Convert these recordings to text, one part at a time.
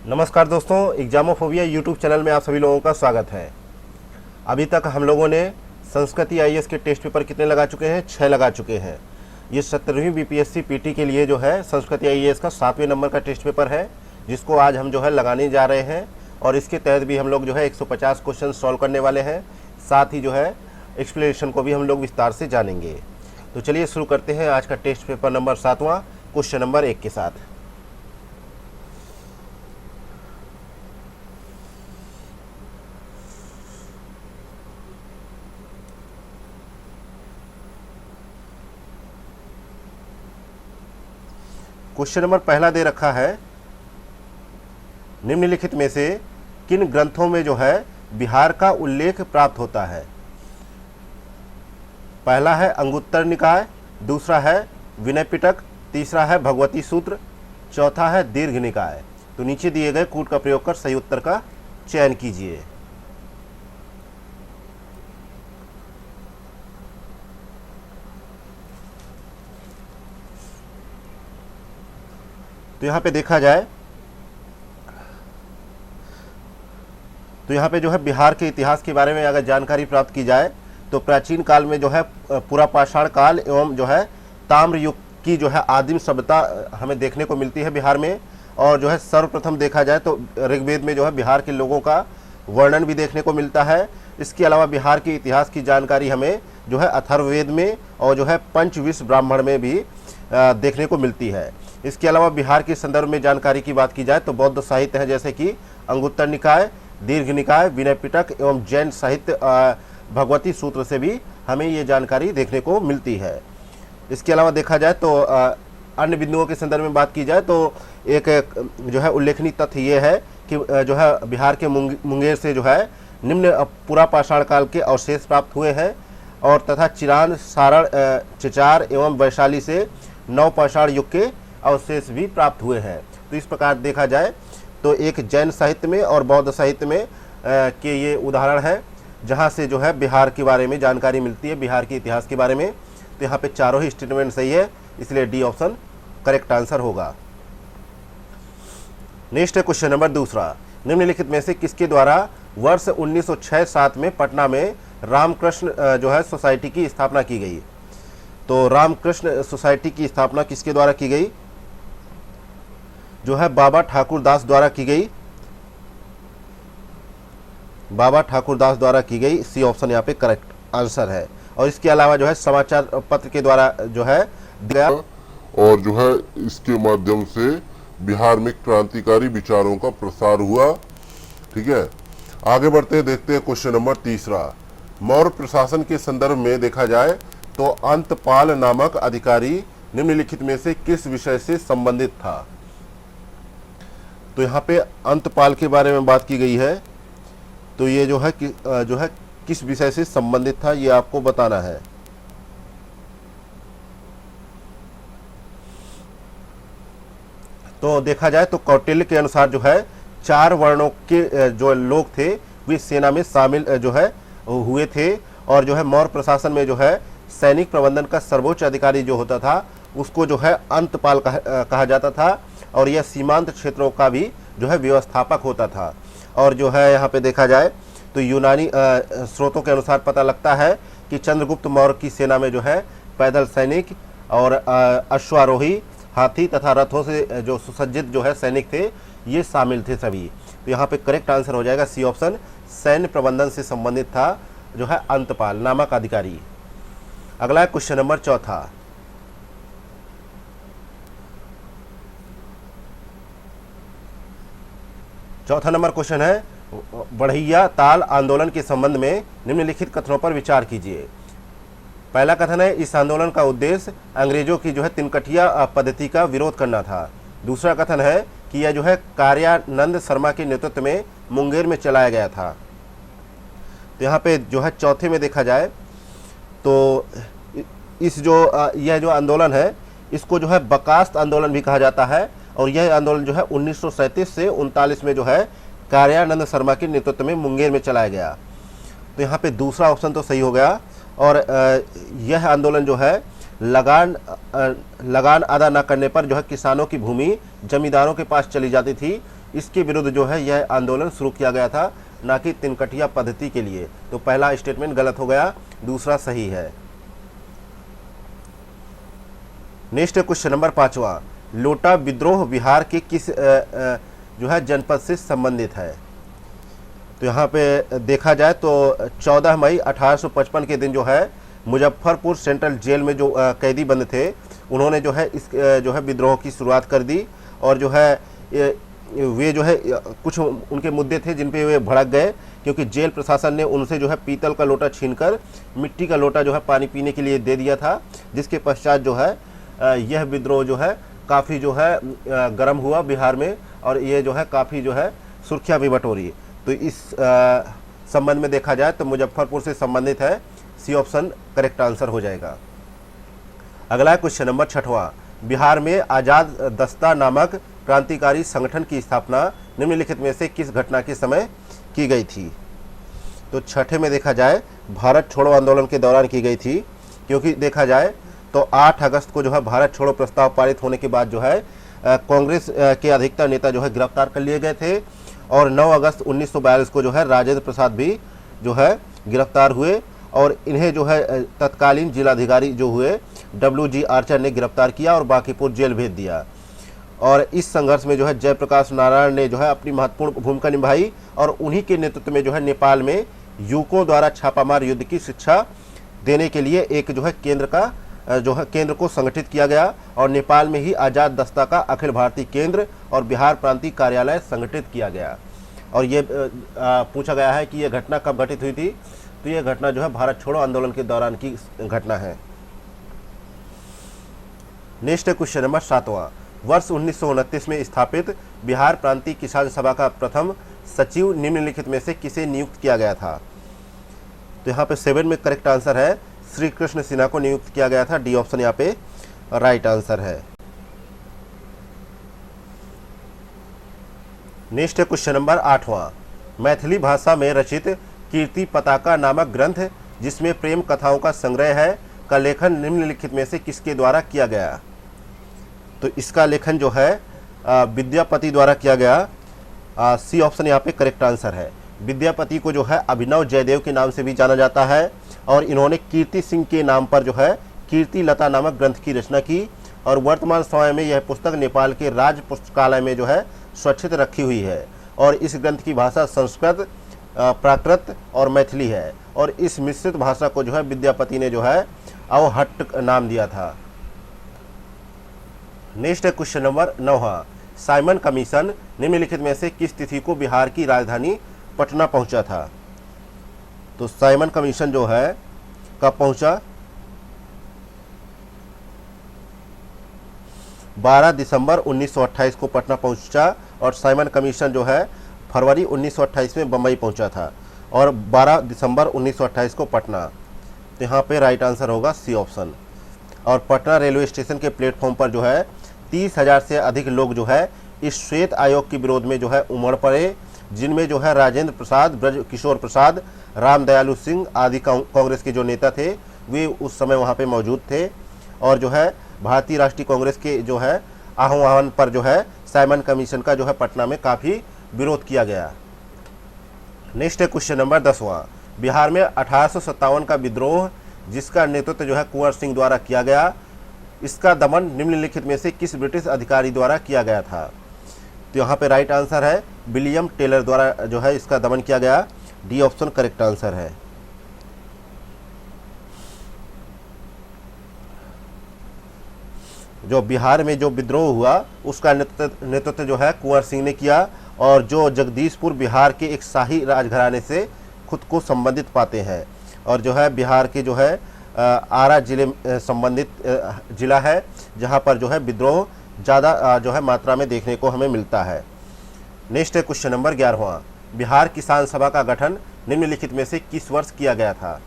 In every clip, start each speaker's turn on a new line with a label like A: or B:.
A: नमस्कार दोस्तों, एग्जामोफोबिया YouTube channel में आप सभी लोगों का स्वागत है। अभी तक हम लोगों ने संस्कृति आईएएस के टेस्ट पेपर कितने लगा चुके हैं? 6 लगा चुके हैं। ये 17वीं बीपीएससी पीटी के लिए जो है संस्कृति आईएएस का 7वें नंबर का टेस्ट पेपर है, जिसको आज हम जो है लगाने जा रहे हैं। और इसके तहत भी हम लोग जो है 150 क्वेश्चन सॉल्व करने वाले हैं। साथ ही जो है एक्सप्लेनेशन को भी हम लोग विस्तार से जानेंगे। तो चलिए शुरू करते हैं आज का टेस्ट पेपर नंबर 7वां क्वेश्चन नंबर 1 के साथ। क्वेश्चन नंबर पहला दे रखा है, निम्नलिखित में से किन ग्रंथों में जो है बिहार का उल्लेख प्राप्त होता है? पहला है अंगुत्तर निकाय, दूसरा है विनय पिटक, तीसरा है भगवती सूत्र, चौथा है दीर्घ निकाय। तो नीचे दिए गए कूट का प्रयोग कर सही उत्तर का चयन कीजिए। तो यहाँ पे देखा जाए तो यहाँ पे जो है बिहार के इतिहास के बारे में अगर जानकारी प्राप्त की जाए तो प्राचीन काल में जो है पूरा पाषाण काल एवं जो है ताम्र युग की जो है आदिम सभ्यता हमें देखने को मिलती है बिहार में। और जो है सर्वप्रथम देखा जाए तो ऋग्वेद में जो है बिहार के लोगों का वर्णन भी देखने को मिलता है। इसके अलावा बिहार के इतिहास की जानकारी हमें जो है अथर्ववेद में और जो है पंचविंश ब्राह्मण में भी देखने को मिलती है। इसके अलावा बिहार के संदर्भ में जानकारी की बात की जाए तो बौद्ध साहित्य है, जैसे कि अंगुत्तर निकाय, दीर्घ निकाय, विनय पिटक एवं जैन साहित्य भगवती सूत्र से भी हमें ये जानकारी देखने को मिलती है। इसके अलावा देखा जाए तो अन्य बिंदुओं के संदर्भ में बात की जाए तो एक जो है उल्लेखनीय तथ्य ये है कि जो है बिहार के मुंगेर से जो है निम्न पूरा पाषाण काल के अवशेष प्राप्त हुए हैं और तथा चिरान, सारण, चिचार एवं वैशाली से नव पाषाण युग के अवशेष भी प्राप्त हुए हैं। तो इस प्रकार देखा जाए तो एक जैन साहित्य में और बौद्ध साहित्य में के ये उदाहरण है जहाँ से जो है बिहार के बारे में जानकारी मिलती है, बिहार के इतिहास के बारे में। तो यहाँ पे चारों ही स्टेटमेंट सही है, इसलिए डी ऑप्शन करेक्ट आंसर होगा। नेक्स्ट है क्वेश्चन नंबर दूसरा, निम्नलिखित में से किसके द्वारा वर्ष 1906-7 में पटना में रामकृष्ण जो है सोसाइटी की स्थापना की गई? तो रामकृष्ण सोसाइटी की स्थापना किसके द्वारा की गई? जो है बाबा ठाकुर दास द्वारा की गई। बाबा ठाकुर दास द्वारा की गई, सी ऑप्शन यहाँ पे करेक्ट आंसर है। और इसके अलावा जो है समाचार पत्र के द्वारा जो है दिया
B: और जो है इसके माध्यम से बिहार में क्रांतिकारी विचारों का प्रसार हुआ। ठीक है, आगे बढ़ते हैं, देखते हैं क्वेश्चन नंबर तीसरा। मौर्य प्रशासन के संदर्भ में देखा जाए तो अंतपाल नामक अधिकारी निम्नलिखित में से किस विषय से संबंधित था? तो यहाँ पे अंतपाल के बारे में बात की गई है, तो ये जो है किस विषय से संबंधित था ये आपको बताना है। तो देखा जाए तो कौटिल्य के अनुसार जो है 4 वर्णों के जो लोग थे वे सेना में शामिल जो है हुए थे। और जो है मौर्य प्रशासन में जो है सैनिक प्रबंधन का सर्वोच्च अधिकारी जो होता था उसको जो है अंतपाल कहा जाता था। और यह सीमांत क्षेत्रों का भी जो है व्यवस्थापक होता था। और जो है यहाँ पे देखा जाए तो यूनानी स्रोतों के अनुसार पता लगता है कि चंद्रगुप्त मौर्य की सेना में जो है पैदल सैनिक और अश्वारोही, हाथी तथा रथों से जो सुसज्जित जो है सैनिक थे ये शामिल थे सभी। तो यहाँ पे करेक्ट आंसर हो जाएगा सी ऑप्शन, सैन्य प्रबंधन से संबंधित था जो है अंतपाल नामक अधिकारी। अगला है क्वेश्चन नंबर चौथा। चौथा नंबर क्वेश्चन है, बढ़ैया ताल आंदोलन के संबंध में निम्नलिखित कथनों पर विचार कीजिए। पहला कथन है, इस आंदोलन का उद्देश्य अंग्रेजों की जो है तिनकठिया पद्धति का विरोध करना था। दूसरा कथन है कि यह जो है कार्यानंद शर्मा के नेतृत्व में मुंगेर में चलाया गया था। तो यहाँ पे जो है चौथे में देखा जाए तो इस जो यह जो आंदोलन है इसको जो है बकास्त आंदोलन भी कहा जाता है। और यह आंदोलन जो है 1937 से 1939 में जो है कार्यानंद शर्मा के नेतृत्व में मुंगेर में चलाया गया। तो यहाँ पे दूसरा ऑप्शन तो सही हो गया। और यह आंदोलन जो है लगान अदा न करने पर जो है किसानों की भूमि जमींदारों के पास चली जाती थी,
A: इसके विरुद्ध जो है यह आंदोलन शुरू किया गया था, ना कि तिनकटिया पद्धति के लिए। तो पहला स्टेटमेंट गलत हो गया, दूसरा सही है। नेक्स्ट क्वेश्चन नंबर 5वां, लोटा विद्रोह बिहार के किस जो है जनपद से संबंधित है? तो यहाँ पे देखा जाए तो 14 मई 1855 के दिन जो है मुजफ्फरपुर सेंट्रल जेल में जो कैदी बंद थे, उन्होंने जो है इस जो है विद्रोह की शुरुआत कर दी। और जो है वे जो है कुछ उनके मुद्दे थे जिन पे वे भड़क गए, क्योंकि जेल प्रशासन ने उनसे जो है पीतल का लोटा छीनकर मिट्टी का लोटा जो है पानी पीने के लिए दे दिया था, जिसके पश्चात जो है यह विद्रोह जो है काफ़ी जो है गर्म हुआ बिहार में, और ये जो है काफ़ी जो है सुर्खियाँ भी बटोरी। तो इस संबंध में देखा जाए तो मुजफ्फरपुर से संबंधित है, सी ऑप्शन करेक्ट आंसर हो जाएगा। अगला क्वेश्चन नंबर 6वां, बिहार में आज़ाद दस्ता नामक क्रांतिकारी संगठन की स्थापना निम्नलिखित में से किस घटना के समय की गई थी? तो छठे में देखा जाए भारत छोड़ो आंदोलन के दौरान की गई थी, क्योंकि देखा जाए तो 8 अगस्त को जो है भारत छोड़ो प्रस्ताव पारित होने के बाद जो है कांग्रेस के अधिकतर नेता जो है गिरफ्तार कर लिए गए थे, और 9 अगस्त 1942 को जो है राजेंद्र प्रसाद भी जो है गिरफ्तार हुए, और इन्हें जो है तत्कालीन जिलाधिकारी जो हुए WG आर्चर ने गिरफ्तार किया और बांकीपुर जेल भेज दिया। और इस संघर्ष में जो है जयप्रकाश नारायण ने जो है अपनी महत्वपूर्ण भूमिका निभाई, और उन्हीं के नेतृत्व में जो है नेपाल में युवकों द्वारा छापामार युद्ध की शिक्षा देने के लिए एक जो है केंद्र को संगठित किया गया, और नेपाल में ही आज़ाद दस्ता का अखिल भारतीय केंद्र और बिहार प्रांतीय कार्यालय संगठित किया गया। और ये पूछा गया है कि यह घटना कब घटित हुई थी? तो यह घटना जो है भारत छोड़ो आंदोलन के दौरान की घटना है। नेक्स्ट क्वेश्चन नंबर 7वां, वर्ष 1929 में स्थापित बिहार प्रांतीय किसान सभा का प्रथम सचिव निम्नलिखित में से किसे नियुक्त किया गया था? तो यहाँ पे 7 में करेक्ट आंसर है, श्री कृष्ण सिन्हा को नियुक्त किया गया था। डी ऑप्शन यहाँ पे राइट आंसर है। नेक्स्ट क्वेश्चन नंबर 8वां, मैथिली भाषा में रचित कीर्ति पताका नामक ग्रंथ जिसमें प्रेम कथाओं का संग्रह है का लेखन निम्नलिखित में से किसके द्वारा किया गया? तो इसका लेखन जो है विद्यापति द्वारा किया गया। सी ऑप्शन यहाँ पे करेक्ट आंसर है। विद्यापति को जो है अभिनव जयदेव के नाम से भी जाना जाता है, और इन्होंने कीर्ति सिंह के नाम पर जो है कीर्ति लता नामक ग्रंथ की रचना की, और वर्तमान समय में यह पुस्तक नेपाल के राज्य पुस्तकालय में जो है सुरक्षित रखी हुई है। और इस ग्रंथ की भाषा संस्कृत, प्राकृत और मैथिली है, और इस मिश्रित भाषा को जो है विद्यापति ने जो है अवहट्ट नाम दिया था। नेक्स्ट क्वेश्चन नंबर 9वां, साइमन कमीशन निम्नलिखित में से किस तिथि को बिहार की राजधानी पटना पहुंचा था? तो साइमन कमीशन जो है कब पहुंचा? 12 दिसंबर 1928 को पटना पहुंचा, और साइमन कमीशन जो है फरवरी 1928 में बम्बई पहुंचा था, और 12 दिसंबर 1928 को पटना। तो यहाँ पे राइट आंसर होगा सी ऑप्शन। और पटना रेलवे स्टेशन के प्लेटफॉर्म पर जो है 30,000 से अधिक लोग जो है इस श्वेत आयोग के विरोध में जो है उमड़ पड़े, जिनमें जो है राजेंद्र प्रसाद, ब्रज किशोर प्रसाद, राम दयालु सिंह आदि कांग्रेस के जो नेता थे वे उस समय वहाँ पे मौजूद थे। और जो है भारतीय राष्ट्रीय कांग्रेस के जो है आह्वान पर जो है साइमन कमीशन का जो है पटना में काफ़ी विरोध किया गया। नेक्स्ट क्वेश्चन नंबर 10वां, बिहार में 1857 का विद्रोह जिसका नेतृत्व जो है कुंवर सिंह द्वारा किया गया, इसका दमन निम्नलिखित में से किस ब्रिटिश अधिकारी द्वारा किया गया था? तो यहाँ पे राइट आंसर है विलियम टेलर द्वारा जो है इसका दमन किया गया। डी ऑप्शन करेक्ट आंसर है। जो बिहार में जो विद्रोह हुआ उसका नेतृत्व जो है कुंवर सिंह ने किया, और जो जगदीशपुर बिहार के एक शाही राजघराने से खुद को संबंधित पाते हैं, और जो है बिहार के जो है आरा जिले संबंधित जिला है जहां पर जो है विद्रोह ज़्यादा जो है मात्रा में देखने को हमें मिलता है। नेक्स्ट क्वेश्चन नंबर 11वां, बिहार किसान सभा का गठन निम्नलिखित में से किस वर्ष किया गया था?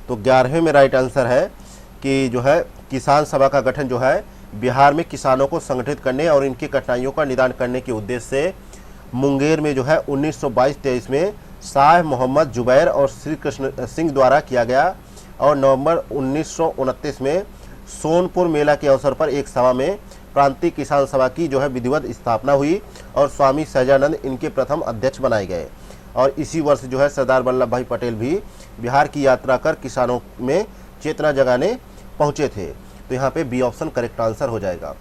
A: तो 11वें में राइट आंसर है कि जो है किसान सभा का गठन जो है बिहार में किसानों को संगठित करने और इनकी कठिनाइयों का निदान करने के उद्देश्य से मुंगेर में जो है 1922-23 में शाह मोहम्मद जुबैर और श्री कृष्ण सिंह द्वारा किया गया, और नवंबर 1929 में सोनपुर मेला के अवसर पर एक सभा में प्रांतीय किसान सभा की जो है विधिवत स्थापना हुई,
B: और स्वामी सहजानंद इनके प्रथम अध्यक्ष बनाए गए। और इसी वर्ष जो है सरदार वल्लभ भाई पटेल भी बिहार की यात्रा कर किसानों में चेतना जगाने पहुंचे थे। तो यहाँ पे बी ऑप्शन करेक्ट आंसर हो जाएगा।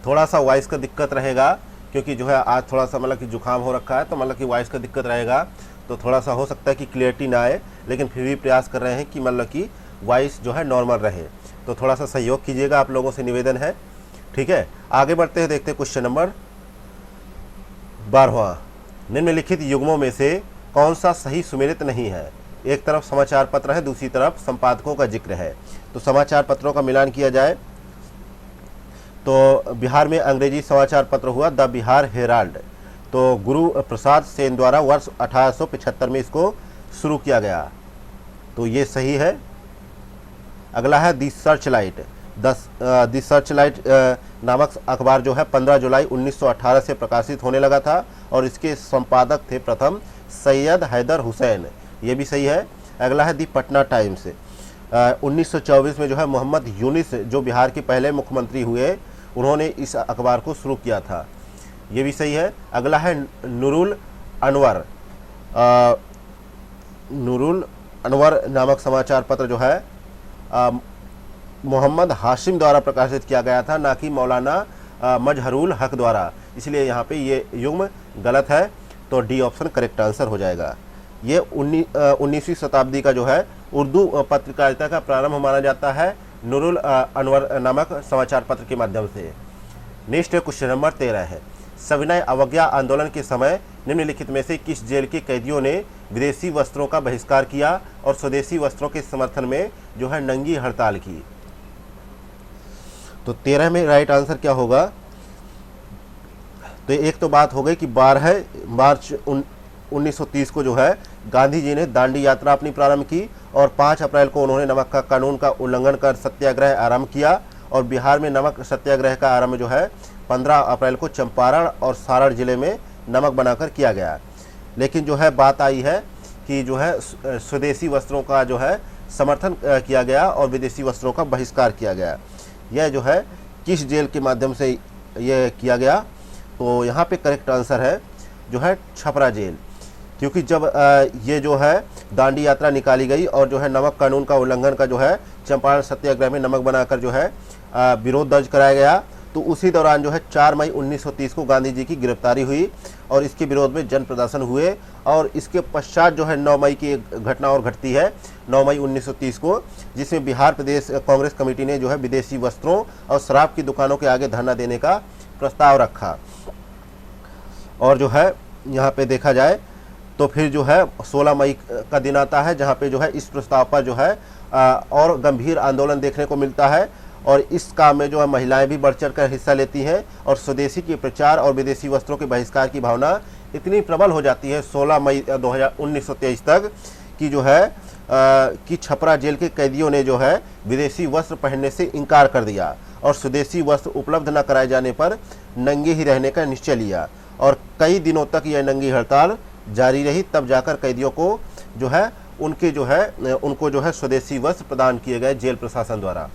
B: थोड़ा सा वॉइस का दिक्कत रहेगा क्योंकि जो है आज थोड़ा सा मतलब कि जुकाम हो रखा है, तो मतलब कि वॉइस का दिक्कत रहेगा, तो थोड़ा सा हो सकता है कि क्लियरिटी ना आए, लेकिन फिर भी प्रयास कर रहे हैं कि मतलब कि वॉइस जो है नॉर्मल रहे। तो थोड़ा सा सहयोग कीजिएगा, आप लोगों से निवेदन है। ठीक है, आगे बढ़ते हैं, देखते हैं क्वेश्चन नंबर 12वां। निम्नलिखित युग्मों में से कौन सा सही सुमेलित नहीं है? एक तरफ समाचार पत्र है, दूसरी तरफ संपादकों का जिक्र है। तो समाचार पत्रों का मिलान किया जाए तो बिहार में अंग्रेजी समाचार पत्र हुआ द बिहार हेराल्ड। तो गुरु प्रसाद सेन द्वारा वर्ष 1875 में इसको शुरू किया गया, तो ये सही है। अगला है the search light. The search light नामक अखबार जो है 15 जुलाई 1918 से प्रकाशित होने लगा था और इसके संपादक थे प्रथम सैयद हैदर हुसैन, ये भी सही है। अगला है दी पटना टाइम्स। 1924 में जो है मोहम्मद यूनिस जो बिहार के पहले मुख्यमंत्री हुए, उन्होंने इस अखबार को शुरू किया था, ये भी सही है। अगला है नूरुल अनवर। नूरुल अनवर नामक समाचार पत्र जो है मोहम्मद हाशिम द्वारा प्रकाशित किया गया था, ना कि मौलाना मजहरुल हक द्वारा, इसलिए यहाँ पे ये युग्म गलत है। तो डी ऑप्शन करेक्ट आंसर हो जाएगा। ये 19वीं शताब्दी का जो है उर्दू पत्रकारिता का प्रारंभ माना जाता है नूरुल अनवर नामक समाचार पत्र के माध्यम से। नेक्स्ट क्वेश्चन नंबर 13 है, सविनय अवज्ञा आंदोलन के समय निम्नलिखित में से किस जेल के कैदियों ने विदेशी वस्त्रों का बहिष्कार किया और स्वदेशी वस्त्रों के समर्थन में जो है नंगी हड़ताल की? तो 13 में राइट आंसर क्या होगा? तो एक तो बात हो गई कि 12 मार्च 1930 को जो है गांधी जी ने दांडी यात्रा अपनी प्रारंभ की और 5 अप्रैल को उन्होंने नमक का कानून का उल्लंघन कर सत्याग्रह आरंभ किया। और बिहार में नमक सत्याग्रह का आरंभ जो है 15 अप्रैल को चंपारण और सारण जिले में नमक बनाकर किया गया। लेकिन जो है बात आई है कि जो है स्वदेशी वस्त्रों का जो है समर्थन किया गया और विदेशी वस्त्रों का बहिष्कार किया गया। यह जो है किस जेल के माध्यम से यह किया गया? तो यहाँ पे करेक्ट आंसर है जो है छपरा जेल, क्योंकि जब ये जो है दांडी यात्रा निकाली गई और जो है नमक कानून का उल्लंघन का जो है चंपारण सत्याग्रह में नमक बनाकर जो है विरोध दर्ज कराया गया, तो उसी दौरान जो है 4 मई 1930 को गांधी जी की गिरफ्तारी हुई और इसके विरोध में जन प्रदर्शन हुए। और इसके पश्चात जो है 9 मई की एक घटना और घटती है 9 मई 1930 को, जिसमें बिहार प्रदेश कांग्रेस कमेटी ने जो है विदेशी वस्त्रों और शराब की दुकानों के आगे धरना देने का प्रस्ताव रखा। और जो है यहाँ पे देखा जाए तो फिर जो है 16 मई का दिन आता है जहाँ पे जो है इस प्रस्ताव पर जो है और गंभीर आंदोलन देखने को मिलता है। और इस काम में जो है महिलाएं भी बढ़ चढ़ कर हिस्सा लेती हैं और स्वदेशी के प्रचार और विदेशी वस्त्रों के बहिष्कार की भावना इतनी प्रबल हो जाती है 16 मई 1923 तक कि जो है कि छपरा जेल के कैदियों ने जो है विदेशी वस्त्र पहनने से इनकार कर दिया और स्वदेशी वस्त्र उपलब्ध न कराए जाने पर नंगे ही रहने का निश्चय लिया और कई दिनों तक यह नंगी हड़ताल जारी रही। तब जाकर कैदियों को जो है उनको जो है स्वदेशी वस्त्र प्रदान किए गए जेल प्रशासन द्वारा।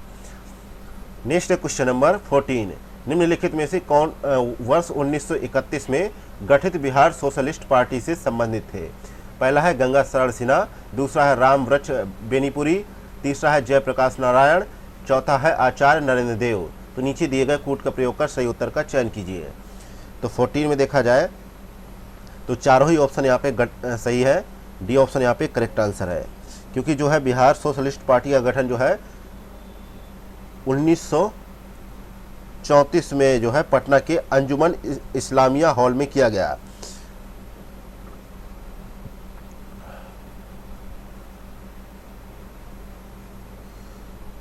B: नेक्स्ट क्वेश्चन नंबर 14, निम्नलिखित में से कौन वर्ष 1931 में गठित बिहार सोशलिस्ट पार्टी से संबंधित थे? पहला है गंगा शरण सिन्हा, दूसरा है राम वृक्ष बेनीपुरी, तीसरा है जयप्रकाश नारायण, चौथा है आचार्य नरेंद्र देव। तो नीचे दिए गए कूट का प्रयोग कर सही उत्तर का चयन कीजिए। तो 14 में देखा जाए तो चारों ही ऑप्शन यहाँ पे सही है। डी ऑप्शन यहाँ पे करेक्ट आंसर है, क्योंकि जो है बिहार सोशलिस्ट पार्टी का गठन जो है 1934 में जो है पटना के अंजुमन इस्लामिया हॉल में किया गया।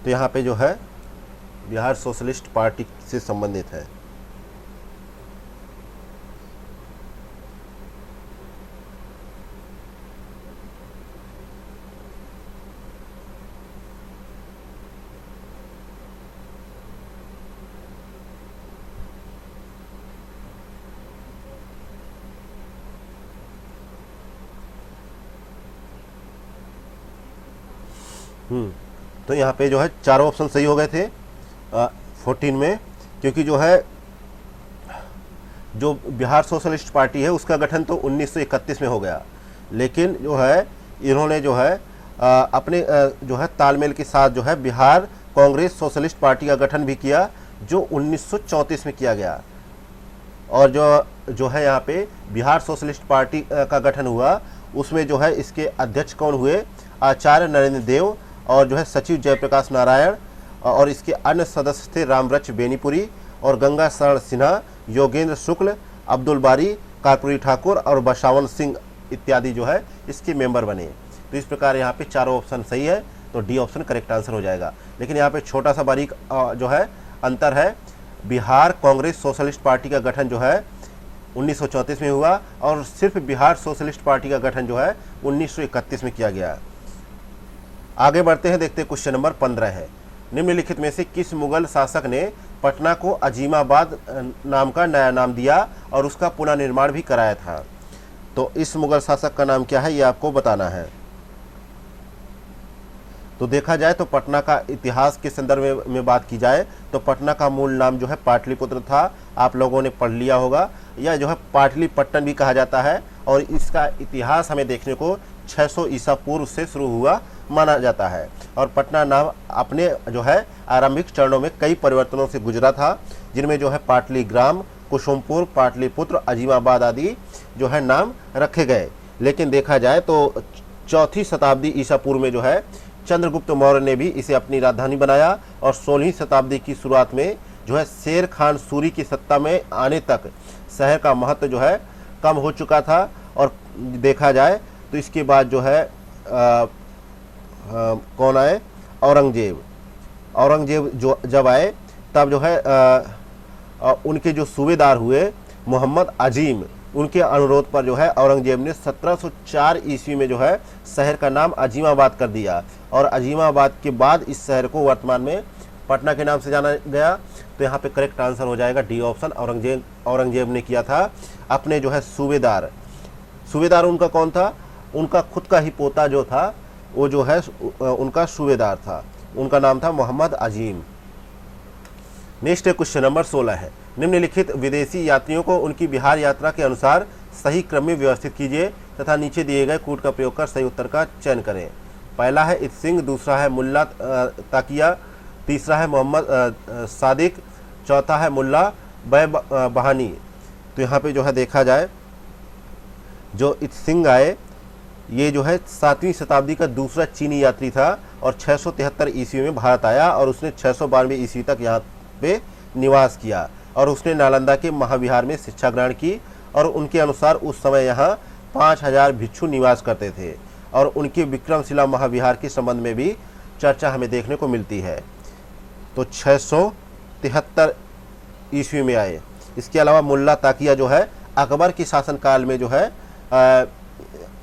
B: तो यहाँ पे जो है बिहार सोशलिस्ट पार्टी से संबंधित है। तो यहाँ पे जो है चारों ऑप्शन सही हो गए थे 14 में, क्योंकि जो है
A: जो बिहार सोशलिस्ट पार्टी है उसका गठन तो 1931 में हो गया, लेकिन जो है इन्होंने जो है अपने जो है तालमेल के साथ जो है बिहार कांग्रेस सोशलिस्ट पार्टी का गठन भी किया, जो 1934 में किया गया। और जो है यहाँ पे बिहार सोशलिस्ट पार्टी का गठन हुआ, उसमें जो है इसके अध्यक्ष कौन हुए, आचार्य नरेंद्र देव, और जो है सचिव जयप्रकाश नारायण, और इसके अन्य सदस्य थे रामवृक्ष बेनीपुरी और गंगा शरण सिन्हा, योगेंद्र शुक्ल, अब्दुल बारी, कर्पूरी ठाकुर और बसावन सिंह इत्यादि जो है इसके मेंबर बने। तो इस प्रकार यहाँ पे चारों ऑप्शन सही है, तो डी ऑप्शन करेक्ट आंसर हो जाएगा। लेकिन यहाँ पे छोटा सा बारीक जो है अंतर है, बिहार कांग्रेस सोशलिस्ट पार्टी का गठन जो है 1934 में हुआ, और सिर्फ बिहार सोशलिस्ट पार्टी का गठन जो है 1931 में किया गया। आगे बढ़ते हैं, देखते हैं क्वेश्चन नंबर 15 है, निम्नलिखित में से किस मुगल शासक ने पटना को अजीमाबाद नाम का नया नाम दिया और उसका पुनर्निर्माण भी कराया था? तो इस मुगल शासक का नाम क्या है, ये आपको बताना है। तो देखा जाए तो पटना का इतिहास के संदर्भ में बात की जाए तो पटना का मूल नाम जो है पाटलिपुत्र था, आप लोगों ने पढ़ लिया होगा, या जो है पाटलिपट्टन भी कहा जाता है। और इसका इतिहास हमें देखने को 600 ईसा पूर्व से शुरू हुआ माना जाता है। और पटना नाम अपने जो है आरंभिक चरणों में कई परिवर्तनों से गुजरा था, जिनमें जो है पाटलीग्राम, कुसुमपुर, पाटलिपुत्र, अजीमाबाद आदि जो है नाम रखे गए। लेकिन देखा जाए तो 4वीं शताब्दी ईसा पूर्व में जो है चंद्रगुप्त मौर्य ने भी इसे अपनी राजधानी बनाया, और 16वीं शताब्दी की शुरुआत में जो है शेर खान सूरी की सत्ता में आने तक शहर का महत्व जो है कम हो चुका था। और देखा जाए तो इसके बाद जो है कौन आए, औरंगजेब जो जब आए तब जो है उनके जो सूबेदार हुए मोहम्मद अजीम, उनके अनुरोध पर जो है औरंगजेब ने 1704 ईस्वी में जो है शहर का नाम अजीमाबाद कर दिया, और अजीमाबाद के बाद इस शहर को वर्तमान में पटना के नाम से जाना गया। तो यहाँ पे करेक्ट आंसर हो जाएगा डी ऑप्शन, औरंगजेब ने किया था अपने जो है सूबेदार उनका कौन था, उनका खुद का ही पोता जो था वो जो है उनका सूबेदार था, उनका नाम था मोहम्मद अजीम। नेक्स्ट क्वेश्चन नंबर 16 है, निम्नलिखित विदेशी यात्रियों को उनकी बिहार यात्रा के अनुसार सही क्रम में व्यवस्थित कीजिए तथा नीचे दिए गए कूट का प्रयोग कर सही उत्तर का चयन करें। पहला है इत सिंह, दूसरा है मुल्ला ताकिया, तीसरा है मोहम्मद सादिक, चौथा है मुल्ला बै बहानी। तो यहाँ पे जो है देखा जाए जो इत सिंह आए, ये जो है 7वीं शताब्दी का दूसरा चीनी यात्री था, और 673 ईस्वी में भारत आया, और उसने 692 ईस्वी तक यहाँ पे निवास किया, और उसने नालंदा के महाविहार में शिक्षा ग्रहण की। और उनके अनुसार उस समय यहाँ 5000 भिक्षु निवास करते थे, और उनके विक्रमशिला महाविहार के संबंध में भी चर्चा हमें देखने को मिलती है। तो 673 ईस्वी में आए। इसके अलावा मुल्ला ताकिया जो है अकबर के शासनकाल में जो है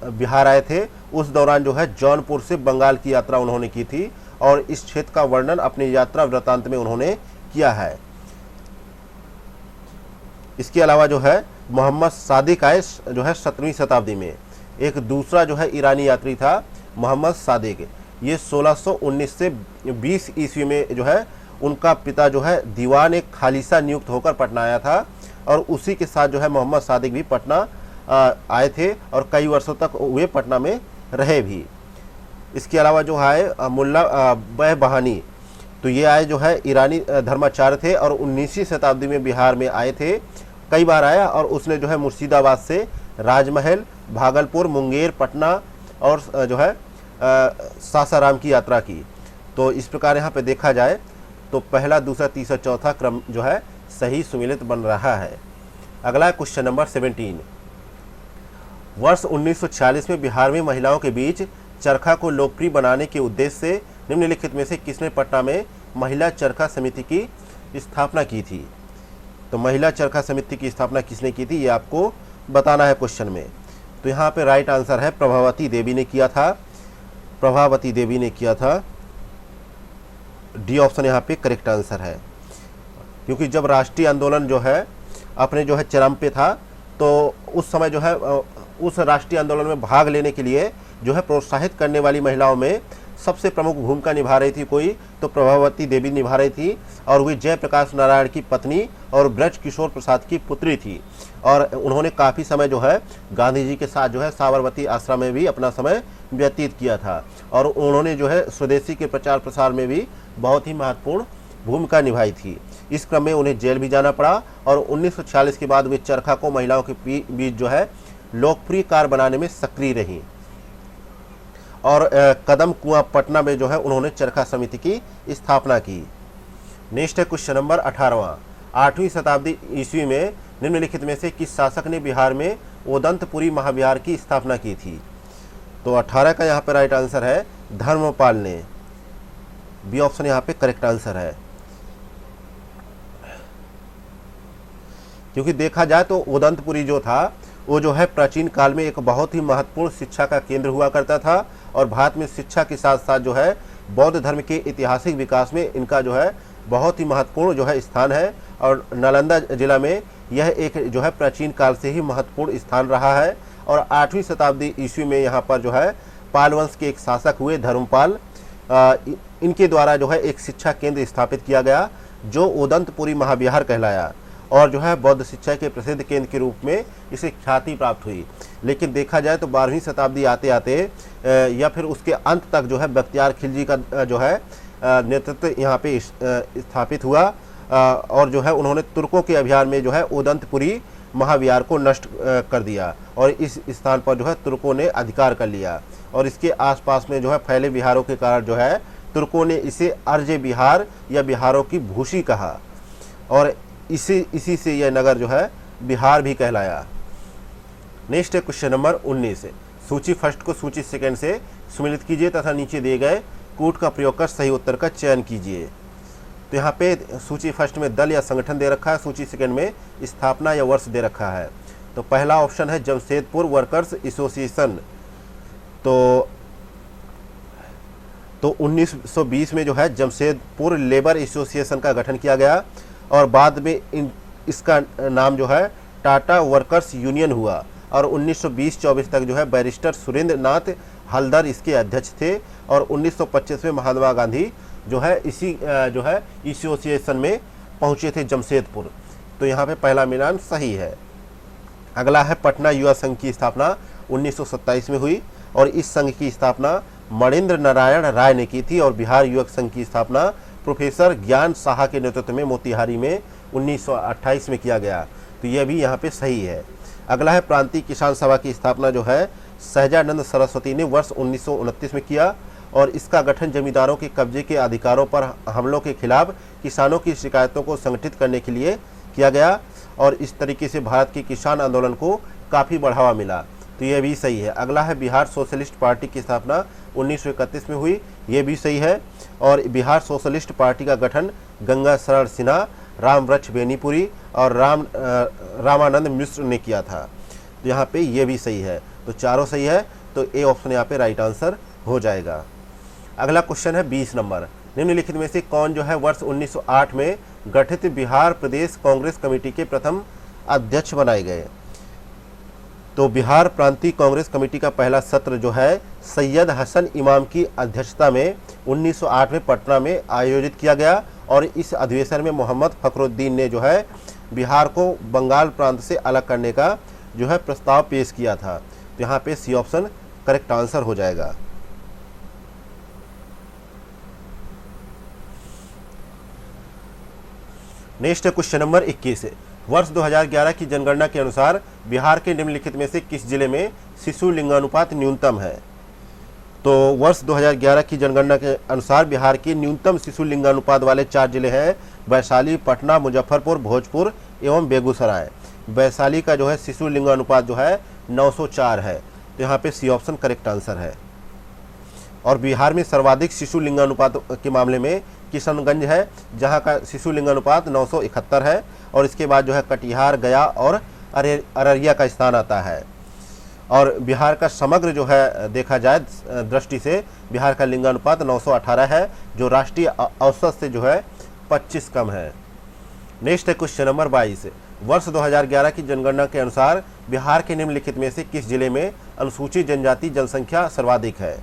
A: बिहार आए थे। उस दौरान जो है जौनपुर से बंगाल की यात्रा उन्होंने की थी, और इस क्षेत्र का वर्णन अपनी यात्रा वृत्तांत में उन्होंने किया है। इसके अलावा जो है मोहम्मद सादिक आए जो है 17वीं शताब्दी में। एक दूसरा जो है ईरानी यात्री था मोहम्मद सादिक, ये 1619 से 20 ईस्वी में जो है उनका पिता जो है दीवान एक खालिसा नियुक्त होकर पटना आया था, और उसी के साथ जो है मोहम्मद सादिक भी पटना आए थे, और कई वर्षों तक वे पटना में रहे भी। इसके अलावा जो है मुल्ला बै बहानी, तो ये आए जो है ईरानी धर्माचार्य थे, और 19वीं शताब्दी में बिहार में आए थे, कई बार आया, और उसने जो है मुर्शिदाबाद से राजमहल, भागलपुर, मुंगेर, पटना और जो है सासाराम की यात्रा की। तो इस प्रकार यहाँ पे देखा जाए तो पहला, दूसरा, तीसरा, चौथा क्रम जो है सही सुमेलित बन रहा है। अगला क्वेश्चन नंबर 17, वर्ष 1946 में बिहार में महिलाओं के बीच चरखा को लोकप्रिय बनाने के उद्देश्य से निम्नलिखित में से किसने पटना में महिला चरखा समिति की स्थापना की थी? तो महिला चरखा समिति की स्थापना किसने की थी, ये आपको बताना है क्वेश्चन में। तो यहाँ पे राइट आंसर है प्रभावती देवी ने किया था, प्रभावती देवी ने किया था। डी ऑप्शन यहाँ पे करेक्ट आंसर है, क्योंकि जब राष्ट्रीय आंदोलन जो है अपने जो है चरम पे था, तो उस समय जो है उस राष्ट्रीय आंदोलन में भाग लेने के लिए जो है प्रोत्साहित करने वाली महिलाओं में सबसे प्रमुख भूमिका निभा रही थी कोई तो प्रभावती देवी निभा रही थी, और वे जयप्रकाश नारायण की पत्नी और ब्रज किशोर प्रसाद की पुत्री थी। और उन्होंने काफ़ी समय जो है गांधी जी के साथ जो है साबरमती आश्रम में भी अपना समय व्यतीत किया था, और उन्होंने जो है स्वदेशी के प्रचार प्रसार में भी बहुत ही महत्वपूर्ण भूमिका निभाई थी। इस क्रम में उन्हें जेल भी जाना पड़ा, और 1946 के बाद वे चरखा को महिलाओं के बीच जो है लोकप्रिय कार्य बनाने में सक्रिय रहीं, और कदम कुआं पटना में जो है उन्होंने चरखा समिति की स्थापना की। नेक्स्ट है क्वेश्चन नंबर 18वां। 8वीं शताब्दी ईस्वी में निम्नलिखित में से किस शासक ने बिहार में ओदंतपुरी महाविहार की स्थापना की थी? तो 18 का यहाँ पे राइट आंसर है धर्मपाल ने। बी ऑप्शन यहाँ पे करेक्ट आंसर है। क्योंकि देखा जाए तो ओदंतपुरी जो था वो जो है प्राचीन काल में एक बहुत ही महत्वपूर्ण शिक्षा का केंद्र हुआ करता था, और भारत में शिक्षा के साथ साथ जो है बौद्ध धर्म के ऐतिहासिक विकास में इनका जो है बहुत ही महत्वपूर्ण जो है स्थान है। और नालंदा जिला में यह एक जो है प्राचीन काल से ही महत्वपूर्ण स्थान रहा है। और 8वीं शताब्दी ईस्वी में यहाँ पर जो है पाल वंश के एक शासक हुए धर्मपाल, इनके द्वारा जो है एक शिक्षा केंद्र स्थापित किया गया जो ओदंतपुरी महाविहार कहलाया, और जो है बौद्ध शिक्षा के प्रसिद्ध केंद्र के रूप में इसे ख्याति प्राप्त हुई। लेकिन देखा जाए तो 12वीं शताब्दी आते आते या फिर उसके अंत तक जो है बख्तियार खिलजी का जो है नेतृत्व यहाँ पे स्थापित हुआ, और जो है उन्होंने तुर्कों के अभियान में जो है ओदंतपुरी महाविहार को नष्ट कर दिया, और इस स्थान पर जो है तुर्कों ने अधिकार कर लिया, और इसके आसपास में जो है फैले बिहारों के कारण जो है तुर्कों ने इसे अर्जे बिहार या बिहारों की भूषी कहा, और इसी से यह नगर जो है बिहार भी कहलाया। नेक्स्ट है क्वेश्चन नंबर 19। सूची फर्स्ट को सूची सेकंड से सम्मिलित कीजिए तथा नीचे दिए गए कूट का प्रयोग कर सही उत्तर का चयन कीजिए। तो यहाँ पे सूची फर्स्ट में दल या संगठन दे रखा है, सूची सेकंड में स्थापना या वर्ष दे रखा है। तो पहला ऑप्शन है जमशेदपुर वर्कर्स एसोसिएशन। तो 1920 में जो है जमशेदपुर लेबर एसोसिएशन का गठन किया गया, और बाद में इसका नाम जो है टाटा वर्कर्स यूनियन हुआ, और 1920-24 तक जो है बैरिस्टर सुरेंद्र नाथ हलदर इसके अध्यक्ष थे, और 1925 में महात्मा गांधी जो है इसी जो है एसोसिएशन में पहुंचे थे जमशेदपुर। तो यहाँ पे पहला मिलान सही है। अगला है पटना युवा संघ की स्थापना 1927 में हुई, और इस संघ की स्थापना मणिंद्र नारायण राय ने की थी, और बिहार युवक संघ की स्थापना प्रोफेसर ज्ञान साहा के नेतृत्व में मोतिहारी में 1928 में किया गया। तो यह भी यहाँ पे सही है। अगला है प्रांतीय किसान सभा की स्थापना जो है सहजानंद सरस्वती ने वर्ष 1929 में किया, और इसका गठन जमींदारों के कब्जे के अधिकारों पर हमलों के खिलाफ किसानों की शिकायतों को संगठित करने के लिए किया गया, और इस तरीके से भारत के किसान आंदोलन को काफ़ी बढ़ावा मिला। तो यह भी सही है। अगला है बिहार सोशलिस्ट पार्टी की स्थापना 1931 में हुई, ये भी सही है। और बिहार सोशलिस्ट पार्टी का गठन गंगा शरण सिन्हा, रामवृक्ष बेनीपुरी और रामानंद मिश्र ने किया था। तो यहाँ पे ये भी सही है। तो चारों सही है, तो ए ऑप्शन यहाँ पे राइट आंसर हो जाएगा। अगला क्वेश्चन है 20 नंबर। निम्नलिखित में से कौन जो है वर्ष 1908 में गठित बिहार प्रदेश कांग्रेस कमेटी के प्रथम अध्यक्ष बनाए गए? तो बिहार प्रांतीय कांग्रेस कमेटी का पहला सत्र जो है सैयद हसन इमाम की अध्यक्षता में 1908 में पटना में आयोजित किया गया, और इस अधिवेशन में मोहम्मद फखरुद्दीन ने जो है बिहार को बंगाल प्रांत से अलग करने का जो है प्रस्ताव पेश किया था। तो यहाँ पे सी ऑप्शन करेक्ट आंसर हो जाएगा। Next question number 21। वर्ष 2011 की जनगणना के अनुसार बिहार के निम्नलिखित में से किस जिले में शिशु लिंगानुपात न्यूनतम है? तो वर्ष 2011 की जनगणना के अनुसार बिहार के न्यूनतम शिशु लिंगानुपात वाले 4 जिले हैं वैशाली, पटना, मुजफ्फरपुर, भोजपुर एवं बेगूसराय। वैशाली का जो है शिशु लिंगानुपात जो है 904 है। तो यहाँ पे सी ऑप्शन करेक्ट आंसर है। और बिहार में सर्वाधिक शिशु लिंगानुपात के मामले में किशनगंज है, जहाँ का शिशु लिंगानुपात 971 है, और इसके बाद जो है कटिहार, गया और अररिया का स्थान आता है। और बिहार का समग्र जो है देखा जाए दृष्टि से बिहार का लिंगानुपात 918 है, जो राष्ट्रीय औसत से जो है 25 कम है। नेक्स्ट है क्वेश्चन नंबर 22। वर्ष 2011 की जनगणना के अनुसार बिहार के निम्नलिखित में से किस जिले में अनुसूचित जनजाति जनसंख्या सर्वाधिक है?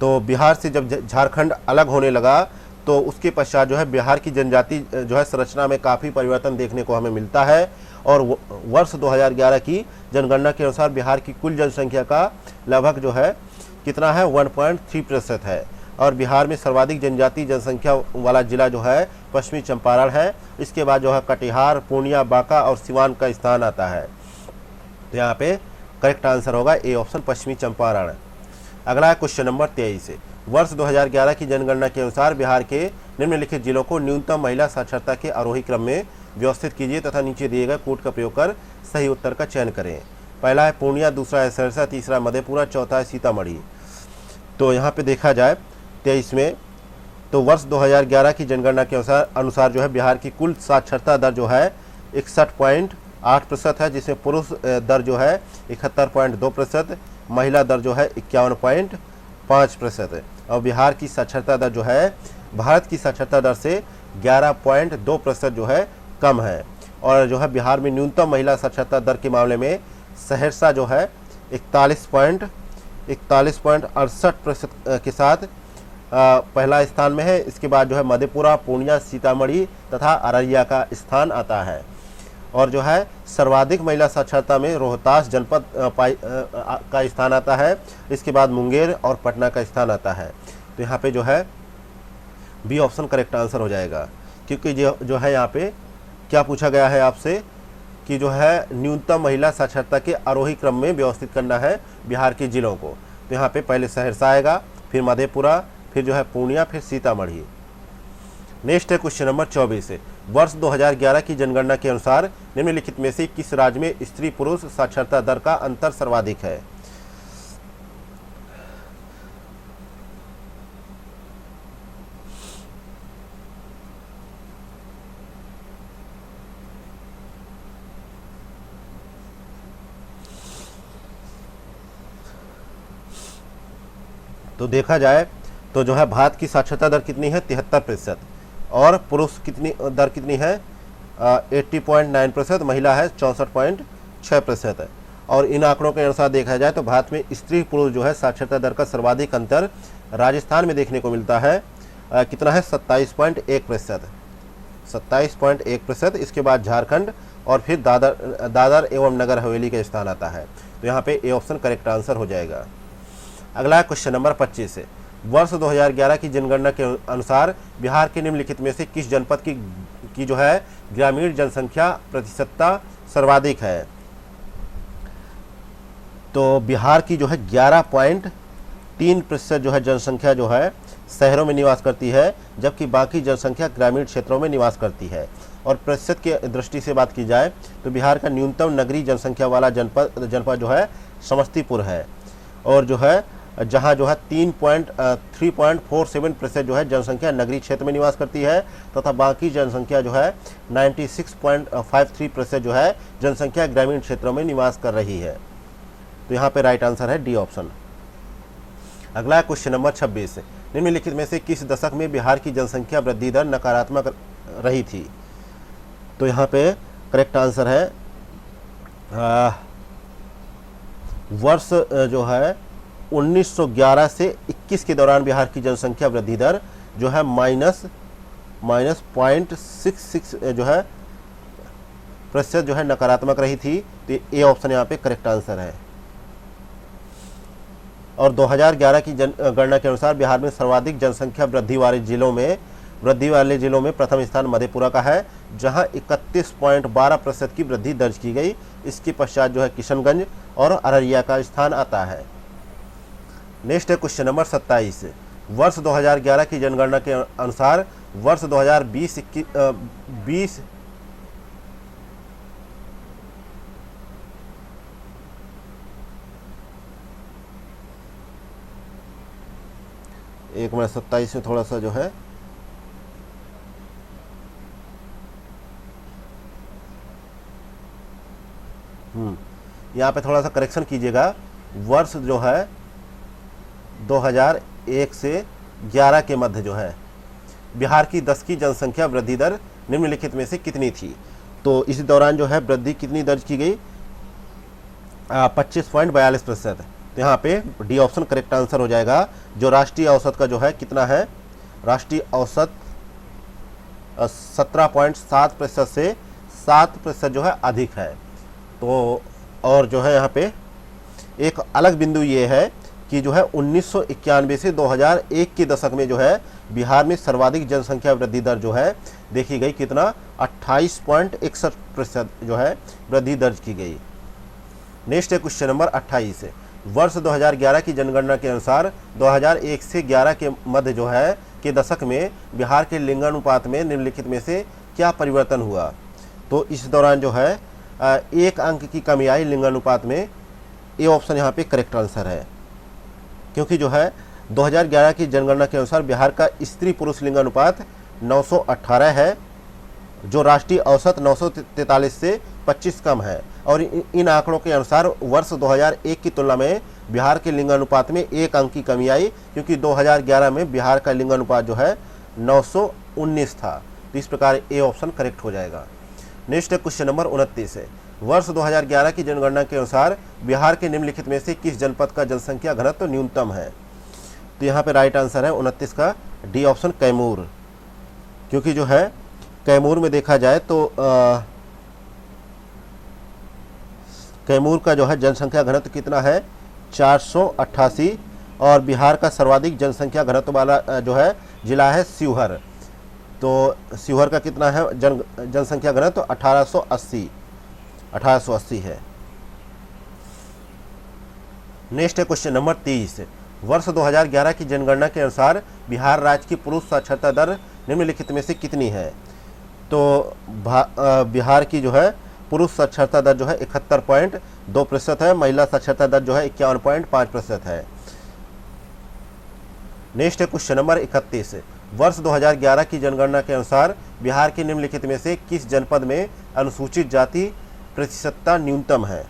A: तो बिहार से जब झारखंड अलग होने लगा तो उसके पश्चात जो है बिहार की जनजाति जो है संरचना में काफ़ी परिवर्तन देखने को हमें मिलता है। और वर्ष 2011 की जनगणना के अनुसार बिहार की कुल जनसंख्या का लगभग जो है कितना है 1.3% है। और बिहार में सर्वाधिक जनजाति जनसंख्या वाला जिला जो है पश्चिमी चंपारण है। इसके बाद जो है कटिहार, पूर्णिया, बांका और सिवान का स्थान आता है। तो यहाँ पे करेक्ट आंसर होगा ए ऑप्शन, पश्चिमी चंपारण। अगला है क्वेश्चन नंबर 23। वर्ष 2011 की जनगणना के अनुसार बिहार के निम्नलिखित जिलों को न्यूनतम महिला साक्षरता के आरोही क्रम में व्यवस्थित कीजिए तथा नीचे दिए गए कोड का प्रयोग कर सही उत्तर का चयन करें। पहला है पूर्णिया, दूसरा है सहरसा, तीसरा मधेपुरा, चौथा है सीतामढ़ी। तो यहाँ पे देखा जाए 23 में तो वर्ष 2011 की जनगणना के अनुसार जो है बिहार की कुल साक्षरता दर जो है 61.8% है, जिसमें पुरुष दर जो है 71.2%, महिला दर जो है 51.5% है। और बिहार की साक्षरता दर जो है भारत की साक्षरता दर से 11.2% जो है कम है। और जो है बिहार में न्यूनतम महिला साक्षरता दर के मामले में सहरसा जो है 41.68% के साथ पहला स्थान में है। इसके बाद जो है मधेपुरा, पूर्णिया, सीतामढ़ी तथा अररिया का स्थान आता है। और जो है सर्वाधिक महिला साक्षरता में रोहतास जनपद का स्थान आता है। इसके बाद मुंगेर और पटना का स्थान आता है। तो यहाँ पे जो है बी ऑप्शन करेक्ट आंसर हो जाएगा, क्योंकि जो है यहाँ पे क्या पूछा गया है आपसे कि जो है न्यूनतम महिला साक्षरता के आरोही क्रम में व्यवस्थित करना है बिहार के जिलों को। तो यहाँ पे पहले सहरसा आएगा, फिर मधेपुरा, फिर जो है पूर्णिया, फिर सीतामढ़ी। नेक्स्ट है क्वेश्चन नंबर 24। वर्ष 2011 की जनगणना के अनुसार निम्नलिखित में से किस राज्य में स्त्री पुरुष साक्षरता दर का अंतर सर्वाधिक है। तो देखा जाए तो जो है भारत की साक्षरता दर कितनी है 73%, और पुरुष कितनी दर कितनी है 80.9%, महिला है 64.6%। और इन आंकड़ों के अनुसार देखा जाए तो भारत में स्त्री पुरुष जो है साक्षरता दर का सर्वाधिक अंतर राजस्थान में देखने को मिलता है। कितना है 27.1%। इसके बाद झारखंड और फिर दादर एवं नगर हवेली का स्थान आता है। तो यहाँ पे ए ऑप्शन करेक्ट आंसर हो जाएगा। अगला क्वेश्चन नंबर 25 है। वर्ष 2011 की जनगणना के अनुसार बिहार के निम्नलिखित में से किस जनपद की जो है ग्रामीण जनसंख्या प्रतिशतता सर्वाधिक है। तो बिहार की जो है 11.3% जो है जनसंख्या जो है शहरों में निवास करती है, जबकि बाकी जनसंख्या ग्रामीण क्षेत्रों में निवास करती है। और प्रतिशत की दृष्टि से बात की जाए तो बिहार का न्यूनतम नगरीय जनसंख्या वाला जनपद जो है समस्तीपुर है। और जो है जहां जो है 3.47% जो है जनसंख्या नगरीय क्षेत्र में निवास करती है, तथा बाकी जनसंख्या जो है 96.53% जो है जनसंख्या ग्रामीण क्षेत्रों में निवास कर रही है। तो यहाँ पे राइट आंसर है डी ऑप्शन। अगला क्वेश्चन नंबर 26। निम्नलिखित में से किस दशक में बिहार की जनसंख्या वृद्धि दर नकारात्मक रही थी। तो यहाँ पे करेक्ट आंसर है वर्ष जो है 1911 से 21 के दौरान बिहार की जनसंख्या वृद्धि दर जो है माइनस 0.66 जो है प्रतिशत जो है नकारात्मक रही थी। तो ए ऑप्शन यहाँ पे करेक्ट आंसर है। और 2011 की गणना के अनुसार बिहार में सर्वाधिक जनसंख्या वृद्धि वाले जिलों में प्रथम स्थान मधेपुरा का है, जहां 31.12% की वृद्धि दर्ज की गई। इसके पश्चात जो है किशनगंज और अररिया का स्थान आता है। नेक्स्ट है क्वेश्चन नंबर 27। वर्ष 2011 की जनगणना के अनुसार वर्ष 2020 एक मिनट 27 में थोड़ा सा जो है यहाँ पे थोड़ा सा करेक्शन कीजिएगा। वर्ष जो है 2001 से 11 के मध्य जो है बिहार की 10 की जनसंख्या वृद्धि दर निम्नलिखित में से कितनी थी। तो इस दौरान जो है वृद्धि कितनी दर्ज की गई 25.42%। तो यहाँ पे डी ऑप्शन करेक्ट आंसर हो जाएगा। जो राष्ट्रीय औसत का जो है कितना है, राष्ट्रीय औसत 17.7% से 7% जो है अधिक है। तो और जो है यहाँ पे एक अलग बिंदु ये है कि जो है 1991 से 2001 के दशक में जो है बिहार में सर्वाधिक जनसंख्या वृद्धि दर जो है देखी गई, कितना 28.61% जो है वृद्धि दर्ज की गई। नेक्स्ट है क्वेश्चन नंबर 28 है। वर्ष 2011 की जनगणना के अनुसार 2001 से 11 के मध्य जो है के दशक में बिहार के लिंगानुपात में निम्नलिखित में से क्या परिवर्तन हुआ। तो इस दौरान जो है 1 अंक की कमी आई लिंगानुपात में। ये ऑप्शन यहाँ पे करेक्ट आंसर है, क्योंकि जो है 2011 की जनगणना के अनुसार बिहार का स्त्री पुरुष लिंगानुपात 918 है, जो राष्ट्रीय औसत 943 से 25 कम है। और इन आंकड़ों के अनुसार वर्ष 2001 की तुलना में बिहार के लिंगानुपात में 1 अंक की कमी आई, क्योंकि 2011 में बिहार का लिंगानुपात जो है 919 था। तो इस प्रकार ए ऑप्शन करेक्ट हो जाएगा। नेक्स्ट है क्वेश्चन नंबर 29 है। वर्ष 2011 की जनगणना के अनुसार बिहार के निम्नलिखित में से किस जनपद का जनसंख्या घनत्व न्यूनतम है। तो यहाँ पे राइट आंसर है 29 का डी ऑप्शन कैमूर, क्योंकि जो है कैमूर में देखा जाए तो कैमूर का जो है जनसंख्या घनत्व कितना है 488, और बिहार का सर्वाधिक जनसंख्या घनत्व वाला जो है जिला है शिवहर। तो शिवहर का कितना है जनसंख्या घनत्व 1880 है। नेक्स्ट है क्वेश्चन नंबर 30। वर्ष 2011 की जनगणना के अनुसार बिहार राज्य की पुरुष साक्षरता दर निम्नलिखित में से कितनी है। तो बिहार की जो है पुरुष साक्षरता दर जो है 71.2% है, महिला साक्षरता दर जो है 51.5% है। नेक्स्ट है क्वेश्चन नंबर 31। वर्ष 2011 की जनगणना के अनुसार बिहार के निम्नलिखित में से किस जनपद में अनुसूचित जाति प्रतिशतता न्यूनतम है।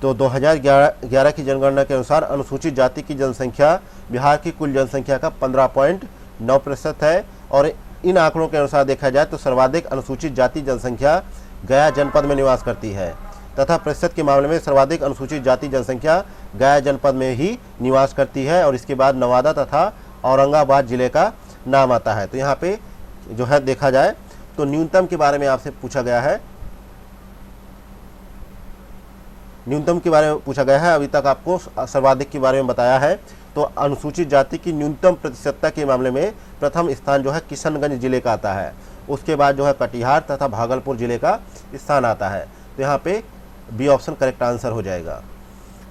A: तो 2011 की जनगणना के अनुसार अनुसूचित जाति की जनसंख्या बिहार की कुल जनसंख्या का 15.9% है, और इन आंकड़ों के अनुसार देखा जाए तो सर्वाधिक अनुसूचित जाति जनसंख्या गया जनपद में निवास करती है, तथा प्रतिशत के मामले में सर्वाधिक अनुसूचित जाति जनसंख्या गया जनपद में ही निवास करती है, और इसके बाद नवादा तथा औरंगाबाद जिले का नाम आता है। तो यहाँ पे जो है देखा जाए तो न्यूनतम के बारे में आपसे पूछा गया है, न्यूनतम के बारे में पूछा गया है। अभी तक आपको सर्वाधिक के बारे में बताया है। तो अनुसूचित जाति की न्यूनतम प्रतिशतता के मामले में प्रथम स्थान जो है किशनगंज जिले का आता है, उसके बाद जो है कटिहार तथा भागलपुर जिले का स्थान आता है। तो यहाँ पे बी ऑप्शन करेक्ट आंसर हो जाएगा।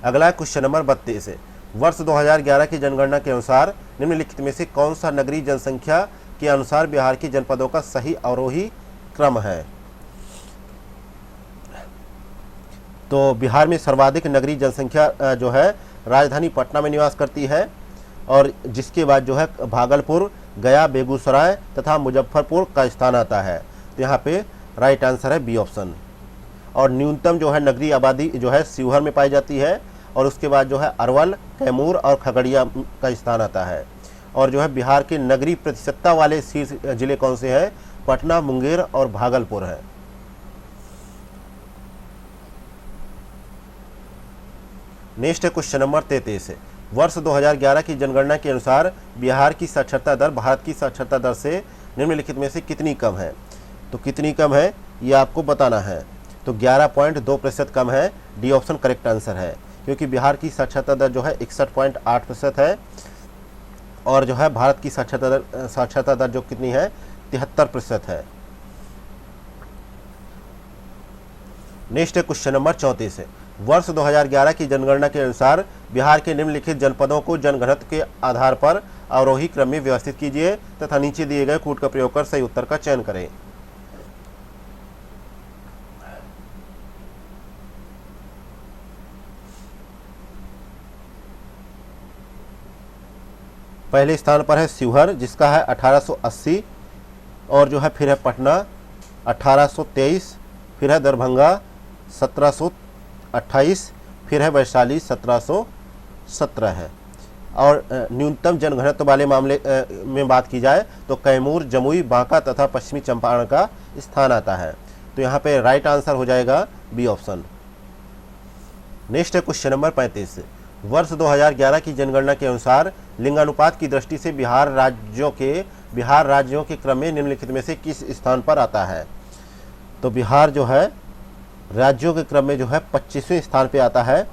A: अगला क्वेश्चन नंबर 32 है। वर्ष 2011 की जनगणना के अनुसार निम्नलिखित में से कौन सा नगरीय जनसंख्या के अनुसार बिहार के जनपदों का सही अवरोही क्रम है। तो बिहार में सर्वाधिक नगरीय जनसंख्या जो है राजधानी पटना में निवास करती है, और जिसके बाद जो है भागलपुर, गया, बेगूसराय तथा मुजफ्फरपुर का स्थान आता है। तो यहाँ पे राइट आंसर है बी ऑप्शन। और न्यूनतम जो है नगरीय आबादी जो है शिवहर में पाई जाती है, और उसके बाद जो है अरवल, कैमूर और खगड़िया का स्थान आता है। और जो है बिहार के नगरीय प्रतिशतता वाले शीर्ष जिले कौन से हैं, पटना, मुंगेर और भागलपुर है। नेक्स्ट है क्वेश्चन नंबर 33 है। वर्ष 2011 की जनगणना के अनुसार बिहार की साक्षरता दर भारत की साक्षरता दर से निम्नलिखित में से कितनी कम है। तो कितनी कम है ये आपको बताना है। तो 11.2% कम है, डी ऑप्शन करेक्ट आंसर है, क्योंकि बिहार की साक्षरता दर जो है 61.8% है, और जो है भारत की साक्षरता दर जो कितनी है 73% है। नेक्स्ट है क्वेश्चन नंबर 34 है। वर्ष 2011 की जनगणना के अनुसार बिहार के निम्नलिखित जनपदों को जनघनत्व के आधार पर अवरोही क्रम में व्यवस्थित कीजिए तथा नीचे दिए गए कूट का प्रयोग कर सही उत्तर का चयन करें। पहले स्थान पर है शिवहर जिसका है 1880, और जो है फिर है पटना 1823, फिर है दरभंगा 1728, फिर है वैशाली 1717 है। और न्यूनतम जनघनत्व वाले मामले में बात की जाए तो कैमूर, जमुई, बांका तथा पश्चिमी चंपारण का स्थान आता है। तो यहाँ पे राइट आंसर हो जाएगा बी ऑप्शन।
B: नेक्स्ट है क्वेश्चन नंबर 35। वर्ष 2011 की जनगणना के अनुसार लिंगानुपात की दृष्टि से बिहार राज्यों के क्रम में निम्नलिखित में से किस स्थान पर आता है? तो बिहार जो है राज्यों के क्रम में जो है 25वें स्थान पे आता है,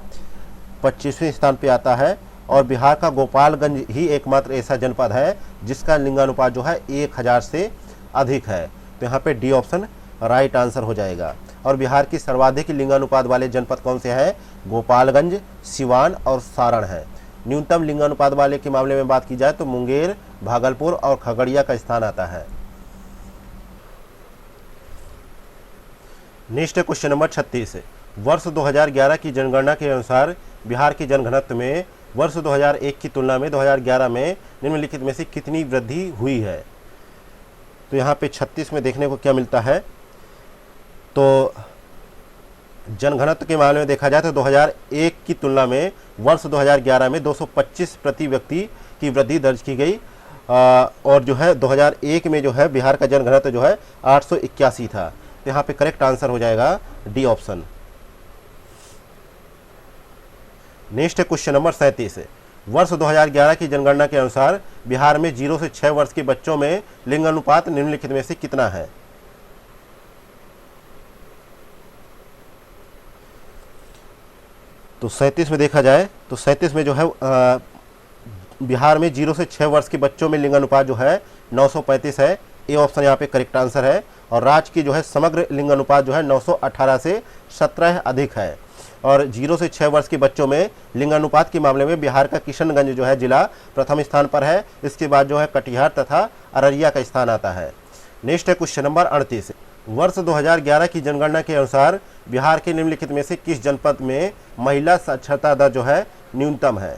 B: 25वें स्थान पे आता है। और बिहार का गोपालगंज ही एकमात्र ऐसा जनपद है जिसका लिंगानुपात जो है 1000 से अधिक है। तो यहाँ पे डी ऑप्शन राइट आंसर हो जाएगा। और बिहार की सर्वाधिक लिंगानुपात वाले जनपद कौन से हैं? गोपालगंज, सिवान और सारण है। न्यूनतम लिंगानुपात वाले के मामले में बात की जाए तो मुंगेर, भागलपुर और खगड़िया का स्थान आता है। नेक्स्ट है क्वेश्चन नंबर 36। वर्ष 2011 की जनगणना के अनुसार बिहार के जनघनत्व में वर्ष 2001 की तुलना में 2011 में निम्नलिखित में से कितनी वृद्धि हुई है? तो यहाँ पे 36 में देखने को क्या मिलता है? तो जनघनत्व के मामले में देखा जाए तो 2001 की तुलना में वर्ष 2011 में 225 प्रति व्यक्ति की वृद्धि दर्ज की गई। और जो है 2001 में जो है बिहार का जनघनत्व जो है 881 था। तो यहाँ पे करेक्ट आंसर हो जाएगा डी ऑप्शन। नेक्स्ट है क्वेश्चन नंबर 37। वर्ष 2011 की जनगणना के अनुसार बिहार में 0 से 6 वर्ष के बच्चों में लिंगानुपात निम्नलिखित में से कितना है? तो 37 में देखा जाए तो 37 में जो है बिहार में 0 से 6 वर्ष के बच्चों में लिंगानुपात जो है 935 है। ए ऑप्शन यहाँ पे करेक्ट आंसर है। और राज्य की जो है समग्र लिंगानुपात जो है 918 से 17 अधिक है। और 0 से 6 वर्ष के बच्चों में लिंगानुपात के मामले में बिहार का किशनगंज जो है जिला प्रथम स्थान पर है। इसके बाद जो है कटिहार तथा अररिया का स्थान आता है। नेक्स्ट है क्वेश्चन नंबर 38। वर्ष 2011 की जनगणना के अनुसार बिहार के निम्नलिखित में से किस जनपद में महिला साक्षरता दर जो है न्यूनतम है?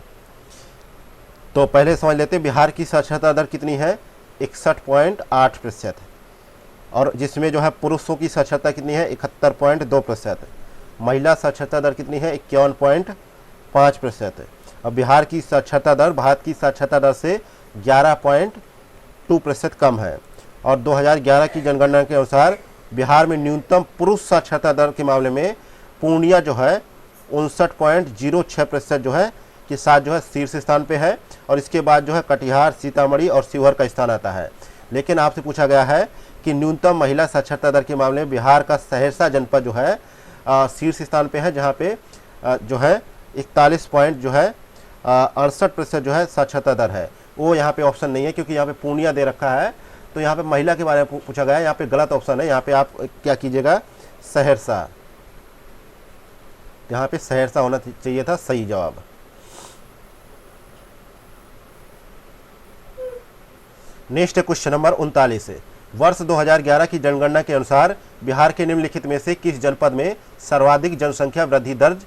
B: तो पहले समझ लेते हैं बिहार की साक्षरता दर कितनी है? 61.8%। और जिसमें जो है पुरुषों की साक्षरता कितनी है? 71.2%। महिला साक्षरता दर कितनी है? 51.5%। अब बिहार की साक्षरता दर भारत की साक्षरता दर से 11.2% कम है। और 2011 की जनगणना के अनुसार बिहार में न्यूनतम पुरुष साक्षरता दर के मामले में पूर्णिया जो है 59.06% जो है के साथ जो है शीर्ष स्थान पे है। और इसके बाद जो है कटिहार, सीतामढ़ी और शिवहर का स्थान आता है। लेकिन आपसे पूछा गया है कि न्यूनतम महिला साक्षरता दर के मामले में बिहार का सहरसा जनपद जो है शीर्ष स्थान पे है, जहाँ पे जो है 41.68% जो है साक्षरता दर है। वो यहाँ पे ऑप्शन नहीं है क्योंकि यहाँ पे पूर्णिया दे रखा है। तो यहाँ पे महिला के बारे में पूछा गया है, यहाँ पे गलत ऑप्शन है। यहाँ पे आप क्या कीजिएगा? सहरसा। यहाँ पे सहरसा होना चाहिए था सही जवाब। नेक्स्ट है क्वेश्चन नंबर 39। वर्ष 2011 की जनगणना के अनुसार बिहार के निम्नलिखित में से किस जनपद में सर्वाधिक जनसंख्या वृद्धि दर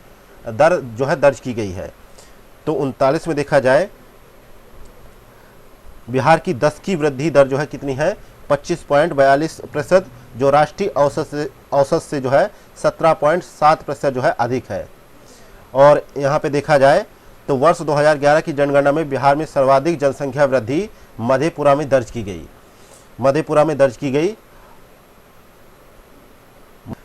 B: जो है दर्ज की गई है? तो 39 में देखा जाए बिहार की 10 की वृद्धि दर जो है कितनी है? 25.42%, जो राष्ट्रीय औसत से जो है 17.7% जो है अधिक है। और यहाँ पे देखा जाए तो वर्ष 2011 की जनगणना में बिहार में सर्वाधिक जनसंख्या वृद्धि मधेपुरा में दर्ज की गई। मधेपुरा में दर्ज की गई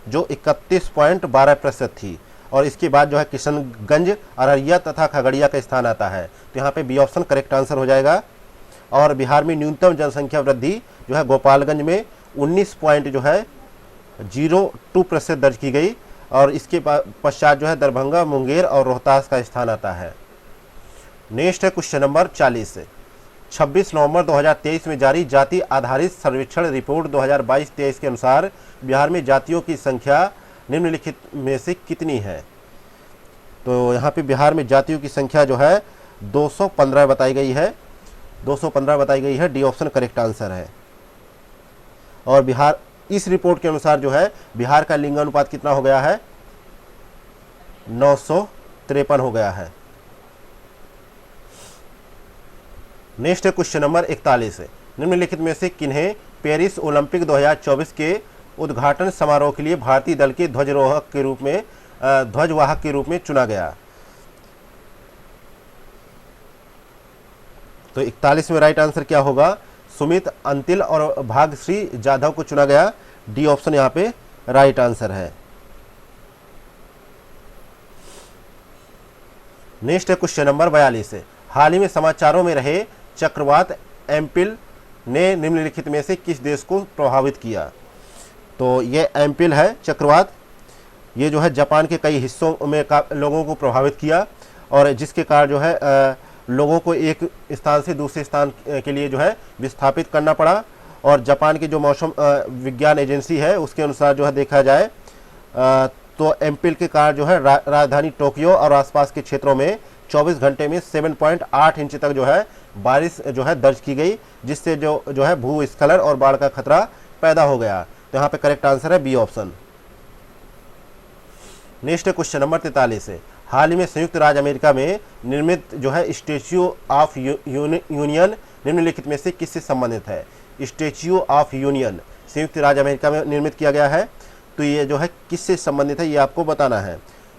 B: जो 31.12% थी। और इसके बाद जो है किशनगंज, अररिया तथा खगड़िया का स्थान आता है। तो यहाँ पे बी ऑप्शन करेक्ट आंसर हो जाएगा। और बिहार में न्यूनतम जनसंख्या वृद्धि जो है गोपालगंज में 19.02% दर्ज की गई। और इसके पश्चात जो है दरभंगा, मुंगेर और रोहतास का स्थान आता है। नेक्स्ट है क्वेश्चन नंबर 40। 26 नवंबर 2023 में जारी जाति आधारित सर्वेक्षण रिपोर्ट 2022-23 के अनुसार बिहार में जातियों की संख्या निम्नलिखित में से कितनी है? तो यहाँ पे बिहार में जातियों की संख्या जो है 215 बताई गई है। 215 बताई गई है। डी ऑप्शन करेक्ट आंसर है। और बिहार इस रिपोर्ट के अनुसार जो है बिहार का लिंगानुपात कितना हो गया है? 953 हो गया है। नेक्स्ट है क्वेश्चन नंबर 41। निम्नलिखित में से किन्हें पेरिस ओलंपिक 2024 के उद्घाटन समारोह के लिए भारतीय दल के ध्वजवाहक के रूप में चुना गया? तो 41 में राइट आंसर क्या होगा? सुमित अंतिल और भाग्यश्री जाधव को चुना गया। डी ऑप्शन यहाँ पे राइट आंसर है। नेक्स्ट है क्वेश्चन नंबर 42 है, हाल ही में समाचारों में रहे चक्रवात एम्पिल ने निम्नलिखित में से किस देश को प्रभावित किया। तो ये एम्पिल है चक्रवात, ये जो है जापान के कई हिस्सों में लोगों को प्रभावित किया और जिसके कारण जो है लोगों को एक स्थान से दूसरे स्थान के लिए जो है विस्थापित करना पड़ा। और जापान की जो मौसम विज्ञान एजेंसी है उसके अनुसार जो है देखा जाए तो एम्पिल के कारण जो है राजधानी टोक्यो और आसपास के क्षेत्रों में 24 घंटे में 7.8 इंच तक जो है बारिश जो है दर्ज की गई, जिससे जो है भूस्खलन और बाढ़ का खतरा पैदा हो गया। तो यहाँ पे करेक्ट आंसर है B option. Next question number 43 है, हाल ही में संयुक्त राज्य अमेरिका में निर्मित जो है स्टैच्यू ऑफ यूनियन निम्नलिखित में से किससे संबंधित है। स्टैच्यू ऑफ यूनियन संयुक्त राज्य अमेरिका में निर्मित किया गया है, तो ये जो है किससे संबंधित है ये आपको बताना है।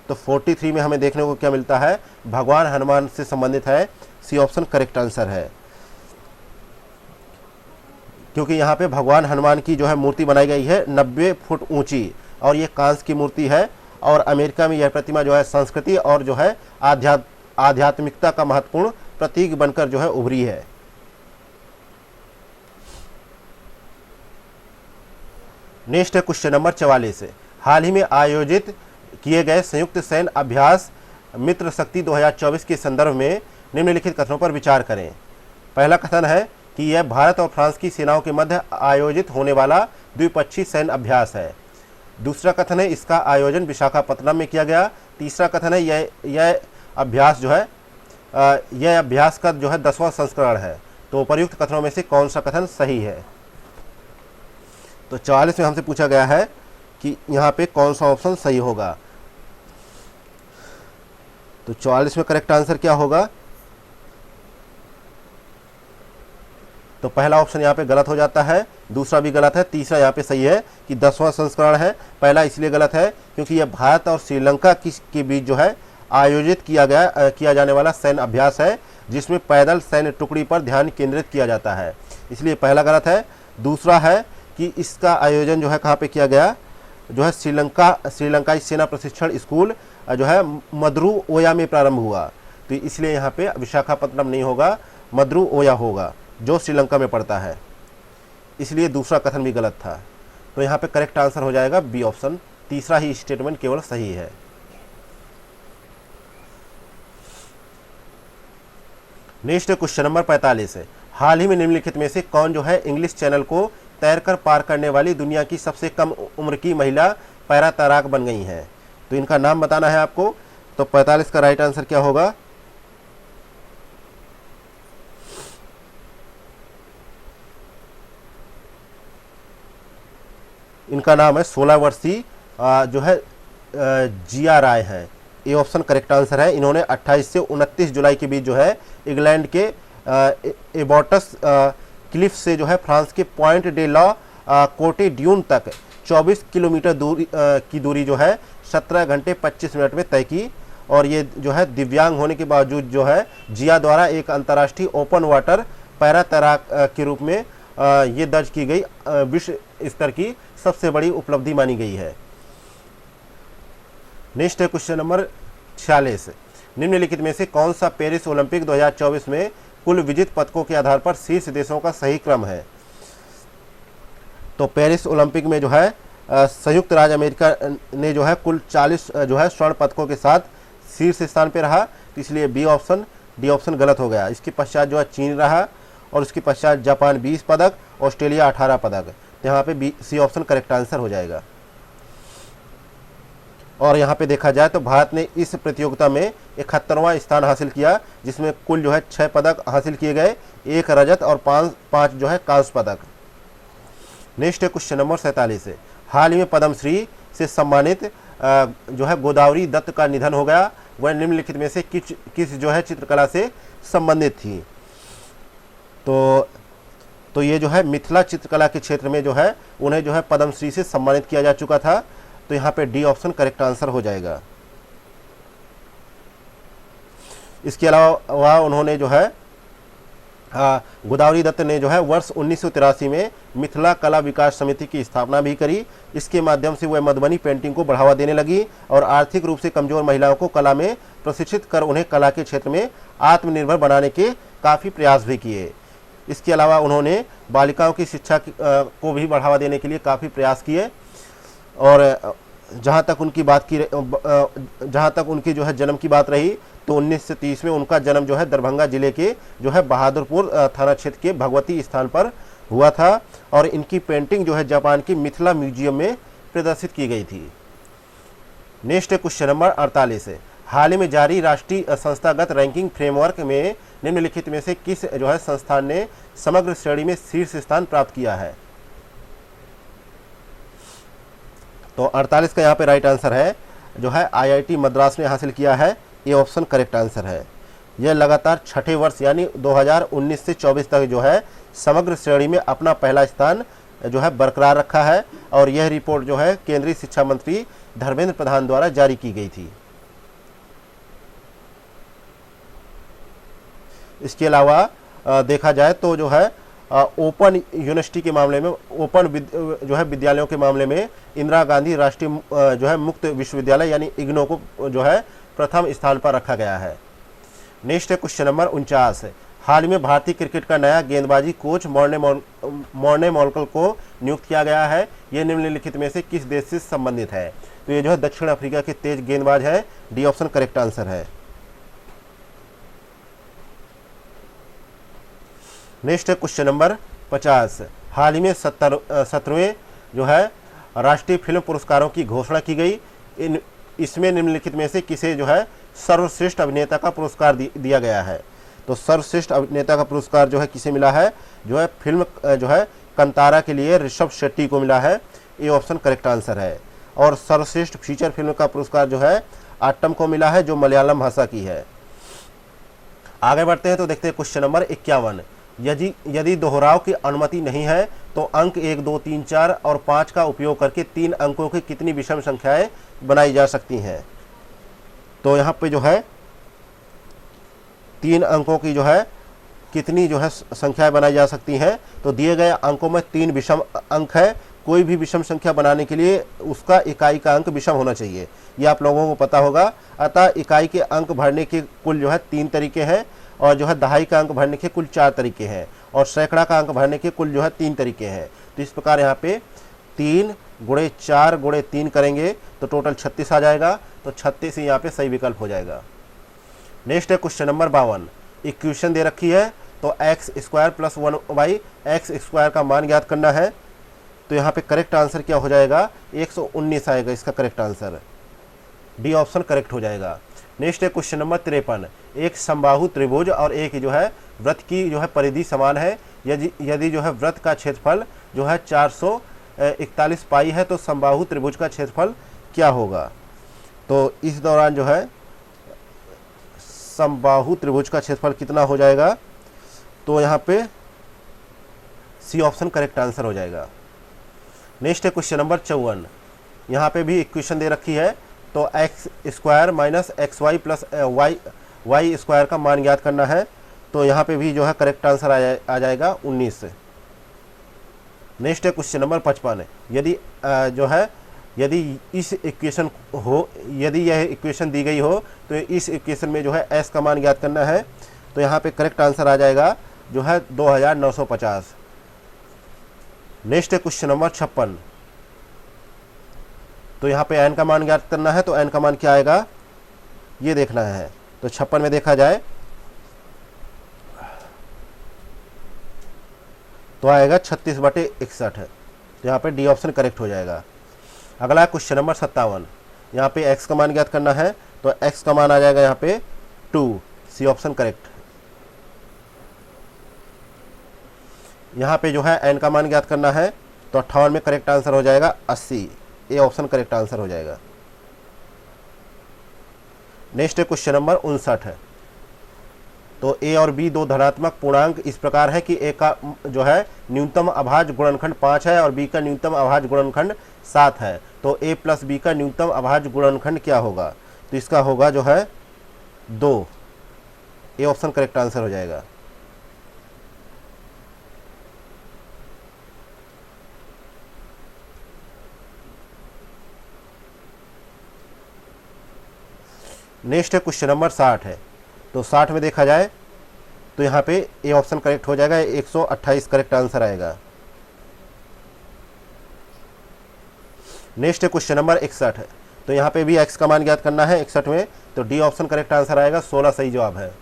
B: तो 43 में हमें देखने को क्या मिलता है, भगवान हनुमान से संबंधित है, सी ऑप्शन करेक्ट आंसर है। क्योंकि यहाँ पे भगवान हनुमान की जो है मूर्ति बनाई गई है 90 फुट ऊंची और ये कांस्य की मूर्ति है और अमेरिका में यह प्रतिमा जो है संस्कृति और जो है आध्यात्मिकता का महत्वपूर्ण प्रतीक बनकर जो है उभरी है। नेक्स्ट है क्वेश्चन नंबर 44 है, हाल ही में आयोजित किए गए संयुक्त सैन्य अभ्यास मित्र शक्ति 2024 के संदर्भ में निम्नलिखित कथनों पर विचार करें। पहला कथन है कि यह भारत और फ्रांस की सेनाओं के मध्य आयोजित होने वाला द्विपक्षीय सैन्य अभ्यास है। दूसरा कथन है इसका आयोजन विशाखापत्तनम में किया गया। तीसरा कथन है यह अभ्यास जो है यह अभ्यास का जो है 10वां संस्करण है। तो उपर्युक्त कथनों में से कौन सा कथन सही है। तो 44 में हमसे पूछा गया है कि यहाँ पे कौन सा ऑप्शन सही होगा। तो 44 में करेक्ट आंसर क्या होगा। तो पहला ऑप्शन यहाँ पे गलत हो जाता है, दूसरा भी गलत है, तीसरा यहाँ पे सही है कि 10वां संस्करण है। पहला इसलिए गलत है क्योंकि यह भारत और श्रीलंका के बीच जो है आयोजित किया जाने वाला सैन्य अभ्यास है, जिसमें पैदल सैन्य टुकड़ी पर ध्यान केंद्रित किया जाता है, इसलिए पहला गलत है। दूसरा है कि इसका आयोजन जो है कहाँ पे किया गया, जो है श्रीलंकाई सेना प्रशिक्षण स्कूल जो है मद्रू ओया में प्रारंभ हुआ। तो इसलिए यहाँ पे विशाखापत्तनम नहीं होगा, मद्रू ओया होगा जो श्रीलंका में पड़ता है, इसलिए दूसरा कथन भी गलत था। तो यहाँ पे करेक्ट आंसर हो जाएगा बी ऑप्शन, तीसरा ही स्टेटमेंट केवल सही है। नेक्स्ट क्वेश्चन नंबर 45 है, हाल ही में निम्नलिखित में से कौन जो है इंग्लिश चैनल को तैरकर पार करने वाली दुनिया की सबसे कम उम्र की महिला पैरा तैराक बन गई हैं। तो इनका नाम बताना है आपको। तो 45 का राइट आंसर क्या होगा। इनका नाम है 16 वर्षीय जो है जिया राय है, ये ऑप्शन करेक्ट आंसर है। इन्होंने 28 से 29 जुलाई के बीच जो है इंग्लैंड के एबॉटस क्लिफ से जो है फ्रांस के पॉइंट डे लॉ कोटे ड्यून तक 24 किलोमीटर की दूरी जो है 17 घंटे 25 मिनट में तय की। और ये जो है दिव्यांग होने के बावजूद जो है जिया द्वारा एक अंतर्राष्ट्रीय ओपन वाटर पैरा तैराक के रूप में ये दर्ज की गई विश्व स्तर की सबसे बड़ी उपलब्धि मानी गई है। नेक्स्ट है क्वेश्चन नंबर 46, निम्नलिखित में से कौन सा पेरिस ओलंपिक 2024 में कुल विजित पदकों के आधार पर शीर्ष देशों का सही क्रम है। तो पेरिस ओलंपिक में जो है संयुक्त राज्य अमेरिका ने जो है कुल 40 जो है स्वर्ण पदकों के साथ शीर्ष स्थान पर रहा, तो इसलिए बी ऑप्शन, डी ऑप्शन गलत हो गया। इसके पश्चात जो है चीन रहा और उसके पश्चात जापान 20 पदक, ऑस्ट्रेलिया 18 पदक। तो यहाँ पे B C option correct answer हो जाएगा। और यहाँ पे देखा जाए तो भारत ने इस प्रतियोगिता में 71वां स्थान हासिल किया, जिसमें कुल जो है 6 पदक हासिल किए गए, 1 रजत और 5 जो है कांस्य पदक। नेक्स्ट है क्वेश्चन नंबर 47 है, हाल ही में पद्मश्री से सम्मानित जो है गोदावरी दत्त का निधन हो गया, वह निम्नलिखित में से किस जो है चित्रकला से संबंधित थी। तो ये जो है मिथिला चित्रकला के क्षेत्र में जो है उन्हें जो है पद्मश्री से सम्मानित किया जा चुका था। तो यहाँ पे डी ऑप्शन करेक्ट आंसर हो जाएगा। इसके अलावा उन्होंने जो है गोदावरी दत्त ने जो है वर्ष 1983 में मिथिला कला विकास समिति की स्थापना भी करी। इसके माध्यम से वह मधुबनी पेंटिंग को बढ़ावा देने लगी और आर्थिक रूप से कमजोर महिलाओं को कला में प्रशिक्षित कर उन्हें कला के क्षेत्र में आत्मनिर्भर बनाने के काफ़ी प्रयास भी किए। इसके अलावा उन्होंने बालिकाओं की शिक्षा को भी बढ़ावा देने के लिए काफ़ी प्रयास किए। और जहाँ तक उनकी जो है जन्म की बात रही, तो 1930 में उनका जन्म जो है दरभंगा जिले के जो है बहादुरपुर थाना क्षेत्र के भगवती स्थान पर हुआ था। और इनकी पेंटिंग जो है जापान की मिथिला म्यूजियम में प्रदर्शित की गई थी। नेक्स्ट क्वेश्चन नंबर 48 है, हाल ही में जारी राष्ट्रीय संस्थागत रैंकिंग फ्रेमवर्क में निम्नलिखित में से किस जो है संस्थान ने समग्र श्रेणी में शीर्ष स्थान प्राप्त किया है? तो 48 का यहाँ पे राइट आंसर है जो है IIT मद्रास ने हासिल किया है। ये ऑप्शन करेक्ट आंसर है। यह लगातार छठे वर्ष यानी 2019 से 24 तक जो है समग्र श्रेणी में अपना पहला स्थान जो है बरकरार रखा है। और यह रिपोर्ट जो है केंद्रीय शिक्षा मंत्री धर्मेंद्र प्रधान द्वारा जारी की गई थी। इसके अलावा देखा जाए तो जो है ओपन यूनिवर्सिटी के मामले में, जो है विद्यालयों के मामले में इंदिरा गांधी राष्ट्रीय जो है मुक्त विश्वविद्यालय यानी इग्नो को जो है प्रथम स्थान पर रखा गया है। नेक्स्ट है क्वेश्चन नंबर 49 है, हाल ही में भारतीय क्रिकेट का नया गेंदबाजी कोच मॉर्ने मॉलकल को नियुक्त किया गया है। यह निम्नलिखित में से किस देश से संबंधित है? तो ये जो है दक्षिण अफ्रीका के तेज गेंदबाज है। डी ऑप्शन करेक्ट आंसर है। नेक्स्ट है क्वेश्चन नंबर 50, हाल ही में 17वें जो है राष्ट्रीय फिल्म पुरस्कारों की घोषणा की गई। इसमें निम्नलिखित में से किसे जो है सर्वश्रेष्ठ अभिनेता का पुरस्कार दिया गया है? तो सर्वश्रेष्ठ अभिनेता का पुरस्कार जो है किसे मिला है? जो है फिल्म जो है कंतारा के लिए ऋषभ शेट्टी को मिला है। ये ऑप्शन करेक्ट आंसर है। और सर्वश्रेष्ठ फीचर फिल्म का पुरस्कार जो है आट्टम को मिला है, जो मलयालम भाषा की है। आगे बढ़ते हैं तो देखते हैं क्वेश्चन नंबर 51, यदि दोहराव की अनुमति नहीं है तो अंक 1, 2, 3, 4 और 5 का उपयोग करके 3 अंकों की कितनी विषम संख्याएं बनाई जा सकती हैं? तो यहाँ पे जो है 3 अंकों की जो है कितनी जो है संख्याएं बनाई जा सकती हैं? तो दिए गए अंकों में 3 विषम अंक है। कोई भी विषम संख्या बनाने के लिए उसका इकाई का अंक विषम होना चाहिए, ये आप लोगों को पता होगा। अतः इकाई के अंक भरने के कुल जो है 3 तरीके हैं, और जो है दहाई का अंक भरने के कुल 4 तरीके हैं, और सैकड़ा का अंक भरने के कुल जो है 3 तरीके हैं। तो इस प्रकार यहाँ पे 3 गुणे 4 गुणे 3 करेंगे तो टोटल 36 आ जाएगा। तो 36 ही यहाँ पे सही विकल्प हो जाएगा। नेक्स्ट है क्वेश्चन नंबर 52, इक्वेशन दे रखी है तो x² + 1y x² का मान ज्ञात करना है। तो यहाँ पे करेक्ट आंसर क्या हो जाएगा? 119 आएगा इसका correct answer. D option correct हो जाएगा। नेक्स्ट है क्वेश्चन नंबर 53, एक समबाहु त्रिभुज और एक जो है वृत्त की जो है परिधि समान है। यदि जो है वृत्त का क्षेत्रफल जो है 441 पाई है तो समबाहु त्रिभुज का क्षेत्रफल क्या होगा? तो इस दौरान जो है समबाहु त्रिभुज का क्षेत्रफल कितना हो जाएगा? तो यहाँ पे सी ऑप्शन करेक्ट आंसर हो जाएगा। नेक्स्ट है क्वेश्चन नंबर 54, यहाँ पे भी इक्वेशन दे रखी है तो x² - xy + y² का मान ज्ञात करना है। तो यहाँ पे भी जो है करेक्ट आंसर आ जाएगा 19। नेक्स्ट है क्वेश्चन नंबर 55, यदि यह इक्वेशन दी गई हो तो इस इक्वेशन में जो है s का मान ज्ञात करना है। तो यहाँ पे करेक्ट आंसर आ जाएगा जो है 2950। नेक्स्ट है क्वेश्चन नंबर 56, तो यहाँ पे n का मान ज्ञात करना है। तो n का मान क्या आएगा ये देखना है। तो 56 में देखा जाए तो आएगा 36/61। तो यहाँ पे डी ऑप्शन करेक्ट हो जाएगा। अगला क्वेश्चन नंबर 57, यहाँ पे x का मान ज्ञात करना है। तो x का मान आ जाएगा यहाँ पे 2, सी ऑप्शन करेक्ट। यहाँ पे जो है n का मान ज्ञात करना है तो 58 में करेक्ट आंसर हो जाएगा 80, ए ऑप्शन करेक्ट आंसर हो जाएगा। नेक्स्ट है क्वेश्चन नंबर 59 है, तो a और b दो धनात्मक पूर्णांक इस प्रकार है कि a का जो है न्यूनतम अभाज्य गुणनखंड 5 है और b का न्यूनतम अभाज्य गुणनखंड 7 है। तो a + b का न्यूनतम अभाज्य गुणनखंड क्या होगा? तो इसका होगा जो है 2, ए ऑप्शन करेक्ट आंसर हो जाएगा। नेक्स्ट है क्वेश्चन नंबर 60 है। तो 60 में देखा जाए तो यहाँ पे ए ऑप्शन करेक्ट हो जाएगा, 128 करेक्ट आंसर आएगा। नेक्स्ट है क्वेश्चन नंबर 61 है। तो यहाँ पे भी एक्स का मान ज्ञात करना है 61 में, तो डी ऑप्शन करेक्ट आंसर आएगा, 16 सही जवाब है।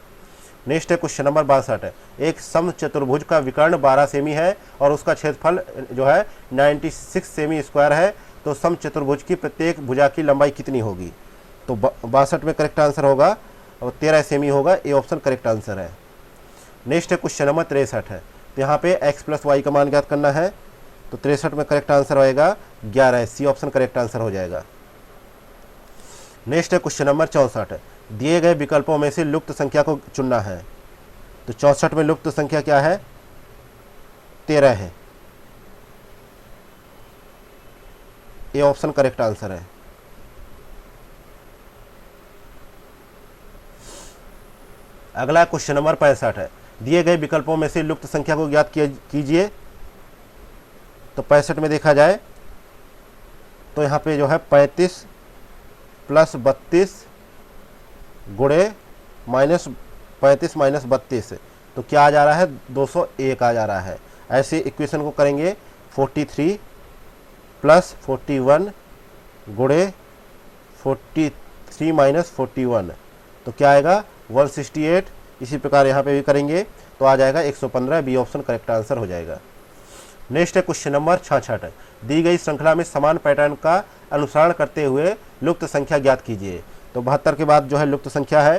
B: नेक्स्ट है क्वेश्चन नंबर 62 है। एक समचतुर्भुज का विकर्ण 12 सेमी है और उसका क्षेत्रफल जो है 96 सेमी स्क्वायर है, तो समचतुर्भुज की प्रत्येक भुजा की लंबाई कितनी होगी? तो 62 में करेक्ट आंसर होगा और 13 सेमी होगा, ए ऑप्शन करेक्ट आंसर है। नेक्स्ट है क्वेश्चन नंबर 63 है। तो यहाँ पे x प्लस वाई का मान ज्ञात करना है, तो 63 में करेक्ट आंसर होएगा 11, सी ऑप्शन करेक्ट आंसर हो जाएगा। नेक्स्ट है क्वेश्चन नंबर 64 है। दिए गए विकल्पों में से लुप्त संख्या को चुनना है। तो 64 में लुप्त संख्या क्या है? 13 है, ए ऑप्शन करेक्ट आंसर है। अगला क्वेश्चन नंबर 65 है। दिए गए विकल्पों में से लुप्त संख्या को ज्ञात कीजिए। तो 65 में देखा जाए तो यहाँ पे जो है 35 प्लस 32 गुणे माइनस 35 माइनस 32, तो क्या आ जा रहा है? 201 आ जा रहा है। ऐसे इक्वेशन को करेंगे 43 प्लस 41 गुणे 43 माइनस 41, तो क्या आएगा? 168। इसी प्रकार यहाँ पे भी करेंगे तो आ जाएगा 115, बी ऑप्शन करेक्ट आंसर हो जाएगा। नेक्स्ट है क्वेश्चन नंबर 66। दी गई श्रृंखला में समान पैटर्न का अनुसरण करते हुए लुप्त संख्या ज्ञात कीजिए। तो 72 के बाद जो है लुप्त संख्या है,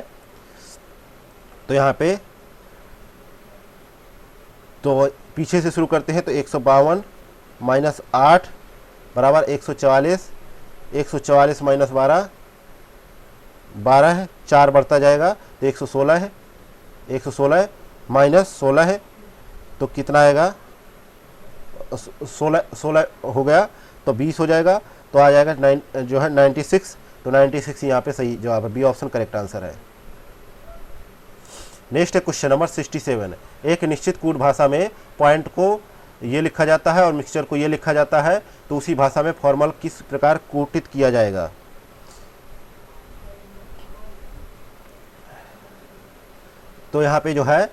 B: तो यहाँ पे तो पीछे से शुरू करते हैं। तो 152 माइनस 8 बराबर 144, 144 माइनस 12 12 है, 4 बढ़ता जाएगा तो 116 है, 116 माइनस 16 है, तो कितना आएगा? 16 हो गया तो 20 हो जाएगा, तो आ जाएगा 96। तो 96 यहाँ पे सही जवाब है, बी ऑप्शन करेक्ट आंसर है। नेक्स्ट है क्वेश्चन नंबर 67। एक निश्चित कूट भाषा में पॉइंट को ये लिखा जाता है और मिक्सचर को ये लिखा जाता है, तो उसी भाषा में फॉर्मल किस प्रकार कूटित किया जाएगा? तो यहाँ पे जो है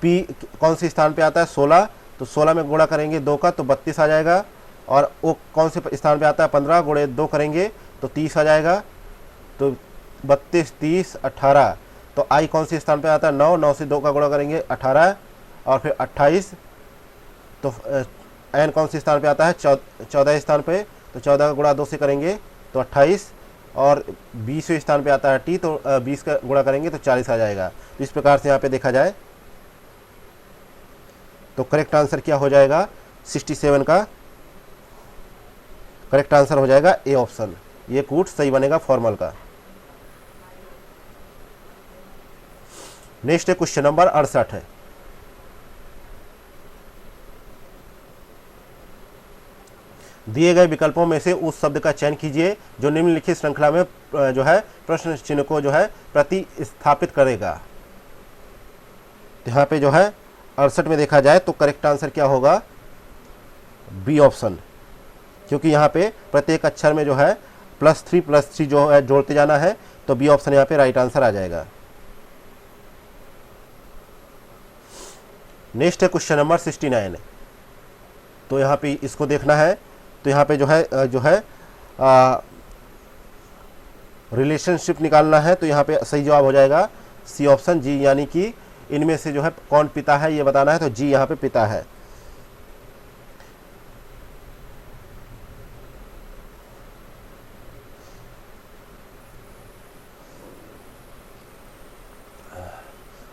B: P कौन से स्थान पे आता है? 16, तो 16 में गुणा करेंगे 2 का तो 32 आ जाएगा। और O कौन से स्थान पे आता है? 15 गुणे 2 करेंगे तो 30 आ जाएगा। तो 32 30 18, तो I कौन से स्थान पे आता है? 9, 9 से 2 का गुणा करेंगे 18 और फिर 28। तो N कौन से स्थान पे आता है? 14 स्थान पे, तो 14 का गुणा 2 से करेंगे तो 28 और 20वें स्थान पे आता है T, तो 20 का गुणा करेंगे तो 40 आ जाएगा। तो इस प्रकार से यहाँ पे देखा जाए तो करेक्ट आंसर क्या हो जाएगा? 67 का करेक्ट आंसर हो जाएगा ए ऑप्शन, ये कूट सही बनेगा फॉर्मल का। नेक्स्ट है क्वेश्चन नंबर 68 है। दिए गए विकल्पों में से उस शब्द का चयन कीजिए जो निम्नलिखित श्रृंखला में जो है प्रश्न चिन्ह को जो है प्रतिस्थापित करेगा। तो यहाँ पे जो है 68 में देखा जाए तो करेक्ट आंसर क्या होगा? बी ऑप्शन, क्योंकि यहाँ पे प्रत्येक अक्षर में जो है +3 जो है जोड़ते जाना है, तो बी ऑप्शन यहाँ पे राइट आंसर आ जाएगा। नेक्स्ट है क्वेश्चन नंबर 69। तो यहाँ पे इसको देखना है, तो यहाँ पे जो है रिलेशनशिप निकालना है, तो यहाँ पे सही जवाब हो जाएगा सी ऑप्शन जी, यानी कि इनमें से जो है कौन पिता है ये बताना है, तो जी यहाँ पे पिता है।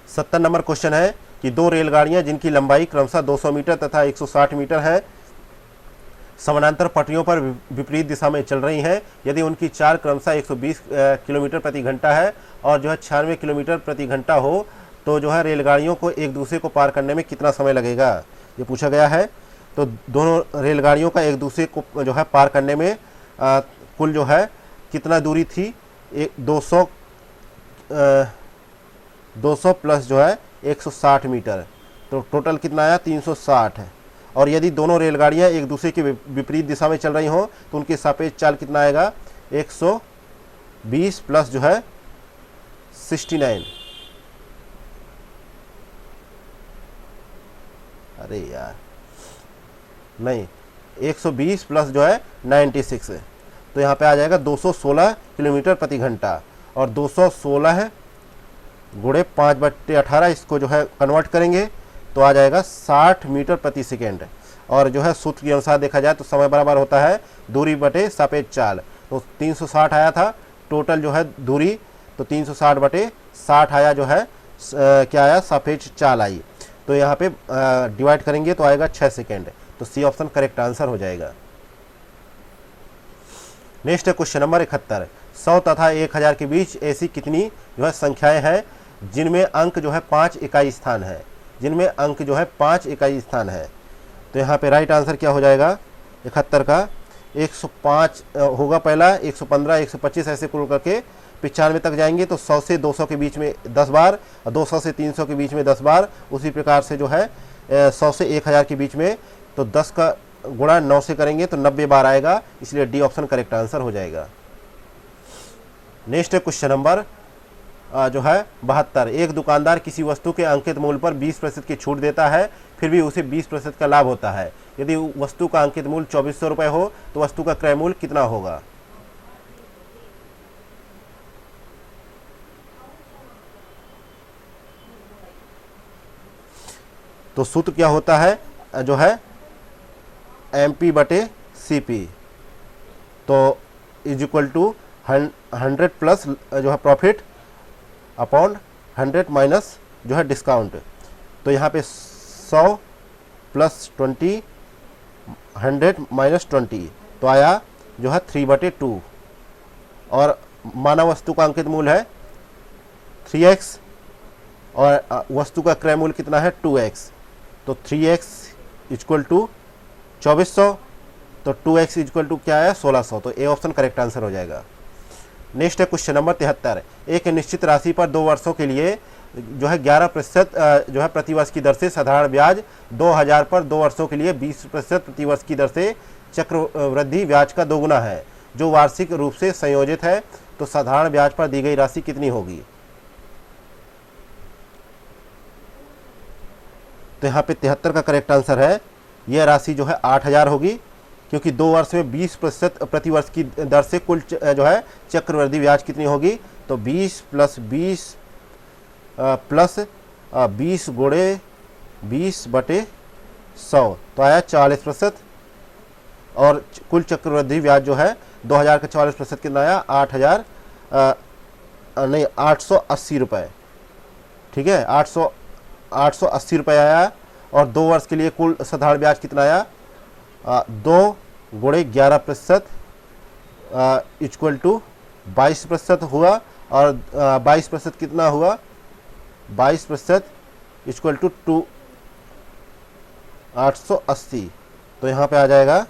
B: सत्तर नंबर क्वेश्चन है कि दो रेलगाड़ियां जिनकी लंबाई क्रमशः 200 मीटर तथा 160 मीटर है समानांतर पटरियों पर विपरीत दिशा में चल रही हैं। यदि उनकी चाल क्रमशः 120 किलोमीटर प्रति घंटा है और जो है 96 किलोमीटर प्रति घंटा हो, तो जो है रेलगाड़ियों को एक दूसरे को पार करने में कितना समय लगेगा, ये पूछा गया है। तो दोनों रेलगाड़ियों का एक दूसरे को जो है पार करने में कुल जो है कितना दूरी थी? 200 प्लस जो है 160 मीटर, तो टोटल कितना आया? 360 है। और यदि दोनों रेलगाड़ियां एक दूसरे के विपरीत दिशा में चल रही हों तो उनके सापेक्ष चाल कितना आएगा? 20 प्लस जो है 69, अरे यार नहीं, 120 प्लस जो है 96 है, तो यहाँ पे आ जाएगा 216 किलोमीटर प्रति घंटा। और 216 गुणे 5/18 इसको जो है कन्वर्ट करेंगे तो आ जाएगा 60 मीटर प्रति सेकेंड। और जो है सूत्र के अनुसार देखा जाए तो समय बराबर होता है दूरी बटे सापेक्ष चाल। तो 360 आया था टोटल जो है दूरी, तो 360 बटे 60 आया जो है क्या आया, सापेक्ष चाल आई। तो यहाँ पे डिवाइड करेंगे तो आएगा 6 सेकेंड। तो सी ऑप्शन करेक्ट आंसर हो जाएगा। नेक्स्ट है क्वेश्चन नंबर 71। 100 तथा 1000 के बीच ऐसी कितनी जो है संख्याएं हैं जिनमें अंक जो है 5 इकाई स्थान है, जिनमें अंक जो है 5 इकाई स्थान है। तो यहाँ पे राइट आंसर क्या हो जाएगा 71 का, 105 होगा पहला, 115, 125 ऐसे कुल करके 95 तक जाएंगे। तो 100 से 200 के बीच में 10 बार, और 200 से 300 के बीच में 10 बार। उसी प्रकार से जो है 100 से 1000 के बीच में तो 10 का गुणा 9 से करेंगे तो 90 बार आएगा, इसलिए डी ऑप्शन करेक्ट आंसर हो जाएगा। नेक्स्ट है क्वेश्चन नंबर जो है 72। एक दुकानदार किसी वस्तु के अंकित मूल्य पर 20% की छूट देता है, फिर भी उसे 20% का लाभ होता है। यदि वस्तु का अंकित मूल्य 2400 रुपये हो तो वस्तु का क्रय मूल्य कितना होगा। तो सूत्र क्या होता है जो है MP बटे CP, तो इज इक्वल टू 100 प्लस जो है प्रॉफिट अपॉन 100 माइनस जो है डिस्काउंट। तो यहाँ पे 100 प्लस 20, 100 माइनस 20 तो आया जो है 3/2। और मानव वस्तु का अंकित मूल्य है 3x और वस्तु का क्रय मूल्य कितना है 2x। तो 3x इक्वल टू 2400, तो 2x इक्वल टू क्या है 1600। तो ए ऑप्शन करेक्ट आंसर हो जाएगा। नेक्स्ट है क्वेश्चन नंबर 73। एक निश्चित राशि पर 2 वर्षों के लिए जो है 11% जो है प्रतिवर्ष की दर से साधारण ब्याज, 2000 पर 2 वर्षों के लिए 20% प्रतिवर्ष की दर से चक्रवृद्धि ब्याज का दोगुना है, जो वार्षिक रूप से संयोजित है। तो साधारण ब्याज पर दी गई राशि कितनी होगी। तो यहाँ पे 73 का करेक्ट आंसर है, यह राशि जो है 8000 होगी, क्योंकि 2 वर्ष में 20% प्रतिवर्ष की दर से कुल जो है चक्रवृद्धि ब्याज कितनी होगी। तो 20 प्लस 20 प्लस 20 गुणे 20/100 तो आया 40%। और कुल चक्रवृद्धि ब्याज जो है 2000 का 40% कितना आया 880 रुपये। ठीक है, 880 रुपये आया। और 2 वर्ष के लिए कुल साधारण ब्याज कितना आया 2 गुणे 11% इक्वल टू 22% हुआ। और 22% कितना हुआ 22% इक्वल टू 880। तो यहाँ पे आ जाएगा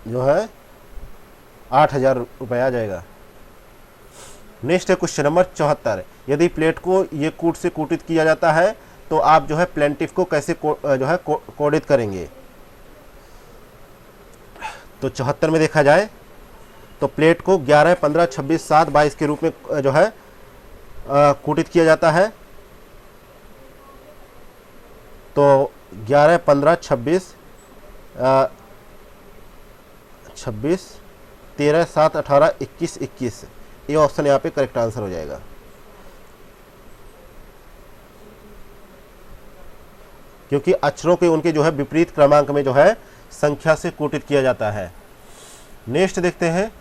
B: जो है 8000 रुपये आ जाएगा। नेक्स्ट है क्वेश्चन नंबर 74। यदि प्लेट को ये कूट से कूटित किया जाता है तो आप जो है प्लेंटिफ को कैसे जो है कोडित करेंगे। तो 74 में देखा जाए तो प्लेट को 11, 15, 26, 7, 22 के रूप में जो है कूटित किया जाता है। तो 11, 15, 26, 13, 7, 18, 21, 21 ये ऑप्शन यहाँ पे करेक्ट आंसर हो जाएगा। क्योंकि अक्षरों के उनके जो है विपरीत क्रमांक में जो है संख्या से कूटित किया जाता है। नेक्स्ट देखते हैं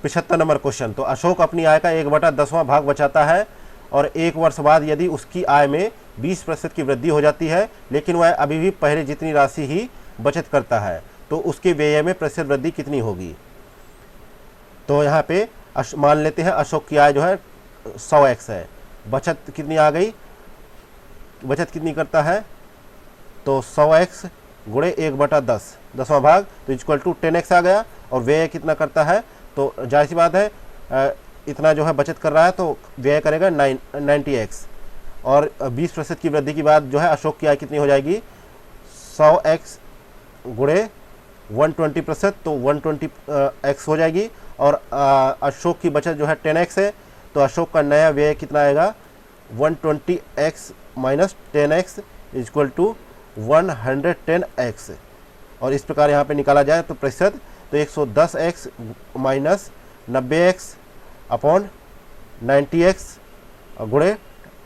B: 75 नंबर क्वेश्चन। तो अशोक अपनी आय का 1/10वां भाग बचाता है और 1 वर्ष बाद यदि उसकी आय में 20% की वृद्धि हो जाती है, लेकिन वह अभी भी पहले जितनी राशि ही बचत करता है, तो उसके व्यय में प्रतिशत वृद्धि कितनी होगी। तो यहाँ पे मान लेते हैं अशोक की आय जो है 100x है, बचत कितनी आ गई, बचत कितनी करता है तो 100x गुणे 1/10 10वां भाग तो इक्वल टू 10x आ गया। और व्यय कितना करता है तो जाहिर सी बात है इतना जो है बचत कर रहा है तो व्यय करेगा 90x। और 20% की वृद्धि के बाद जो है अशोक की आय कितनी हो जाएगी 100x गुणे 120%, तो 120x हो जाएगी। और अशोक की बचत जो है 10x है, तो अशोक का नया व्यय कितना आएगा, 120x minus 10x equal to 110x। और इस प्रकार यहाँ पे निकाला जाए तो प्रतिशत, तो 110x minus 90x upon 90x गुणे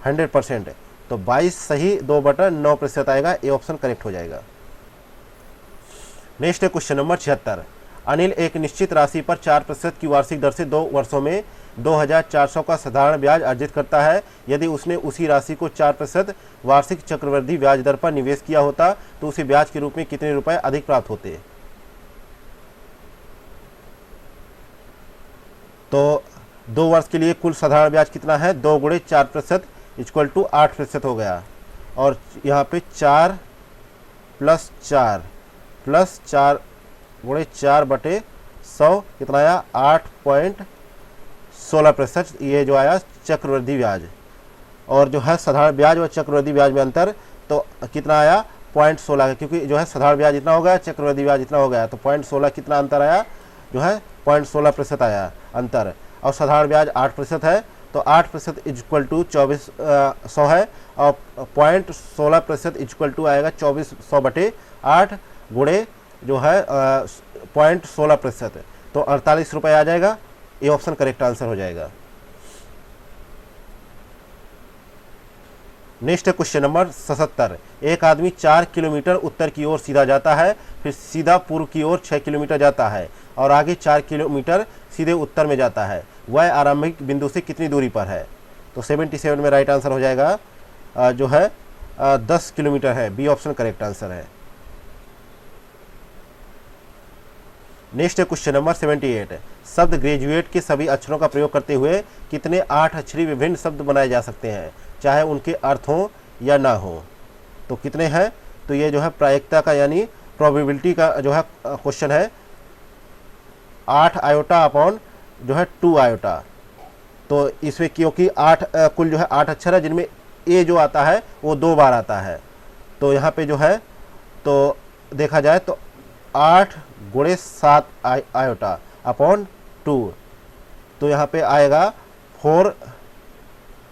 B: 100%, तो 22 सही 2/9% आएगा। ए ऑप्शन करेक्ट हो जाएगा। नेक्स्ट है क्वेश्चन नंबर 76। अनिल एक निश्चित राशि पर 4% की वार्षिक दर से 2 वर्षों में 2400 का साधारण ब्याज अर्जित करता है। यदि उसने उसी राशि को 4% वार्षिक चक्रवृद्धि ब्याज दर पर निवेश किया होता तो उसे ब्याज के रूप में कितने रुपए अधिक प्राप्त होते। तो 2 वर्ष के लिए कुल साधारण ब्याज कितना है, 2 गुणे 4% इक्वल टू 8% हो गया। और यहाँ पे 4 प्लस 4 प्लस 4 गुणे 4/100 कितना आया, 8.16%। ये जो आया चक्रवृद्धि ब्याज। और जो है साधारण ब्याज और चक्रवृद्धि ब्याज में अंतर तो कितना आया, 0.16, क्योंकि जो है साधारण ब्याज इतना हो गया, चक्रवृद्धि ब्याज इतना हो गया, तो 0.16 कितना अंतर आया, जो है 0.16% आया अंतर। और साधारण ब्याज 8% है, तो 8% इक्वल टू 2400 है, और 0.16% इक्वल टू आएगा 2400/8 गुणे जो है 0.16%, तो 48 रुपये आ जाएगा। ये ऑप्शन करेक्ट आंसर हो जाएगा। नेक्स्ट है क्वेश्चन नंबर 77। एक आदमी 4 किलोमीटर उत्तर की ओर सीधा जाता है, फिर सीधा पूर्व की ओर 6 किलोमीटर जाता है और आगे 4 किलोमीटर सीधे उत्तर में जाता है। वह आरंभिक बिंदु से कितनी दूरी पर है। तो 77 में राइट आंसर हो जाएगा जो है 10 किलोमीटर है। बी ऑप्शन करेक्ट आंसर है। नेक्स्ट है क्वेश्चन नंबर 78। शब्द ग्रेजुएट के सभी अक्षरों का प्रयोग करते हुए कितने 8 अक्षरी विभिन्न शब्द बनाए जा सकते हैं, चाहे उनके अर्थ हो या ना हो। तो कितने हैं, तो ये जो है प्रायिकता का यानी प्रोबेबिलिटी का जो है क्वेश्चन है। 8 आयोटा अपॉन जो है 2 आयोटा। तो इसमें क्योंकि 8 कुल जो है 8 अक्षर है, जिनमें ए जो आता है वो 2 बार आता है। तो यहाँ पे जो है तो देखा जाए तो 8 गुणे 7 आयोटा अपॉन 2, तो यहाँ पे आएगा 4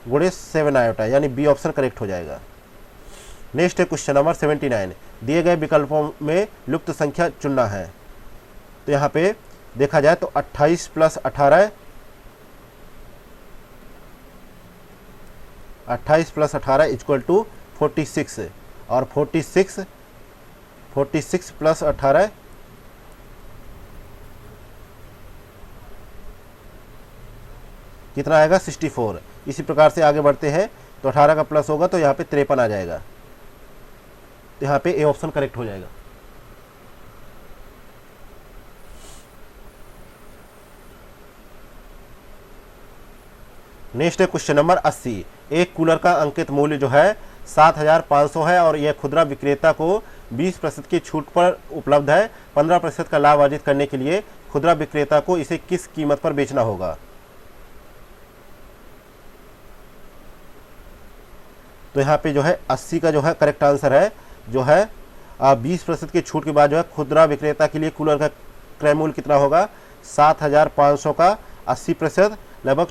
B: गुणे 7 आयोटा, यानी बी ऑप्शन करेक्ट हो जाएगा। नेक्स्ट है क्वेश्चन नंबर 79। दिए गए विकल्पों में लुप्त संख्या चुनना है। तो यहाँ पे देखा जाए तो 28 प्लस 18 इक्वल टू 46, और 46 प्लस 18 कितना आएगा, 64। इसी प्रकार से आगे बढ़ते हैं तो 18 का प्लस होगा तो यहाँ पे 53 आ जाएगा। तो यहाँ पे ए ऑप्शन करेक्ट हो जाएगा। नेक्स्ट है क्वेश्चन नंबर 80। एक कूलर का अंकित मूल्य जो है 7500 है और यह खुदरा विक्रेता को 20% की छूट पर उपलब्ध है। 15% का लाभ अर्जित करने के लिए खुदरा विक्रेता को इसे किस कीमत पर बेचना होगा। तो यहाँ पे जो है 80 का जो है करेक्ट आंसर है, जो है 20% की छूट के बाद जो है खुदरा विक्रेता के लिए कूलर का क्रय मूल्य कितना होगा, 7500 का 80% लगभग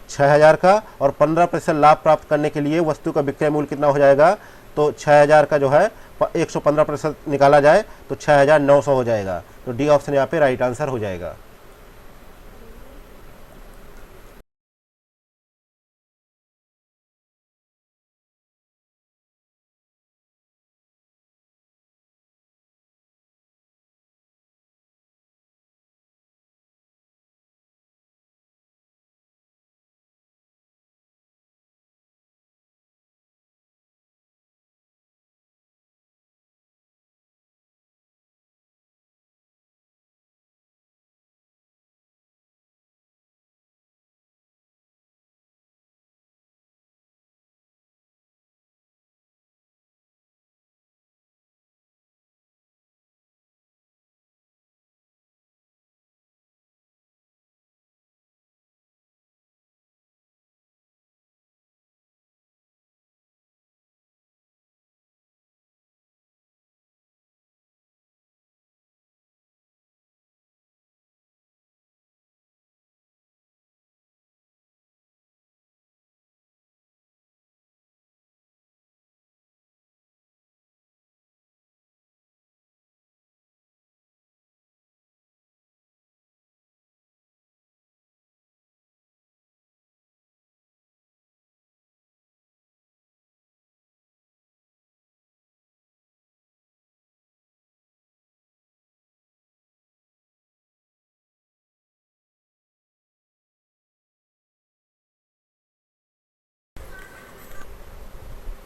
B: 6000 का, और 15% लाभ प्राप्त करने के लिए वस्तु का विक्रय मूल्य कितना हो जाएगा, तो 6000 का जो है 115% निकाला जाए तो 6900 हो जाएगा। तो डी ऑप्शन यहाँ पे राइट आंसर हो जाएगा।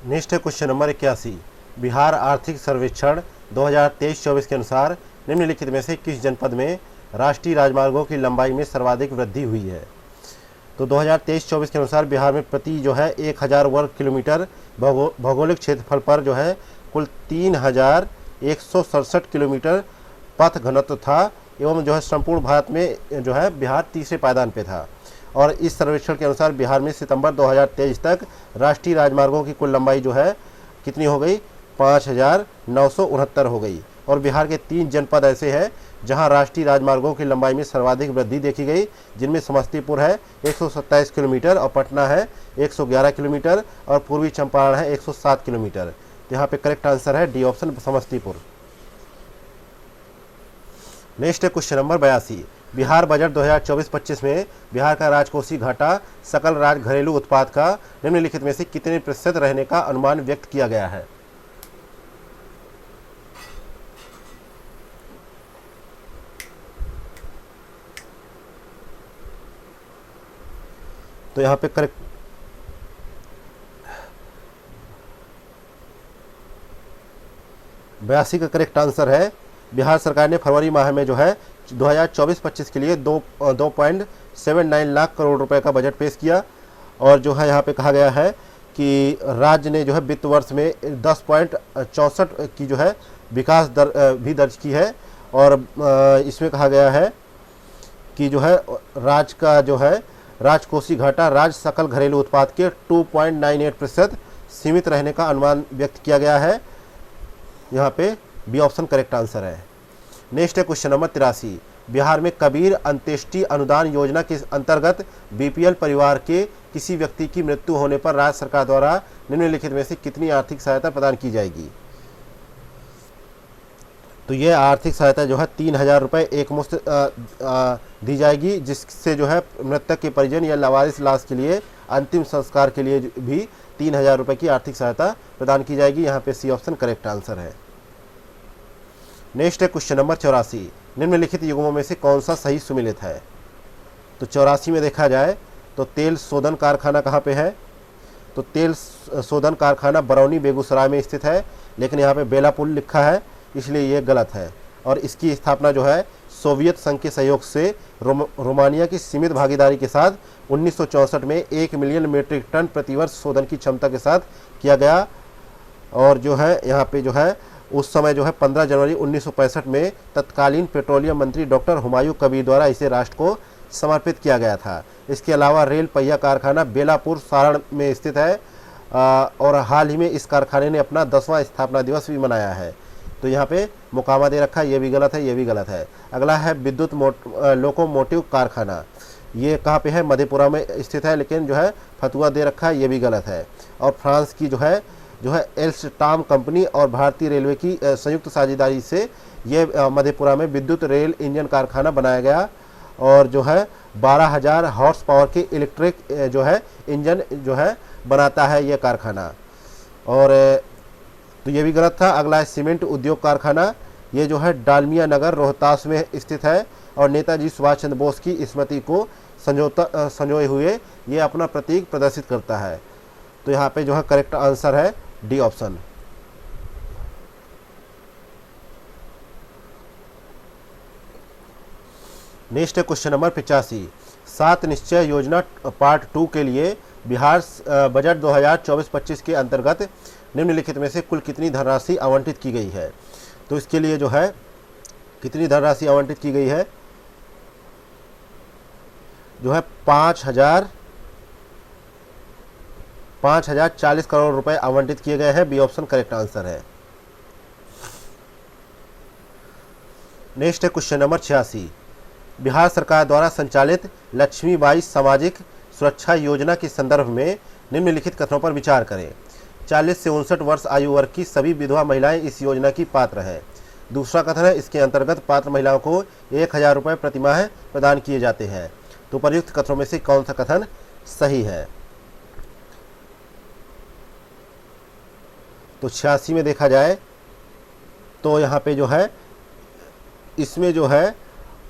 B: नेक्स्ट है क्वेश्चन नंबर 81। बिहार आर्थिक सर्वेक्षण 2023-24 के अनुसार निम्नलिखित में से किस जनपद में राष्ट्रीय राजमार्गों की लंबाई में सर्वाधिक वृद्धि हुई है? तो 2023-24 के अनुसार बिहार में प्रति जो है 1000 वर्ग किलोमीटर भौगोलिक क्षेत्रफल पर जो है कुल 3167 किलोमीटर पथ घनत्व था एवं जो है संपूर्ण भारत में जो है बिहार तीसरे पायदान पे था। और इस सर्वेक्षण के अनुसार बिहार में सितंबर 2023 तक राष्ट्रीय राजमार्गों की कुल लंबाई जो है कितनी हो गई? 5969 हो गई। और बिहार के 3 जनपद ऐसे हैं जहां राष्ट्रीय राजमार्गों की लंबाई में सर्वाधिक वृद्धि देखी गई, जिनमें समस्तीपुर है 127 किलोमीटर और पटना है 111 किलोमीटर और पूर्वी चंपारण है 107 किलोमीटर। तो यहाँ पे करेक्ट आंसर है डी ऑप्शन, समस्तीपुर। नेक्स्ट है क्वेश्चन नंबर 82। बिहार बजट 2024-25 में बिहार का राजकोषीय घाटा सकल राज्य घरेलू उत्पाद का निम्नलिखित में से कितने प्रतिशत रहने का अनुमान व्यक्त किया गया है? तो यहाँ पे करेक्ट 82 का करेक्ट आंसर है। बिहार सरकार ने फरवरी माह में जो है 2024-25 के लिए 2.79 लाख करोड़ रुपए का बजट पेश किया। और जो है यहाँ पे कहा गया है कि राज्य ने जो है वित्त वर्ष में 10.64 की जो है विकास दर भी दर्ज की है। और इसमें कहा गया है कि जो है राज्य का जो है राजकोषीय घाटा राज्य सकल घरेलू उत्पाद के 2.98% सीमित रहने का अनुमान व्यक्त किया गया है। यहाँ पे बी ऑप्शन करेक्ट आंसर है। नेक्स्ट है क्वेश्चन नंबर 83। बिहार में कबीर अंत्येष्टि अनुदान योजना के अंतर्गत बीपीएल परिवार के किसी व्यक्ति की मृत्यु होने पर राज्य सरकार द्वारा निम्नलिखित में से कितनी आर्थिक सहायता प्रदान की जाएगी? तो ये आर्थिक सहायता जो है 3000 रुपये एक मुश्त दी जाएगी, जिससे जो है मृतक के परिजन या लावारिस लाश के लिए अंतिम संस्कार के लिए भी 3000 रुपये की आर्थिक सहायता प्रदान की जाएगी। यहाँ पे सी ऑप्शन करेक्ट आंसर है। नेक्स्ट है क्वेश्चन नंबर 84। निम्नलिखित युग्मों में से कौन सा सही सुमेलित है? तो 84 में देखा जाए तो तेल शोधन कारखाना कहाँ पे है? तो तेल शोधन कारखाना बरौनी बेगूसराय में स्थित है, लेकिन यहाँ पे बेलापुर लिखा है, इसलिए ये गलत है। और इसकी स्थापना जो है सोवियत संघ के सहयोग से रोमानिया की सीमित भागीदारी के साथ 1964 में 1 मिलियन मीट्रिक टन प्रतिवर्ष शोधन की क्षमता के साथ किया गया। और जो है यहाँ पे जो है उस समय जो है 15 जनवरी 1965 में तत्कालीन पेट्रोलियम मंत्री डॉक्टर हुमायूं कबीर द्वारा इसे राष्ट्र को समर्पित किया गया था। इसके अलावा रेल पहिया कारखाना बेलापुर सारण में स्थित है और हाल ही में इस कारखाने ने अपना 10वां स्थापना दिवस भी मनाया है। तो यहाँ पे मुकामा दे रखा है, ये भी गलत है, ये भी गलत है। अगला है विद्युत लोकोमोटिव कारखाना, ये कहाँ पे है? मधेपुरा में स्थित है, लेकिन जो है फतुआ दे रखा है, ये भी गलत है। और फ्रांस की जो है एल्स्टाम कंपनी और भारतीय रेलवे की संयुक्त साझेदारी से ये मधेपुरा में विद्युत रेल इंजन कारखाना बनाया गया। और जो है 12,000 हॉर्स पावर के इलेक्ट्रिक जो है इंजन जो है बनाता है ये कारखाना। और तो ये भी गलत था। अगला है सीमेंट उद्योग कारखाना, ये जो है डालमिया नगर रोहतास में स्थित है और नेताजी सुभाष चंद्र बोस की स्मृति को संजोए हुए ये अपना प्रतीक प्रदर्शित करता है। तो यहाँ पे जो है करेक्ट आंसर है डी ऑप्शन। नेक्स्ट है क्वेश्चन नंबर 85। 7 निश्चय योजना पार्ट 2 के लिए बिहार बजट 2024-25 के अंतर्गत निम्नलिखित में से कुल कितनी धनराशि आवंटित की गई है? तो इसके लिए जो है कितनी धनराशि आवंटित की गई है? जो है 5,040 करोड़ रुपए आवंटित किए गए हैं। बी ऑप्शन करेक्ट आंसर है। नेक्स्ट है क्वेश्चन नंबर 86। बिहार सरकार द्वारा संचालित लक्ष्मीबाई सामाजिक सुरक्षा योजना के संदर्भ में निम्नलिखित कथनों पर विचार करें। 40 से 59 वर्ष आयु वर्ग की सभी विधवा महिलाएं इस योजना की पात्र हैं। दूसरा कथन है इसके अंतर्गत पात्र महिलाओं को 1000 रुपये प्रतिमाह प्रदान किए जाते हैं। तो उपयुक्त कथनों में से कौन सा कथन सही है? तो 86 में देखा जाए तो यहाँ पे जो है इसमें जो है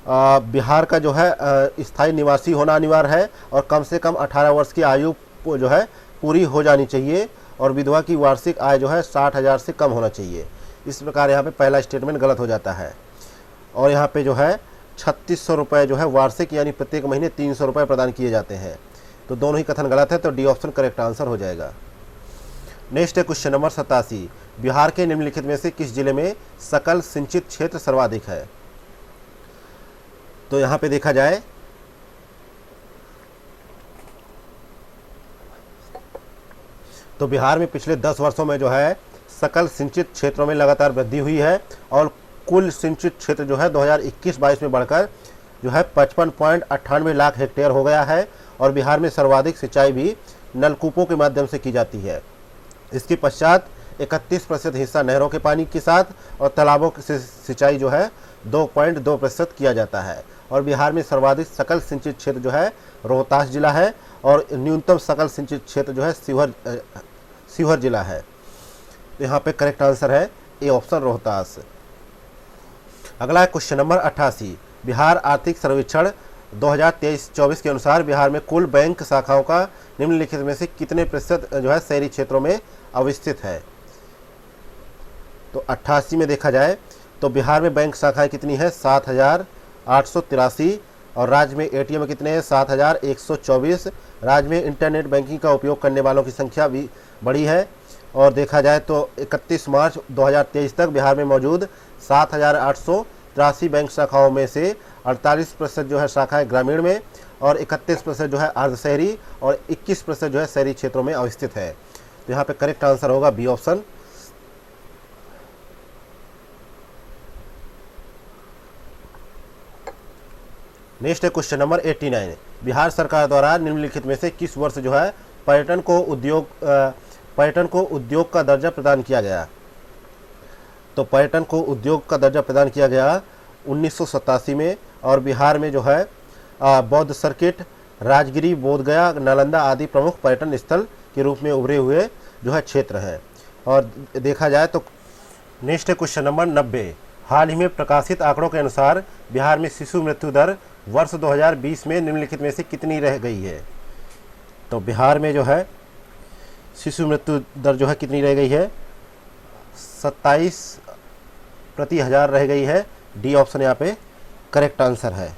B: बिहार का जो है स्थायी निवासी होना अनिवार्य है और कम से कम 18 वर्ष की आयु जो है पूरी हो जानी चाहिए। और विधवा की वार्षिक आय जो है 60,000 से कम होना चाहिए। इस प्रकार यहाँ पे पहला स्टेटमेंट गलत हो जाता है। और यहाँ पे जो है 3600 रुपये जो है वार्षिक यानी प्रत्येक महीने 300 रुपये प्रदान किए जाते हैं। तो दोनों ही कथन गलत है, तो डी ऑप्शन करेक्ट आंसर हो जाएगा। नेक्स्ट है क्वेश्चन नंबर 87, बिहार के निम्नलिखित में से किस जिले में सकल सिंचित क्षेत्र सर्वाधिक है? तो यहाँ पे देखा जाए तो बिहार में पिछले 10 वर्षों में जो है सकल सिंचित क्षेत्रों में लगातार वृद्धि हुई है और कुल सिंचित क्षेत्र जो है 2021-22 में बढ़कर जो है 55.98 लाख हेक्टेयर हो गया है। और बिहार में सर्वाधिक सिंचाई भी नलकूपों के माध्यम से की जाती है। इसके पश्चात 31% हिस्सा नहरों के पानी के साथ और तालाबों से सिंचाई जो है 2.2% किया जाता है। और बिहार में सर्वाधिक सकल सिंचित क्षेत्र जो है रोहतास जिला है और न्यूनतम सकल सिंचित क्षेत्र जो है शिवहर जिला है। तो यहाँ पे करेक्ट आंसर है ए ऑप्शन रोहतास। अगला है क्वेश्चन नंबर 88, बिहार आर्थिक सर्वेक्षण 2023-24 के अनुसार बिहार में कुल बैंक शाखाओं का निम्नलिखित में से कितने प्रतिशत जो है शहरी क्षेत्रों में अवस्थित है? तो 88 में देखा जाए तो बिहार में बैंक शाखाएं कितनी है? 7,883। और राज्य में एटीएम कितने हैं? 7,124। राज्य में इंटरनेट बैंकिंग का उपयोग करने वालों की संख्या भी बड़ी है। और देखा जाए तो 31 मार्च 2023 तक बिहार में मौजूद 7,883 बैंक शाखाओं में से 48% जो है शाखाएं ग्रामीण में और 31% जो है अर्ध शहरी और 21% जो है शहरी क्षेत्रों में अवस्थित है। तो यहाँ पे करेक्ट आंसर होगा बी ऑप्शन। नेक्स्ट है क्वेश्चन नंबर 89, बिहार सरकार द्वारा निम्नलिखित में से किस वर्ष जो है पर्यटन को उद्योग का दर्जा प्रदान किया गया? तो पर्यटन को उद्योग का दर्जा प्रदान किया गया 1987 में। और बिहार में जो है बौद्ध सर्किट, राजगिरी, बोधगया, नालंदा आदि प्रमुख पर्यटन स्थल के रूप में उभरे हुए जो है क्षेत्र हैं। और देखा जाए तो नेक्स्ट है क्वेश्चन नंबर 90, हाल ही में प्रकाशित आंकड़ों के अनुसार बिहार में शिशु मृत्यु दर वर्ष 2020 में निम्नलिखित में से कितनी रह गई है? तो बिहार में जो है शिशु मृत्यु दर जो है कितनी रह गई है? 27 प्रति हजार रह गई है। डी ऑप्शन यहाँ पे करेक्ट आंसर है।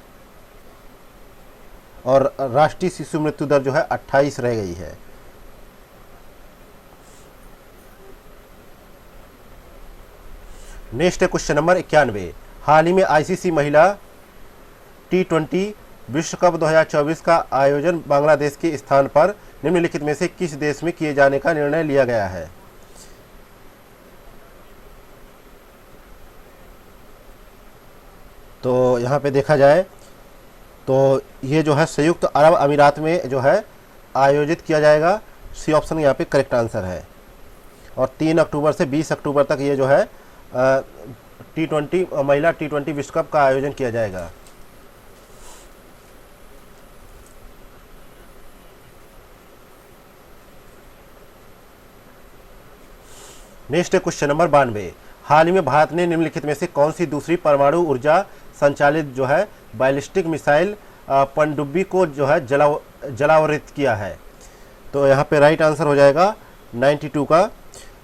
B: और राष्ट्रीय शिशु मृत्यु दर जो है 28 रह गई है। नेक्स्ट है क्वेश्चन नंबर 91, हाल ही में आईसीसी महिला T20 विश्व कप 2024 का आयोजन बांग्लादेश के स्थान पर निम्नलिखित में से किस देश में किए जाने का निर्णय लिया गया है? तो यहाँ पे देखा जाए तो ये जो है संयुक्त अरब अमीरात में जो है आयोजित किया जाएगा। सी ऑप्शन यहाँ पे करेक्ट आंसर है। और 3 अक्टूबर से 20 अक्टूबर तक ये जो है T20 महिला T20 विश्व कप का आयोजन किया जाएगा। नेक्स्ट है क्वेश्चन नंबर 92, हाल ही में भारत ने निम्नलिखित में से कौन सी दूसरी परमाणु ऊर्जा संचालित जो है बैलिस्टिक मिसाइल पनडुब्बी को जो है जलावरित किया है? तो यहाँ पे राइट आंसर हो जाएगा 92 का।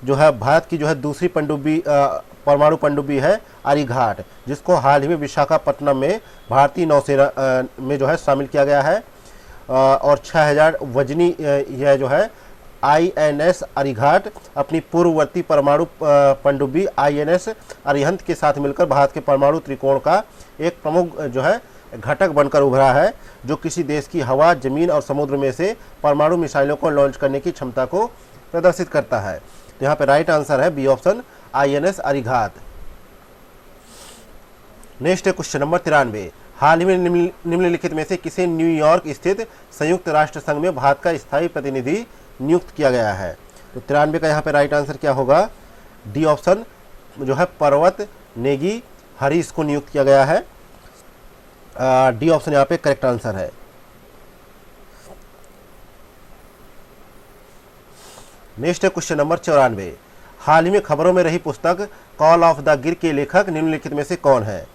B: जो है भारत की जो है दूसरी पनडुब्बी परमाणु पनडुब्बी है अरिघाट, जिसको हाल ही में विशाखापट्टनम में भारतीय नौसेना में जो है शामिल किया गया है। और 6000 वजनी यह जो है INS अरिघाट अपनी पूर्ववर्ती परमाणु पनडुब्बी INS अरिहंत के साथ मिलकर भारत के परमाणु त्रिकोण का एक प्रमुख जो है घटक बनकर उभरा है, जो किसी देश की हवा, जमीन और समुद्र में से परमाणु मिसाइलों को लॉन्च करने की क्षमता को प्रदर्शित करता है। तो यहाँ पे राइट आंसर है B option INS Arighat. Next है क्वेश्चन नंबर 93, हाल ही में निम्नलिखित में से किसे न्यूयॉर्क स्थित संयुक्त राष्ट्र संघ में भारत का स्थायी प्रतिनिधि नियुक्त किया गया है? तो 93 का यहाँ पे राइट आंसर क्या होगा? डी ऑप्शन जो है पर्वत नेगी हरीश को नियुक्त किया गया है। डी ऑप्शन यहाँ पे करेक्ट आंसर है। नेक्स्ट है क्वेश्चन नंबर 94, हाल ही में खबरों में रही पुस्तक कॉल ऑफ द गिर के लेखक निम्नलिखित में से कौन है?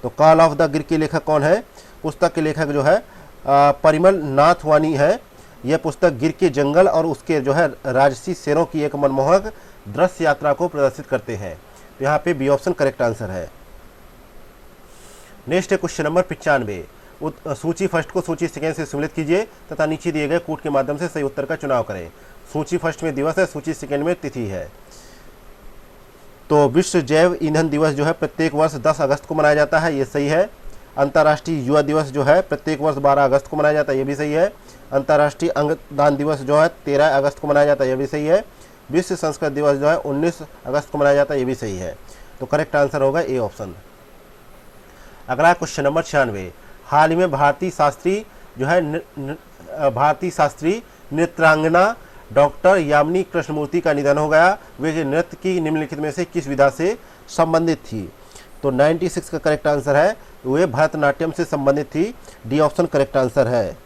B: तो कॉल ऑफ द गिर के लेखक कौन है? पुस्तक के लेखक जो है परिमल नाथवानी है। यह पुस्तक गिर के जंगल और उसके जो है राजसी शेरों की एक मनमोहक दृश्य यात्रा को प्रदर्शित करते हैं। तो यहाँ पे बी ऑप्शन करेक्ट आंसर है। नेक्स्ट है क्वेश्चन नंबर 95। सूची फर्स्ट को सूची सेकेंड से सम्मिलित कीजिए तथा नीचे दिए गए कूट के माध्यम से सही उत्तर का चुनाव करें। सूची फर्स्ट में दिवस है, सूची सेकेंड में तिथि है। तो विश्व जैव ईंधन दिवस जो है प्रत्येक वर्ष 10 अगस्त को मनाया जाता है, ये सही है। अंतर्राष्ट्रीय युवा दिवस जो है प्रत्येक वर्ष 12 अगस्त को मनाया जाता है, ये भी सही है। अंतर्राष्ट्रीय अंगदान दिवस जो है 13 अगस्त को मनाया जाता है, ये भी सही है। विश्व संस्कृत दिवस जो है 19 अगस्त को मनाया जाता है, ये भी सही है। तो करेक्ट आंसर होगा ए ऑप्शन। अगला क्वेश्चन नंबर 96। हाल ही में भारतीय शास्त्रीय नृत्यांगना डॉक्टर यामिनी कृष्णमूर्ति का निधन हो गया। वे नृत्य की निम्नलिखित में से किस विधा से संबंधित थी? तो 96 का करेक्ट आंसर है, वे भरतनाट्यम से संबंधित थी। डी ऑप्शन करेक्ट आंसर है।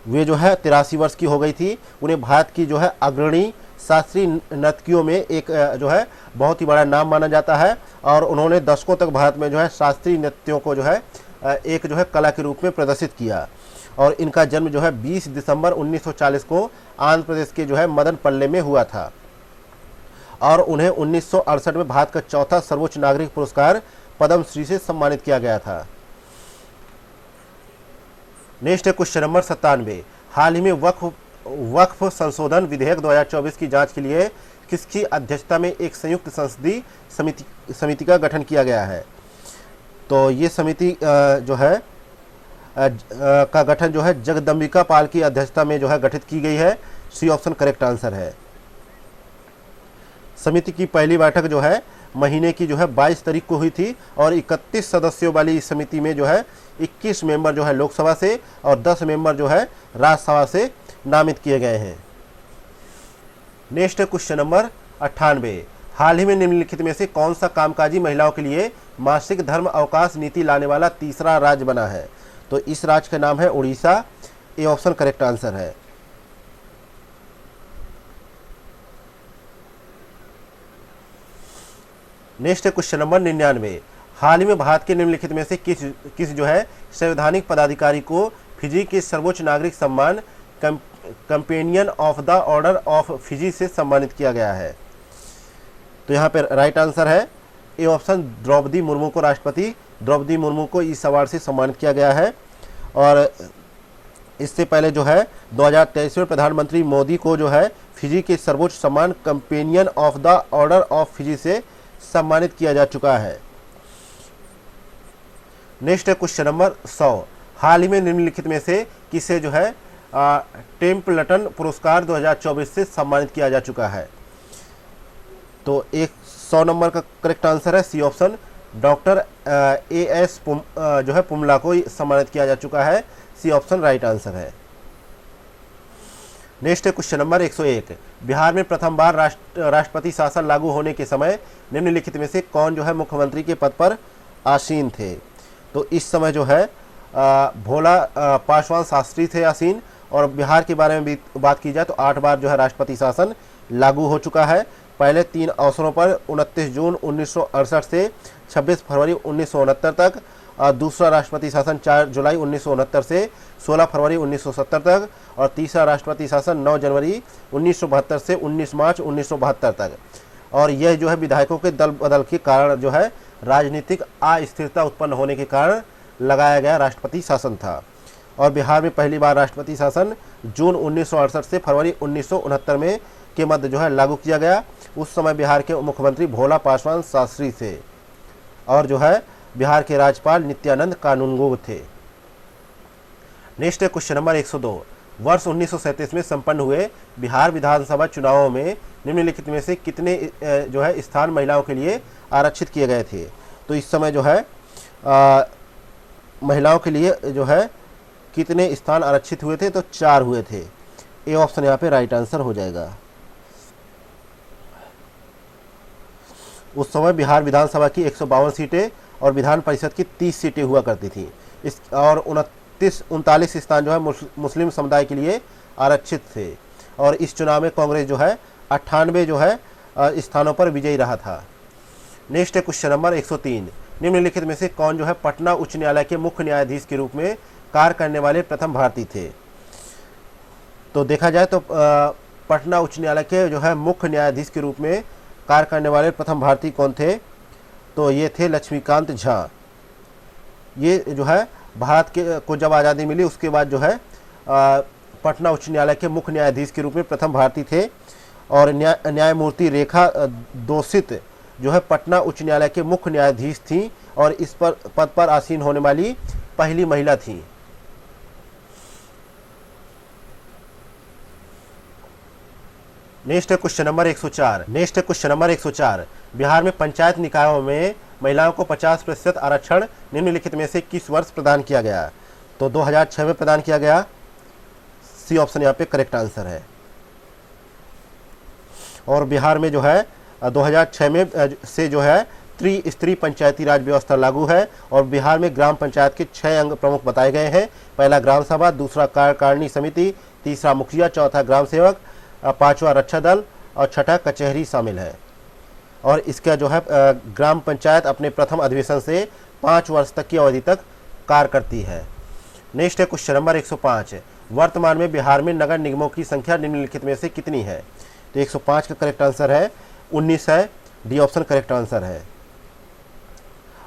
B: वे जो है 83 वर्ष की हो गई थी। उन्हें भारत की जो है अग्रणी शास्त्रीय नर्तकियों में एक जो है बहुत ही बड़ा नाम माना जाता है और उन्होंने दशकों तक भारत में जो है शास्त्रीय नृत्यों को जो है एक जो है कला के रूप में प्रदर्शित किया। और इनका जन्म जो है 20 दिसंबर 1940 को आंध्र प्रदेश के जो है मदनपल्ले में हुआ था और उन्हें 1968 में भारत का चौथा सर्वोच्च नागरिक पुरस्कार पद्म श्री से सम्मानित किया गया था। नेक्स्ट है क्वेश्चन नंबर 97। हाल ही में वक्फ संशोधन विधेयक 2024 की जांच के लिए किसकी अध्यक्षता में एक संयुक्त संसदीय समिति का गठन किया गया है? तो ये समिति जो है का गठन जो है जगदम्बिका पाल की अध्यक्षता में जो है गठित की गई है। सी ऑप्शन करेक्ट आंसर है। समिति की पहली बैठक जो है महीने की जो है 22 तारीख को हुई थी और 31 सदस्यों वाली इस समिति में जो है 21 मेंबर जो है लोकसभा से और 10 मेंबर जो है राज्यसभा से नामित किए गए हैं। Next question number 98। हाल ही में निम्नलिखित में से कौन सा कामकाजी महिलाओं के लिए मासिक धर्म अवकाश नीति लाने वाला तीसरा राज्य बना है? तो इस राज्य का नाम है Orissa. A option correct answer है। Next question number 99। हाल ही में भारत के निम्नलिखित में से किस जो है संवैधानिक पदाधिकारी को फिजी के सर्वोच्च नागरिक सम्मान companion of the order of Fiji से सम्मानित किया गया है? तो यहाँ पर राइट आंसर है ए ऑप्शन द्रौपदी मुर्मू को राष्ट्रपति द्रौपदी मुर्मू को इस अवार्ड से सम्मानित किया गया है। और इससे पहले जो है 2023 में प्रधानमंत्री मोदी को जो है फिजी के सर्वोच्च सम्मान companion of the order of Fiji से सम्मानित किया जा चुका है। नेक्स्ट है क्वेश्चन नंबर 100। हाल ही में निम्नलिखित में से किसे जो है टेम्पल्टन पुरस्कार 2024 से सम्मानित किया जा चुका है? तो 100 नंबर का करेक्ट आंसर है सी ऑप्शन डॉक्टर AS जो है पुमला को सम्मानित किया जा चुका है। सी ऑप्शन राइट आंसर है। नेक्स्ट है क्वेश्चन नंबर 101। बिहार में प्रथम बार राष्ट्रपति शासन लागू होने के समय निम्नलिखित में से कौन जो है मुख्यमंत्री के पद पर आसीन थे? तो इस समय जो है भोला पासवान शास्त्री थे आसीन। और बिहार के बारे में भी बात की जाए तो 8 बार जो है राष्ट्रपति शासन लागू हो चुका है। पहले 3 अवसरों पर 29 जून 1968 से 26 फरवरी 1969 तक। दूसरा राष्ट्रपति शासन 4 जुलाई 1969 से 16 फरवरी 1970 तक। और तीसरा राष्ट्रपति शासन 9 जनवरी 1972 से 19 मार्च 1972 तक। और यह जो है विधायकों के दल बदल के कारण जो है राजनीतिक अस्थिरता उत्पन्न होने के कारण लगाया गया राष्ट्रपति शासन था। और बिहार में पहली बार राष्ट्रपति शासन जून 1968 से फरवरी 1969 में के मध्य जो है लागू किया गया। उस समय बिहार के मुख्यमंत्री भोला पासवान शास्त्री थे और जो है बिहार के राज्यपाल नित्यानंद कानूनगो थे। नेक्स्ट है क्वेश्चन नंबर 102। वर्ष 1937 में संपन्न हुए बिहार विधानसभा चुनावों में निम्नलिखित में से कितने जो है स्थान महिलाओं के लिए आरक्षित किए गए थे? तो इस समय जो है महिलाओं के लिए जो है कितने स्थान आरक्षित हुए थे? तो 4 हुए थे। ए ऑप्शन यहाँ पे राइट आंसर हो जाएगा। उस समय बिहार विधानसभा की 152 सीटें और विधान परिषद की 30 सीटें हुआ करती थी। इस और 39 स्थान जो है मुस्लिम समुदाय के लिए आरक्षित थे। और इस चुनाव में कांग्रेस जो है 98 जो है स्थानों पर विजयी रहा था। नेक्स्ट है क्वेश्चन नंबर 103। निम्नलिखित में से कौन जो है पटना उच्च न्यायालय के मुख्य न्यायाधीश के रूप में कार्य करने वाले प्रथम भारतीय थे?
A: तो देखा जाए तो पटना उच्च न्यायालय के जो है मुख्य न्यायाधीश के रूप में कार्य करने वाले प्रथम भारतीय कौन थे? तो ये थे लक्ष्मीकांत झा। ये जो है भारत के को जब आज़ादी मिली उसके बाद जो है पटना उच्च न्यायालय के मुख्य न्यायाधीश के रूप में प्रथम भारतीय थे। और न्यायमूर्ति रेखा दोषित जो है पटना उच्च न्यायालय के मुख्य न्यायाधीश थी और इस पर पद पर आसीन होने वाली पहली महिला थी। Next question number 104। बिहार में पंचायत निकायों में महिलाओं को 50% आरक्षण निम्नलिखित में से किस वर्ष प्रदान किया गया? तो 2006 में प्रदान किया गया। सी ऑप्शन यहाँ पे करेक्ट आंसर है। और बिहार में जो है 2006 में से जो है त्रिस्तरीय पंचायती राज व्यवस्था लागू है और बिहार में ग्राम पंचायत के 6 अंग प्रमुख बताए गए हैं। पहला ग्राम सभा, दूसरा कार्यकारिणी समिति, तीसरा मुखिया, चौथा ग्राम सेवक, पांचवा रक्षा दल और छठा कचहरी शामिल है। और इसका जो है ग्राम पंचायत अपने प्रथम अधिवेशन से 5 वर्ष तक की अवधि तक कार्य करती है। नेक्स्ट है क्वेश्चन नंबर 105। वर्तमान में बिहार में नगर निगमों की संख्या निम्नलिखित में से कितनी है? तो 105 का करेक्ट आंसर है 19 है। डी ऑप्शन करेक्ट आंसर है।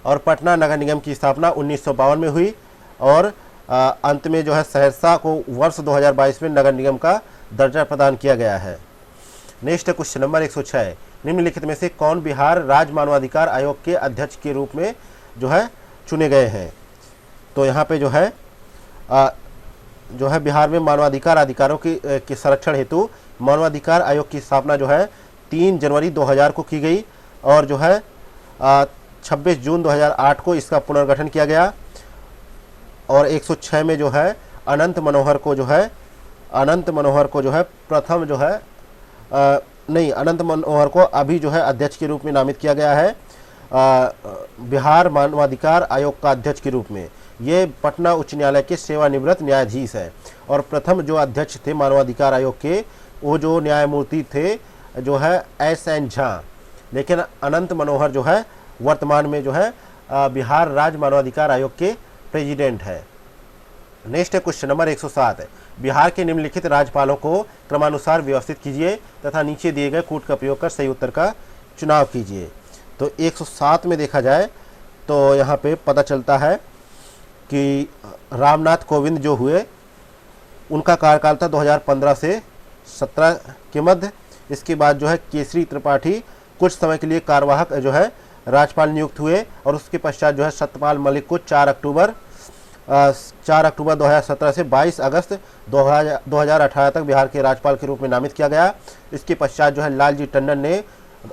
A: और पटना नगर निगम की स्थापना 1952 में हुई और अंत में जो है सहरसा को वर्ष 2022 में नगर निगम का दर्जा प्रदान किया गया है। Next question number 106। निम्नलिखित में से कौन बिहार राज्य मानवाधिकार आयोग के अध्यक्ष के रूप में जो है चुने गए हैं? तो यहाँ पे जो है बिहार में मानवाधिकार अधिकारों के संरक्षण हेतु मानवाधिकार आयोग की स्थापना जो है 3 जनवरी 2000 को की गई और जो है 26 जून 2008 को इसका पुनर्गठन किया गया। और 106 में जो है अनंत मनोहर को जो है प्रथम जो है अनंत मनोहर को अभी जो है अध्यक्ष के रूप में नामित किया गया है बिहार मानवाधिकार आयोग का अध्यक्ष के रूप में। ये पटना उच्च न्यायालय के सेवानिवृत्त न्यायाधीश है और प्रथम जो अध्यक्ष थे मानवाधिकार आयोग के वो जो न्यायमूर्ति थे जो है एस.एन. झा। लेकिन अनंत मनोहर जो है वर्तमान में जो है बिहार राज्य मानवाधिकार आयोग के प्रेसिडेंट है। Next question number 107। बिहार के निम्नलिखित राज्यपालों को क्रमानुसार व्यवस्थित कीजिए तथा नीचे दिए गए कूट का प्रयोग कर सही उत्तर का चुनाव कीजिए। तो 107 में देखा जाए तो यहाँ पे पता चलता है कि रामनाथ कोविंद जो हुए उनका कार्यकाल था 2015 से 17 के मध्य। इसके बाद जो है केसरी त्रिपाठी कुछ समय के लिए कार्यवाहक जो है राज्यपाल नियुक्त हुए और उसके पश्चात जो है सत्यपाल मलिक को 4 अक्टूबर 2017 से 22 अगस्त 2018 तक बिहार के राज्यपाल के रूप में नामित किया गया। इसके पश्चात जो है लालजी टंडन ने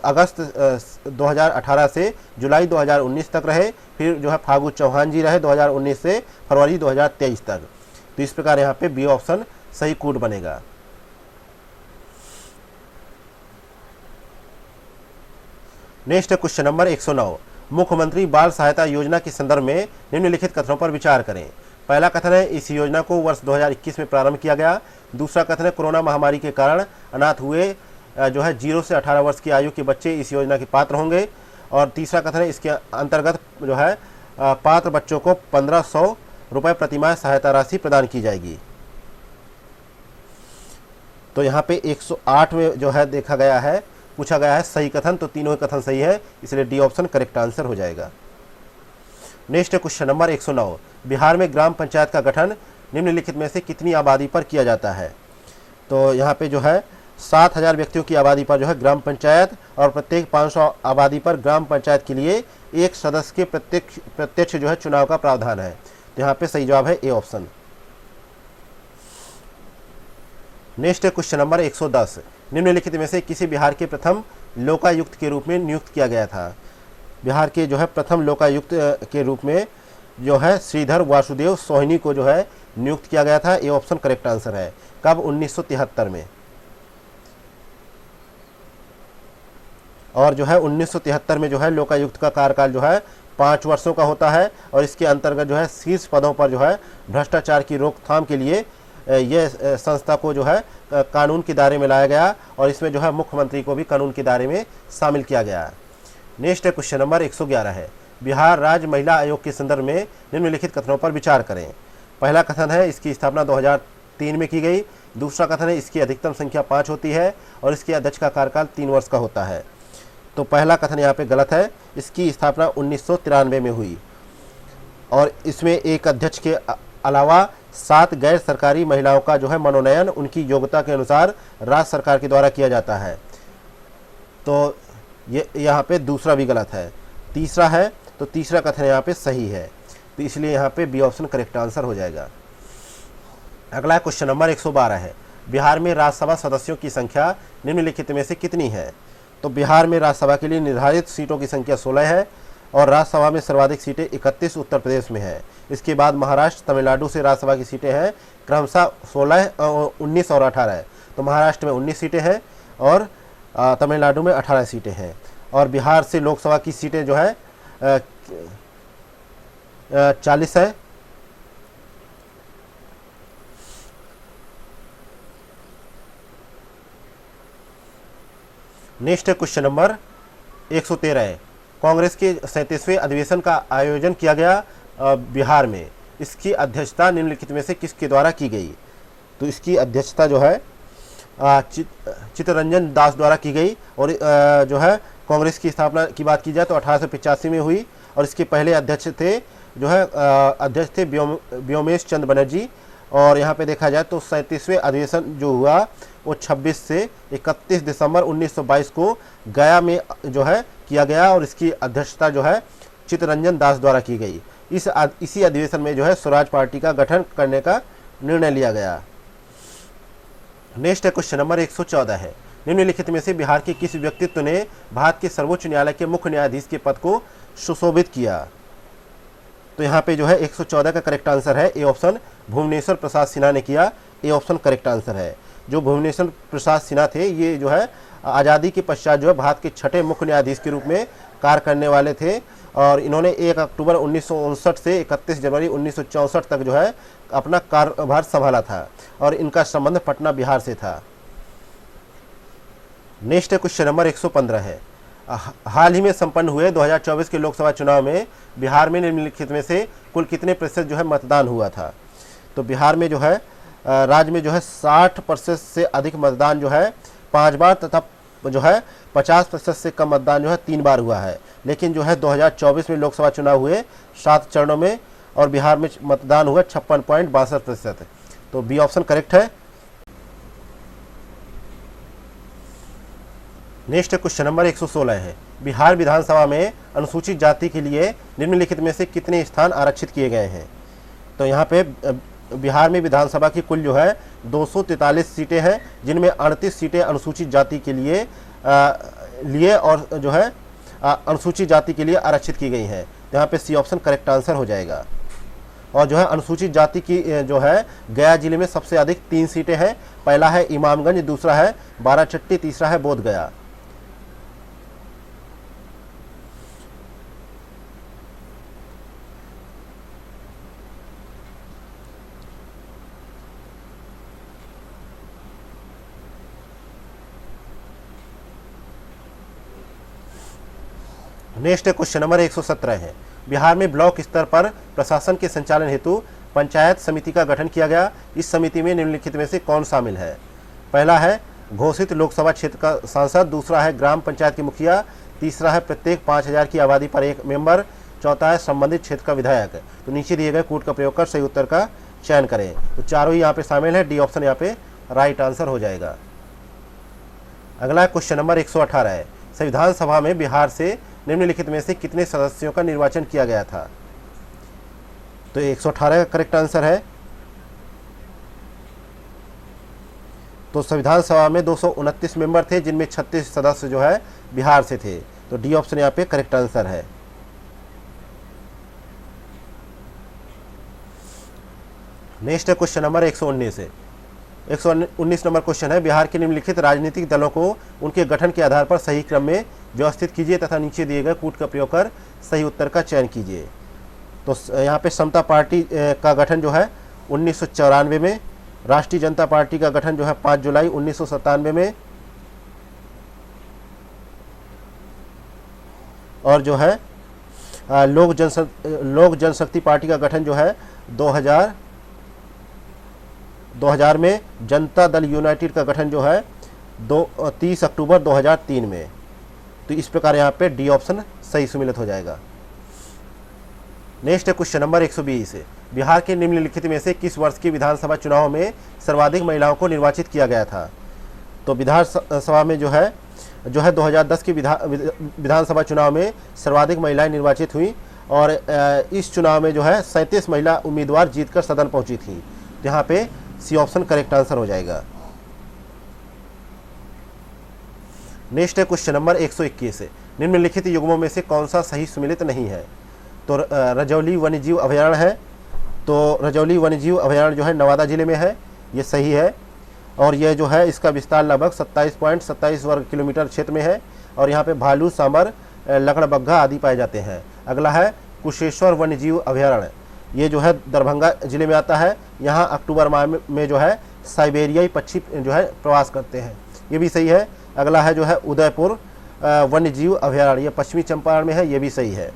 A: अगस्त 2018 से जुलाई 2019 तक रहे। फिर जो है फागू चौहान जी रहे 2019 से फरवरी 2023 तक। तो इस प्रकार यहाँ पे बी ऑप्शन सही कूट बनेगा। Next question number 109। मुख्यमंत्री बाल सहायता योजना के संदर्भ में निम्नलिखित कथनों पर विचार करें। पहला कथन है इस योजना को वर्ष 2021 में प्रारंभ किया गया। दूसरा कथन है कोरोना महामारी के कारण अनाथ हुए जो है 0 से 18 वर्ष की आयु के बच्चे इस योजना के पात्र होंगे। और तीसरा कथन है इसके अंतर्गत जो है पात्र बच्चों को 1500 रुपये प्रतिमाह सहायता राशि प्रदान की जाएगी। तो यहाँ पे 108 में जो है देखा गया है पूछा गया है सही कथन, तो तीनों कथन सही है, इसलिए डी ऑप्शन करेक्ट आंसर हो जाएगा। Next question number 109। बिहार में ग्राम पंचायत का गठन निम्नलिखित में से कितनी आबादी पर किया जाता है? तो यहाँ पे जो है 7000 व्यक्तियों की आबादी पर जो है ग्राम पंचायत और प्रत्येक 500 आबादी पर ग्राम पंचायत के लिए एक सदस्य के प्रत्यक्ष जो है चुनाव का प्रावधान है। तो यहाँ पे सही जवाब है A option. Next question number 110। निम्नलिखित में से किसी बिहार के प्रथम लोकायुक्त के रूप में नियुक्त किया गया था? बिहार के जो है प्रथम लोकायुक्त के रूप में जो है श्रीधर वासुदेव सोहिनी को जो है नियुक्त किया गया था। ये ऑप्शन करेक्ट आंसर है। कब? 1973 में। और जो है 1973 में जो है लोकायुक्त का कार्यकाल जो है 5 वर्षों का होता है और इसके अंतर्गत जो है शीर्ष पदों पर जो है भ्रष्टाचार की रोकथाम के लिए यह संस्था को जो है कानून के दायरे में लाया गया और इसमें जो है मुख्यमंत्री को भी कानून के दायरे में शामिल किया गया। नेक्स्ट क्वेश्चन नंबर 111 है। बिहार राज्य महिला आयोग के संदर्भ में निम्नलिखित कथनों पर विचार करें। पहला कथन है इसकी स्थापना 2003 में की गई। दूसरा कथन है इसकी अधिकतम संख्या 5 होती है और इसके अध्यक्ष का कार्यकाल 3 वर्ष का होता है। तो पहला कथन यहाँ पे गलत है। इसकी स्थापना 1993 में हुई और इसमें एक अध्यक्ष के अलावा 7 गैर सरकारी महिलाओं का जो है मनोनयन उनकी योग्यता के अनुसार राज्य सरकार के द्वारा किया जाता है। तो ये यहाँ पे दूसरा भी गलत है। तीसरा है, तो तीसरा कथन यहाँ पे सही है, तो इसलिए यहाँ पे बी ऑप्शन करेक्ट आंसर हो जाएगा। अगला क्वेश्चन नंबर 112 है, बिहार में राज्यसभा सदस्यों की संख्या निम्नलिखित में से कितनी है? तो बिहार में राज्यसभा के लिए निर्धारित सीटों की संख्या 16 है और राज्यसभा में सर्वाधिक सीटें 31 उत्तर प्रदेश में है। इसके बाद महाराष्ट्र, तमिलनाडु से राज्यसभा की सीटें हैं क्रमशः 16, 19 और 18 है। तो महाराष्ट्र में 19 सीटें हैं और तमिलनाडु में 18 सीटें हैं और बिहार से लोकसभा की सीटें जो है 40 है। नेक्स्ट क्वेश्चन नंबर 113 है, कांग्रेस के 37वें अधिवेशन का आयोजन किया गया बिहार में। इसकी अध्यक्षता निम्नलिखित में से किसके द्वारा की गई? तो इसकी अध्यक्षता जो है चित्तरंजन दास द्वारा की गई और जो है कांग्रेस की स्थापना की बात की जाए तो 1885 में हुई और इसके पहले अध्यक्ष थे जो है अध्यक्ष थे व्योमेश चंद्र बनर्जी। और यहाँ पे देखा जाए तो 37वें अधिवेशन जो हुआ वो 26 से 31 दिसंबर 1922 को गया में जो है किया गया और इसकी अध्यक्षता जो है चित्तरंजन दास द्वारा की गई। इसी अधिवेशन में जो है स्वराज पार्टी का गठन करने का निर्णय लिया गया। नेक्स्ट क्वेश्चन नंबर 114 है, निम्नलिखित में से बिहार के किस व्यक्तित्व ने भारत के सर्वोच्च न्यायालय के मुख्य न्यायाधीश के पद को सुशोभित किया? तो यहाँ पे जो है 114 का करेक्ट आंसर है ए ऑप्शन, भुवनेश्वर प्रसाद सिन्हा ने किया। ए ऑप्शन करेक्ट आंसर है। जो भुवनेश्वर प्रसाद सिन्हा थे ये जो है आज़ादी के पश्चात जो है भारत के 6ठे मुख्य न्यायाधीश के रूप में कार्य करने वाले थे और इन्होंने 1 अक्टूबर 1959 से 31 जनवरी 1964 तक जो है अपना कार्यभार संभाला था और इनका संबंध पटना बिहार से था। नेक्स्ट क्वेश्चन नंबर 115 है, हाल ही में संपन्न हुए 2024 के लोकसभा चुनाव में बिहार में निम्नलिखित में से कुल कितने प्रतिशत जो है मतदान हुआ था? तो बिहार में जो है राज्य में जो है 60% से अधिक मतदान जो है 5 बार तथा जो है 50% से कम मतदान जो है 3 बार हुआ है। लेकिन जो है 2024 में लोकसभा चुनाव हुए 7 चरणों में और बिहार में मतदान हुआ 56.62%। तो बी ऑप्शन करेक्ट है। नेक्स्ट क्वेश्चन नंबर 116 है, बिहार विधानसभा में अनुसूचित जाति के लिए निम्नलिखित में से कितने स्थान आरक्षित किए गए हैं? तो यहाँ पे बिहार में विधानसभा की कुल जो है 243 सीटें हैं जिनमें 38 सीटें अनुसूचित जाति के लिए और जो है अनुसूचित जाति के लिए आरक्षित की गई हैं। तो यहाँ पे सी ऑप्शन करेक्ट आंसर हो जाएगा। और जो है अनुसूचित जाति की जो है गया जिले में सबसे अधिक 3 सीटें हैं। पहला है इमामगंज, दूसरा है बाराचट्टी, तीसरा है बोधगया। नेक्स्ट क्वेश्चन नंबर 117 है, बिहार में ब्लॉक स्तर पर प्रशासन के संचालन हेतु पंचायत समिति का गठन किया गया। इस समिति में निम्नलिखित में से कौन शामिल है? पहला है घोषित लोकसभा क्षेत्र का सांसद, दूसरा है ग्राम पंचायत के मुखिया, तीसरा है प्रत्येक 5000 की आबादी पर एक मेंबर, चौथा है संबंधित क्षेत्र का विधायक। तो नीचे दिए गए कोड का प्रयोग कर सही उत्तर का चयन करें। तो चारों ही यहाँ पे शामिल है। डी ऑप्शन यहाँ पे राइट आंसर हो जाएगा। अगला क्वेश्चन नंबर 118 है, संविधान सभा में बिहार से निम्नलिखित में से कितने सदस्यों का निर्वाचन किया गया था? तो 118 का करेक्ट आंसर है। तो संविधान सभा में 229 मेंबर थे जिनमें 36 सदस्य जो है बिहार से थे। तो डी ऑप्शन यहाँ पे करेक्ट आंसर है। नेक्स्ट क्वेश्चन नंबर 119 है। 119 नंबर क्वेश्चन है, बिहार के निम्नलिखित राजनीतिक दलों को उनके गठन के आधार पर सही क्रम में व्यवस्थित कीजिए तथा नीचे दिए गए कूट का प्रयोग कर सही उत्तर का चयन कीजिए। तो यहाँ पे समता पार्टी का गठन जो है 1994 में, राष्ट्रीय जनता पार्टी का गठन जो है 5 जुलाई 1997 में, और जो है लोक जनशक्ति पार्टी का गठन जो है
B: 2000 में, जनता दल यूनाइटेड का गठन जो है 30 अक्टूबर 2003 में। तो इस प्रकार यहाँ पे डी ऑप्शन सही सुमेलित हो जाएगा। नेक्स्ट है क्वेश्चन नंबर 120 है, बिहार के निम्नलिखित में से किस वर्ष के विधानसभा चुनाव में सर्वाधिक महिलाओं को निर्वाचित किया गया था? तो विधानसभा में जो है 2010 के विधानसभा चुनाव में सर्वाधिक महिलाएं निर्वाचित हुई और इस चुनाव में जो है 37 महिला उम्मीदवार जीतकर सदन पहुंची थी। तो यहाँ पे सी ऑप्शन करेक्ट आंसर हो जाएगा। नेक्स्ट है क्वेश्चन नंबर 121 है, निम्नलिखित युग्मों में से कौन सा सही सुमेलित नहीं है? तो रजौली वन्यजीव अभयारण्य है। तो रजौली वन्यजीव अभयारण्य जो है नवादा जिले में है, ये सही है। और यह जो है इसका विस्तार लगभग 27.27 वर्ग किलोमीटर क्षेत्र में है और यहाँ पे भालू, सांबर, लकड़बग्घा आदि पाए जाते हैं। अगला है कुशेश्वर वन्यजीव अभयारण्य, ये जो है दरभंगा जिले में आता है। यहाँ अक्टूबर माह में जो है साइबेरियाई पक्षी जो है प्रवास करते हैं, ये भी सही है। अगला है जो है उदयपुर वन्यजीव अभयारण्य, ये पश्चिमी चंपारण में है, ये भी सही है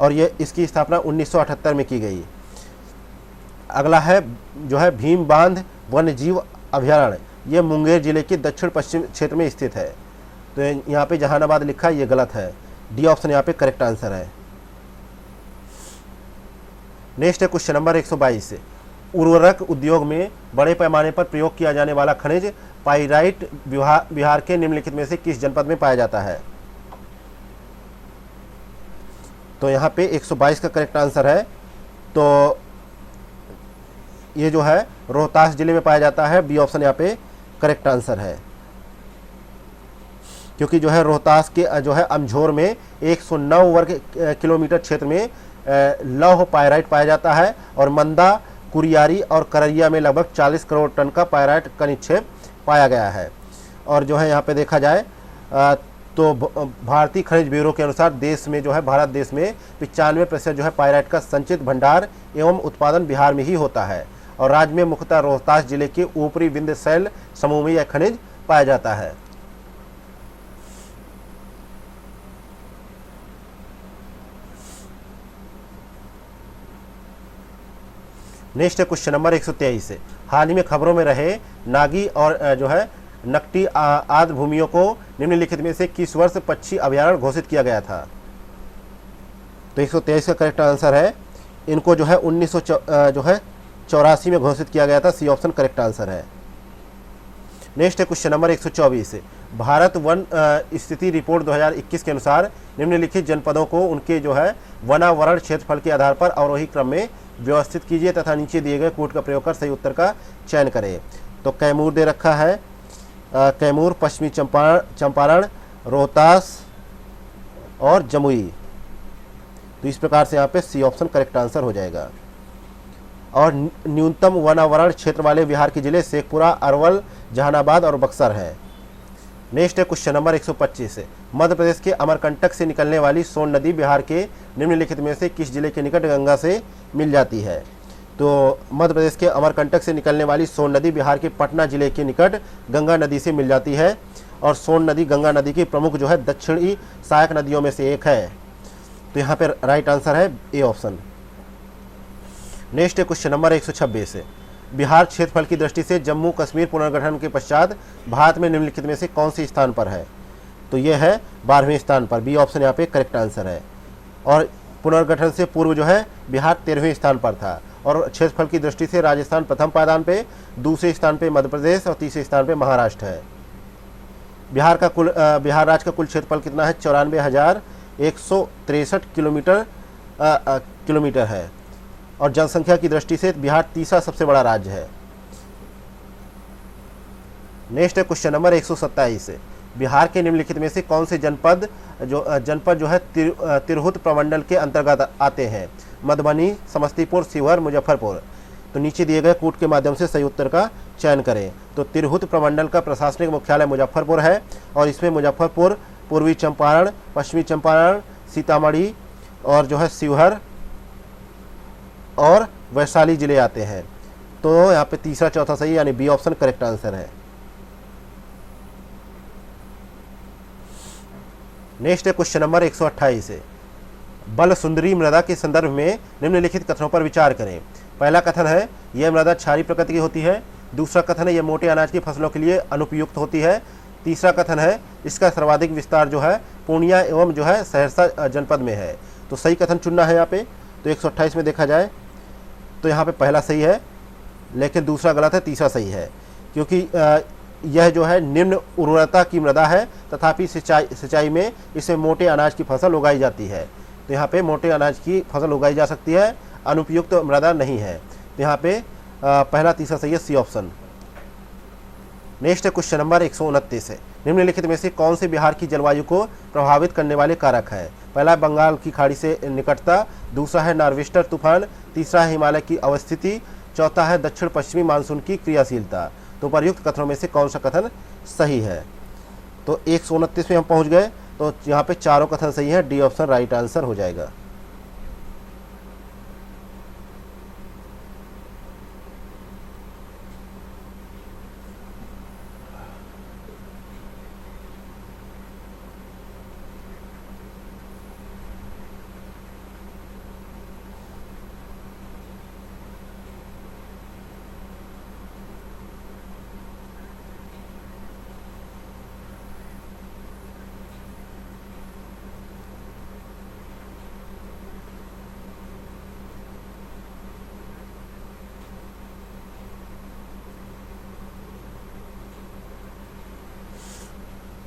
B: और ये इसकी स्थापना 1978 में की गई। अगला है जो है भीम बांध वन्यजीव अभयारण्य, ये मुंगेर जिले के दक्षिण पश्चिम क्षेत्र में स्थित है। तो यहाँ पे जहानाबाद लिखा है, ये गलत है। डी ऑप्शन यहाँ पे करेक्ट आंसर है। नेक्स्ट है क्वेश्चन नंबर 122 उर्वरक उद्योग में बड़े पैमाने पर प्रयोग किया जाने वाला खनिज पाइराइट बिहार के निम्नलिखित में से किस जनपद में पाया जाता है? तो यहाँ पे 122 का करेक्ट आंसर है। तो ये जो है रोहतास जिले में पाया जाता है। बी ऑप्शन यहाँ पे करेक्ट आंसर है, क्योंकि जो है रोहतास के जो है अमझोर में 109 वर्ग किलोमीटर क्षेत्र में लौह पायराइट पाया जाता है और मंदा, कुरियारी और करैया में लगभग 40 करोड़ टन का पायराइट का निक्षेप पाया गया है। और जो है यहाँ पे देखा जाए तो भारतीय खनिज ब्यूरो के अनुसार देश में जो है भारत देश में 95% जो है पायराइट का संचित भंडार एवं उत्पादन बिहार में ही होता है और राज्य में मुख्यतः रोहतास जिले के ऊपरी विंध्य शैल समूह में यह खनिज पाया जाता है। नेक्स्ट है क्वेश्चन नंबर 123 है, हाल ही में खबरों में रहे नागी और जो है नकटी आदि भूमियों को निम्नलिखित में से किस वर्ष पक्षी अभयारण्य घोषित किया गया था? तो 123 का करेक्ट आंसर है, इनको जो है 1984 में घोषित किया गया था। सी ऑप्शन करेक्ट आंसर है। नेक्स्ट है क्वेश्चन नंबर 124 है, भारत वन स्थिति रिपोर्ट 2021 के अनुसार निम्नलिखित जनपदों को उनके जो है वनावरण क्षेत्रफल के आधार पर अवरोही क्रम में व्यवस्थित कीजिए तथा नीचे दिए गए कोड का प्रयोग कर सही उत्तर का चयन करें। तो कैमूर दे रखा है, कैमूर, पश्चिमी चंपारण, रोहतास और जमुई। तो इस प्रकार से यहाँ पे सी ऑप्शन करेक्ट आंसर हो जाएगा। और न्यूनतम वनावरण क्षेत्र वाले बिहार के जिले शेखपुरा, अरवल, जहानाबाद और बक्सर है। नेक्स्ट है क्वेश्चन नंबर 125 है, मध्य प्रदेश के अमरकंटक से निकलने वाली सोन नदी बिहार के निम्नलिखित में से किस जिले के निकट गंगा से मिल जाती है? तो मध्य प्रदेश के अमरकंटक से निकलने वाली सोन नदी बिहार के पटना जिले के निकट गंगा नदी से मिल जाती है और सोन नदी गंगा नदी की प्रमुख जो है दक्षिणी सहायक नदियों में से एक है। तो यहाँ पे राइट आंसर है ए ऑप्शन। नेक्स्ट है क्वेश्चन नंबर 126 है, बिहार क्षेत्रफल की दृष्टि से जम्मू कश्मीर पुनर्गठन के पश्चात भारत में निम्नलिखित में से कौन सी स्थान पर है? तो यह है 12वें स्थान पर। बी ऑप्शन यहाँ पे करेक्ट आंसर है। और पुनर्गठन से पूर्व जो है बिहार 13वें स्थान पर था और क्षेत्रफल की दृष्टि से राजस्थान प्रथम पायदान पे, दूसरे स्थान पे मध्य प्रदेश और तीसरे स्थान पे महाराष्ट्र है। बिहार राज्य का कुल क्षेत्रफल कितना है? 94,163 किलोमीटर है और जनसंख्या की दृष्टि से बिहार तीसरा सबसे बड़ा राज्य है। नेक्स्ट है क्वेश्चन नंबर 127 है, बिहार के निम्नलिखित में से कौन से जनपद जो है तिरहुत प्रमंडल के अंतर्गत आते हैं? मधुबनी, समस्तीपुर, शिवहर, मुजफ्फरपुर। तो नीचे दिए गए कूट के माध्यम से सही उत्तर का चयन करें। तो तिरहुत प्रमंडल का प्रशासनिक मुख्यालय मुजफ्फरपुर है और इसमें मुजफ्फरपुर, पूर्वी चंपारण, पश्चिमी चंपारण, सीतामढ़ी और जो है शिवहर और वैशाली जिले आते हैं। तो यहाँ पे तीसरा चौथा सही यानी बी ऑप्शन करेक्ट आंसर है। नेक्स्ट है क्वेश्चन नंबर 128 है, बल सुंदरी मृदा के संदर्भ में निम्नलिखित कथनों पर विचार करें। पहला कथन है, यह मृदा क्षारीय प्रकृति की होती है। दूसरा कथन है यह मोटे अनाज की फसलों के लिए अनुपयुक्त होती है। तीसरा कथन है इसका सर्वाधिक विस्तार जो है पूर्णिया एवं जो है सहरसा जनपद में है। तो सही कथन चुनना है यहाँ पे। तो 128 में देखा जाए तो यहाँ पे पहला सही है, लेकिन दूसरा गलत है, तीसरा सही है, क्योंकि यह जो है निम्न उर्वरता की मृदा है, तथापि सिंचाई में इसमें मोटे अनाज की फसल उगाई जाती है। तो यहाँ पे मोटे अनाज की फसल उगाई जा सकती है, अनुपयुक्त मृदा नहीं है। तो यहाँ पे पहला तीसरा सही है, C option. Next question number 129 है, निम्नलिखित में से कौन से बिहार की जलवायु को प्रभावित करने वाले कारक है? पहला बंगाल की खाड़ी से निकटता, दूसरा है नॉर्वेस्टर तूफान, तीसरा है हिमालय की अवस्थिति, चौथा है दक्षिण पश्चिमी मानसून की क्रियाशीलता। तो उपर्युक्त कथनों में से कौन सा कथन सही है? तो 129 में हम पहुंच गए। तो यहाँ पे चारों कथन सही है, डी ऑप्शन राइट आंसर हो जाएगा।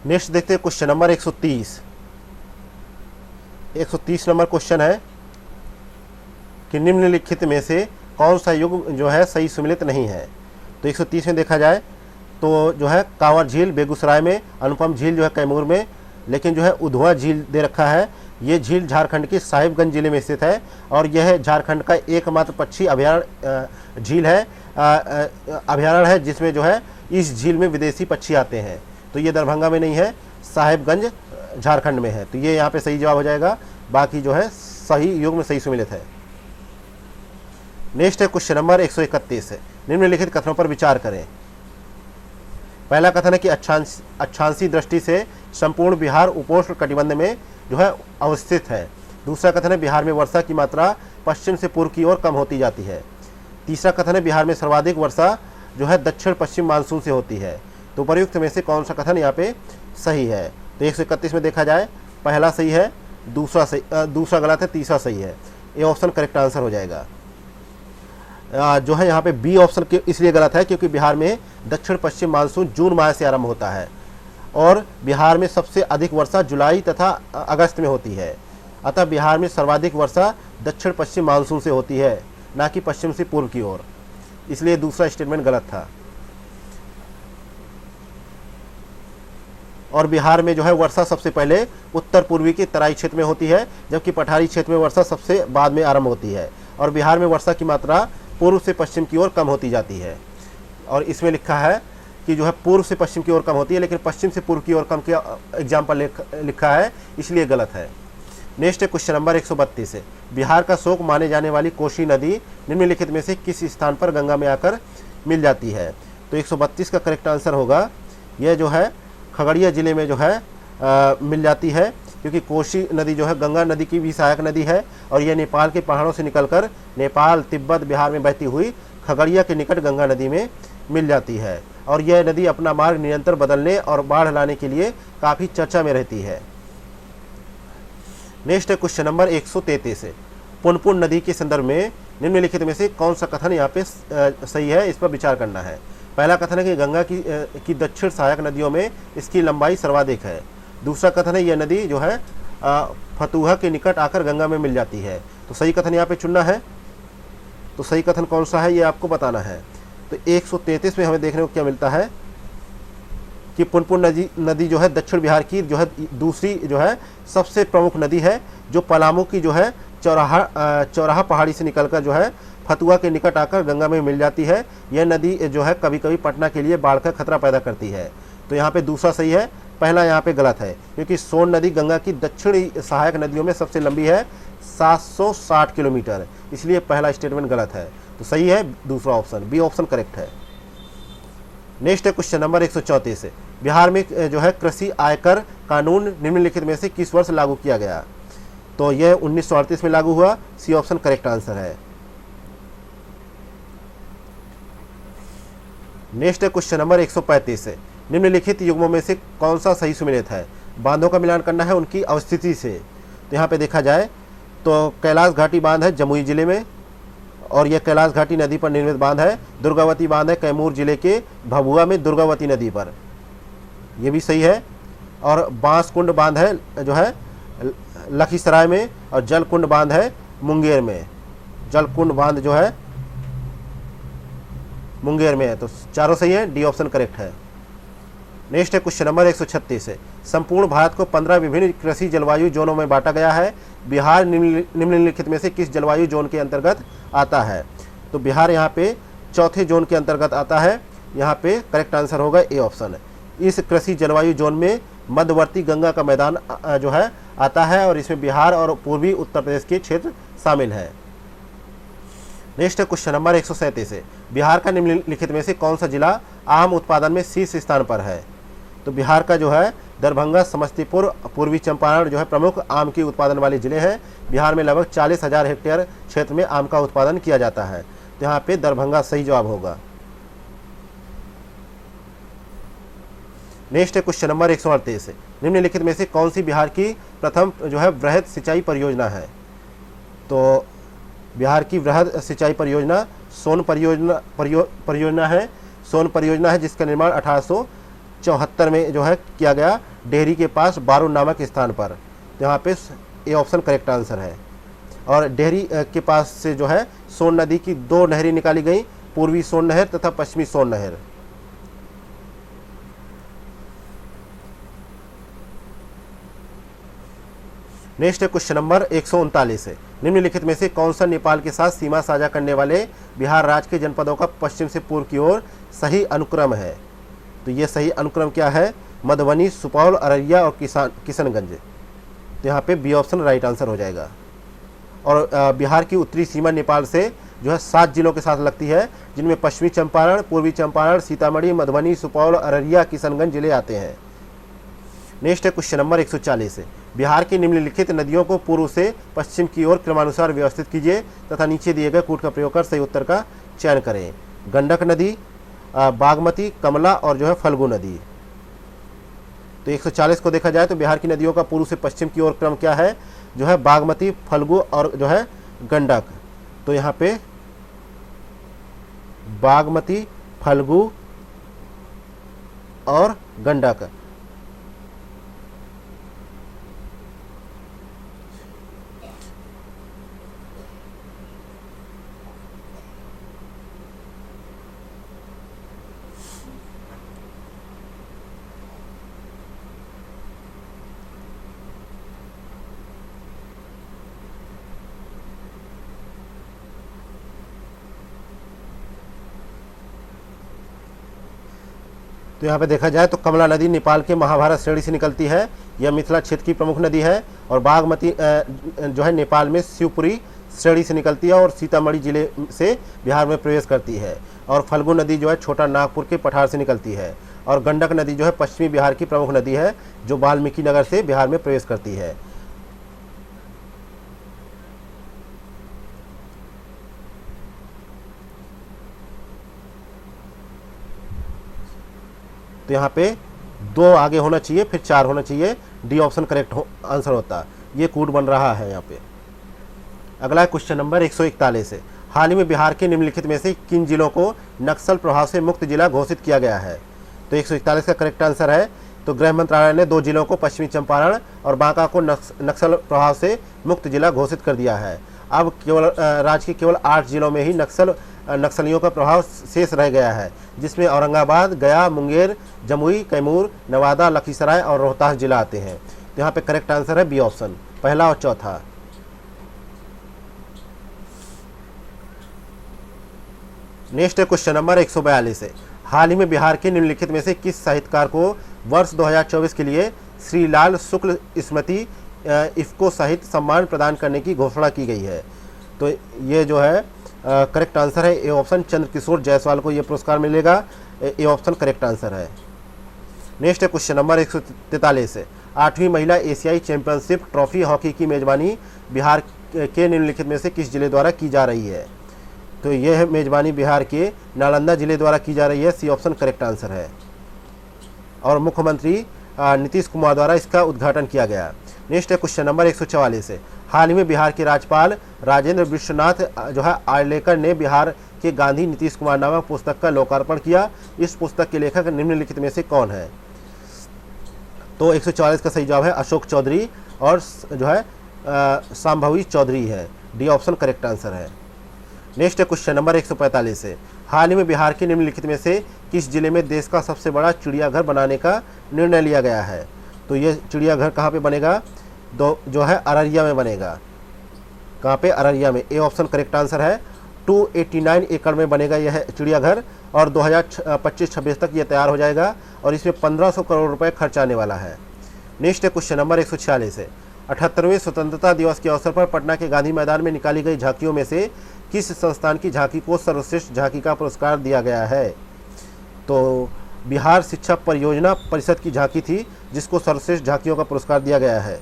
B: नेक्स्ट देखते हैं क्वेश्चन नंबर 130। 130 नंबर क्वेश्चन है कि निम्नलिखित में से कौन सा युग जो है सही सुमेलित नहीं है? तो 130 में देखा जाए तो जो है कांवर झील बेगूसराय में, अनुपम झील जो है कैमूर में, लेकिन जो है उधवा झील दे रखा है। ये झील झारखंड के साहिबगंज जिले में स्थित है और यह झारखंड का एकमात्र पक्षी अभयारण्य झील है, अभयारण्य है जिसमें जो है इस झील में विदेशी पक्षी आते हैं। तो ये दरभंगा में नहीं है, साहिबगंज झारखंड में है। तो ये यहाँ पे सही जवाब हो जाएगा, बाकी जो है सही युग में सही सुमेलित है। नेक्स्ट है क्वेश्चन नंबर 131 है, निम्नलिखित कथनों पर विचार करें। पहला कथन है कि अक्षांशीय दृष्टि से संपूर्ण बिहार उपोष्ण कटिबंध में जो है अवस्थित है। दूसरा कथन है बिहार में वर्षा की मात्रा पश्चिम से पूर्व की ओर कम होती जाती है। तीसरा कथन है बिहार में सर्वाधिक वर्षा जो है दक्षिण पश्चिम मानसून से होती है। तो उपर्युक्त में से कौन सा कथन यहाँ पे सही है? तो 131 में देखा जाए पहला सही है, दूसरा गलत है, तीसरा सही है। ये ऑप्शन करेक्ट आंसर हो जाएगा। जो है यहाँ पे बी ऑप्शन इसलिए गलत है क्योंकि बिहार में दक्षिण पश्चिम मानसून जून माह से आरंभ होता है और बिहार में सबसे अधिक वर्षा जुलाई तथा अगस्त में होती है। अतः बिहार में सर्वाधिक वर्षा दक्षिण पश्चिम मानसून से होती है, ना कि पश्चिम से पूर्व की ओर। इसलिए दूसरा स्टेटमेंट गलत था। और बिहार में जो है वर्षा सबसे पहले उत्तर पूर्वी के तराई क्षेत्र में होती है, जबकि पठारी क्षेत्र में वर्षा सबसे बाद में आरंभ होती है। और बिहार में वर्षा की मात्रा पूर्व से पश्चिम की ओर कम होती जाती है। और इसमें लिखा है कि जो है पूर्व से पश्चिम की ओर कम होती है, लेकिन पश्चिम से पूर्व की ओर कम के एग्जाम्पल लिखा है, इसलिए गलत है। नेक्स्ट है क्वेश्चन नंबर 132 है, बिहार का शोक माने जाने वाली कोसी नदी निम्नलिखित में से किस स्थान पर गंगा में आकर मिल जाती है? तो 132 का करेक्ट आंसर होगा, यह जो है खगड़िया जिले में जो है मिल जाती है, क्योंकि कोसी नदी जो है गंगा नदी की भी सहायक नदी है और यह नेपाल के पहाड़ों से निकलकर नेपाल, तिब्बत, बिहार में बहती हुई खगड़िया के निकट गंगा नदी में मिल जाती है। और यह नदी अपना मार्ग निरंतर बदलने और बाढ़ लाने के लिए काफ़ी चर्चा में रहती है। नेक्स्ट है क्वेश्चन नंबर 133 है, पुनपुन नदी के संदर्भ में निम्नलिखित में से कौन सा कथन यहाँ पे सही है? इस पर विचार करना है। पहला कथन है कि गंगा की दक्षिण सहायक नदियों में इसकी लंबाई सर्वाधिक है। दूसरा कथन है यह नदी जो है फतुहा के निकट आकर गंगा में मिल जाती है। तो सही कथन यहाँ पे चुनना है। तो सही कथन कौन सा है ये आपको बताना है। तो 133 में हमें देखने को क्या मिलता है कि पुनपुन नदी जो है दक्षिण बिहार की जो है दूसरी जो है सबसे प्रमुख नदी है, जो पलामू की जो है चौराहा पहाड़ी से निकलकर जो है फतुहा के निकट आकर गंगा में मिल जाती है। यह नदी जो है कभी कभी पटना के लिए बाढ़ का खतरा पैदा करती है। तो यहाँ पे दूसरा सही है, पहला यहाँ पे गलत है, क्योंकि सोन नदी गंगा की दक्षिणी सहायक नदियों में सबसे लंबी है 760 किलोमीटर, इसलिए पहला स्टेटमेंट गलत है। तो सही है दूसरा ऑप्शन, बी ऑप्शन करेक्ट है। नेक्स्ट है क्वेश्चन नंबर 134 है, बिहार में जो है कृषि आयकर कानून निम्नलिखित में से किस वर्ष लागू किया गया? तो यह 1938 में लागू हुआ, सी ऑप्शन करेक्ट आंसर है। नेक्स्ट है क्वेश्चन नंबर 135 है, निम्नलिखित युग्मों में से कौन सा सही सुमेलित है। बांधों का मिलान करना है उनकी अवस्थिति से। तो यहाँ पे देखा जाए तो कैलाश घाटी बांध है जमुई जिले में, और यह कैलाश घाटी नदी पर निर्मित बांध है। दुर्गावती बांध है कैमूर जिले के भभुआ में दुर्गावती नदी पर, यह भी सही है। और बांसकुंड बांध है जो है लखीसराय में, और जलकुंड बांध है मुंगेर में। जलकुंड बांध जो है मुंगेर में है, तो चारों सही है, डी ऑप्शन करेक्ट है। नेक्स्ट है क्वेश्चन नंबर 136 है, संपूर्ण भारत को 15 विभिन्न कृषि जलवायु जोनों में बांटा गया है। बिहार निम्नलिखित में से किस जलवायु जोन के अंतर्गत आता है। तो बिहार यहाँ पे चौथे जोन के अंतर्गत आता है। यहाँ पे करेक्ट आंसर होगा ए ऑप्शन। इस कृषि जलवायु जोन में मध्यवर्ती गंगा का मैदान जो है आता है, और इसमें बिहार और पूर्वी उत्तर प्रदेश के क्षेत्र शामिल है। नेक्स्ट क्वेश्चन नंबर 137 है, बिहार का निम्नलिखित में से कौन सा जिला आम उत्पादन में शीर्ष स्थान पर है। तो बिहार का जो है दरभंगा, समस्तीपुर, पूर्वी चंपारण जो है प्रमुख आम की उत्पादन वाले जिले हैं। बिहार में लगभग 40,000 हेक्टेयर क्षेत्र में आम का उत्पादन किया जाता है। तो यहाँ पे दरभंगा सही जवाब होगा। नेक्स्ट है क्वेश्चन नंबर 138 है, निम्नलिखित में से कौन सी बिहार की प्रथम जो है वृहद सिंचाई परियोजना है। तो बिहार की वृहद सिंचाई परियोजना सोन परियोजना है। सोन परियोजना है जिसका निर्माण 1874 में जो है किया गया, डेहरी के पास बारू नामक स्थान पर। तो यहाँ पे ए ऑप्शन करेक्ट आंसर है। और डेहरी के पास से जो है सोन नदी की 2 नहरें निकाली गई, पूर्वी सोन नहर तथा पश्चिमी सोन नहर। नेक्स्ट है क्वेश्चन नंबर 139 है, निम्नलिखित में से कौन सा नेपाल के साथ सीमा साझा करने वाले बिहार राज्य के जनपदों का पश्चिम से पूर्व की ओर सही अनुक्रम है। तो ये सही अनुक्रम क्या है, मधुबनी, सुपौल, अररिया और किशनगंज। तो यहाँ पे बी ऑप्शन राइट आंसर हो जाएगा। और बिहार की उत्तरी सीमा नेपाल से जो है 7 जिलों के साथ लगती है, जिनमें पश्चिमी चंपारण, पूर्वी चंपारण, सीतामढ़ी, मधुबनी, सुपौल, अररिया, किशनगंज जिले आते हैं। नेक्स्ट है क्वेश्चन नंबर 140 है, बिहार की निम्नलिखित नदियों को पूर्व से पश्चिम की ओर क्रमानुसार व्यवस्थित कीजिए तथा नीचे दिए गए कूट का प्रयोग कर सही उत्तर का चयन करें। गंडक नदी, बागमती, कमला और जो है फल्गु नदी। तो 140 को देखा जाए तो बिहार की नदियों का पूर्व से पश्चिम की ओर क्रम क्या है, जो है बागमती, फल्गु और जो है गंडक। तो यहाँ पे बागमती, फल्गु और गंडक। तो यहाँ पे देखा जाए तो कमला नदी नेपाल के महाभारत श्रेणी से निकलती है। यह मिथिला क्षेत्र की प्रमुख नदी है। और बागमती जो है नेपाल में शिवपुरी श्रेणी से निकलती है और सीतामढ़ी जिले से बिहार में प्रवेश करती है। और फल्गु नदी जो है छोटा नागपुर के पठार से निकलती है। और गंडक नदी जो है पश्चिमी बिहार की प्रमुख नदी है, जो वाल्मीकि नगर से बिहार में प्रवेश करती है। तो यहाँ पे 2 आगे होना चाहिए, फिर 4 होना चाहिए, डी ऑप्शन करेक्ट आंसर होता। ये कूट बन रहा है यहाँ पे। अगला क्वेश्चन नंबर 141 है, हाल ही में बिहार के निम्नलिखित में से किन जिलों को नक्सल प्रभाव से मुक्त जिला घोषित किया गया है। तो 141 का करेक्ट आंसर है। तो गृह मंत्रालय ने 2 जिलों को पश्चिमी चंपारण और बांका को नक्सल प्रभाव से मुक्त जिला घोषित कर दिया है। अब केवल राज्य के केवल 8 जिलों में ही नक्सलियों का प्रभाव शेष रह गया है, जिसमें औरंगाबाद, गया, मुंगेर, जमुई, कैमूर, नवादा, लखीसराय और रोहतास जिला आते हैं। तो यहाँ पे करेक्ट आंसर है बी ऑप्शन, पहला और चौथा। नेक्स्ट क्वेश्चन नंबर 142 है, हाल ही में बिहार के निम्नलिखित में से किस साहित्यकार को वर्ष 2024 के लिए श्री लाल शुक्ल स्मृति इफ्को साहित्य सम्मान प्रदान करने की घोषणा की गई है। तो ये जो है करेक्ट आंसर है ए ऑप्शन, चंद्रकिशोर जायसवाल को ये पुरस्कार मिलेगा। ए ऑप्शन करेक्ट आंसर है। नेक्स्ट क्वेश्चन नंबर 143 है, 8वीं महिला एशियाई चैंपियनशिप ट्रॉफी हॉकी की मेजबानी बिहार के निम्नलिखित में से किस जिले द्वारा की जा रही है।
A: तो यह है मेजबानी बिहार के नालंदा जिले द्वारा की जा रही है, सी ऑप्शन करेक्ट आंसर है। और मुख्यमंत्री नीतीश कुमार द्वारा इसका उद्घाटन किया गया। नेक्स्ट है क्वेश्चन नंबर 144 है। हाल ही में बिहार के राज्यपाल राजेंद्र विश्वनाथ जो है आर्लेकर ने बिहार के गांधी नीतीश कुमार नामक पुस्तक का लोकार्पण किया। इस पुस्तक के लेखक निम्नलिखित में से कौन है? तो 144 का सही जवाब है अशोक चौधरी और जो है संभवी चौधरी है। डी ऑप्शन करेक्ट आंसर है। नेक्स्ट है क्वेश्चन नंबर 145 है। हाल ही में बिहार के निम्नलिखित में से किस जिले में देश का सबसे बड़ा चिड़ियाघर बनाने का निर्णय लिया गया है? तो ये चिड़ियाघर कहाँ पे बनेगा? जो है अररिया में बनेगा। कहाँ पे? अररिया में। ए ऑप्शन करेक्ट आंसर है। 289 एकड़ में बनेगा यह चिड़ियाघर और 2025-26 तक ये तैयार हो जाएगा और इसमें 1500 करोड़ रुपए खर्च आने वाला है। नेक्स्ट है क्वेश्चन नंबर 146 है। 78वें स्वतंत्रता दिवस के अवसर पर पटना के गांधी मैदान में निकाली गई झांकियों में से किस संस्थान की झांकी को सर्वश्रेष्ठ झांकी का पुरस्कार दिया गया है? तो बिहार शिक्षा परियोजना परिषद की झांकी थी जिसको सर्वश्रेष्ठ झांकियों का पुरस्कार दिया गया है।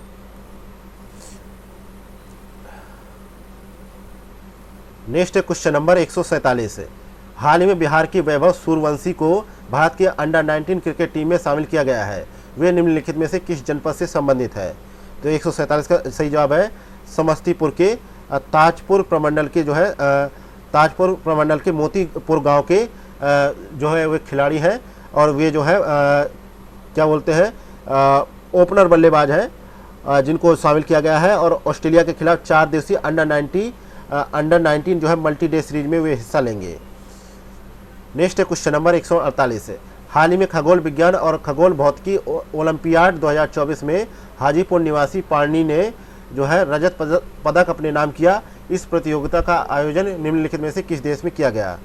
A: नेक्स्ट है क्वेश्चन नंबर 147 है। हाल ही में बिहार के वैभव सूर्यवंशी को भारत के अंडर 19 क्रिकेट टीम में शामिल किया गया है। वे निम्नलिखित में से किस जनपद से संबंधित है? तो 147 का सही जवाब है समस्तीपुर के ताजपुर प्रमंडल के जो है ताजपुर प्रमंडल के मोतीपुर गांव के जो है वे खिलाड़ी हैं और वे जो है क्या बोलते हैं ओपनर बल्लेबाज हैं जिनको शामिल किया गया है और ऑस्ट्रेलिया के खिलाफ 4 दिवसीय अंडर 19 जो है मल्टी डे सीरीज में वे हिस्सा लेंगे। नेक्स्ट है क्वेश्चन नंबर 148 है। हाल ही में खगोल विज्ञान और खगोल भौतिकी ओलंपियाड 2024 में हाजीपुर निवासी पारनी ने जो है रजत पदक अपने नाम किया। इस प्रतियोगिता का आयोजन निम्नलिखित में से किस देश में किया गया?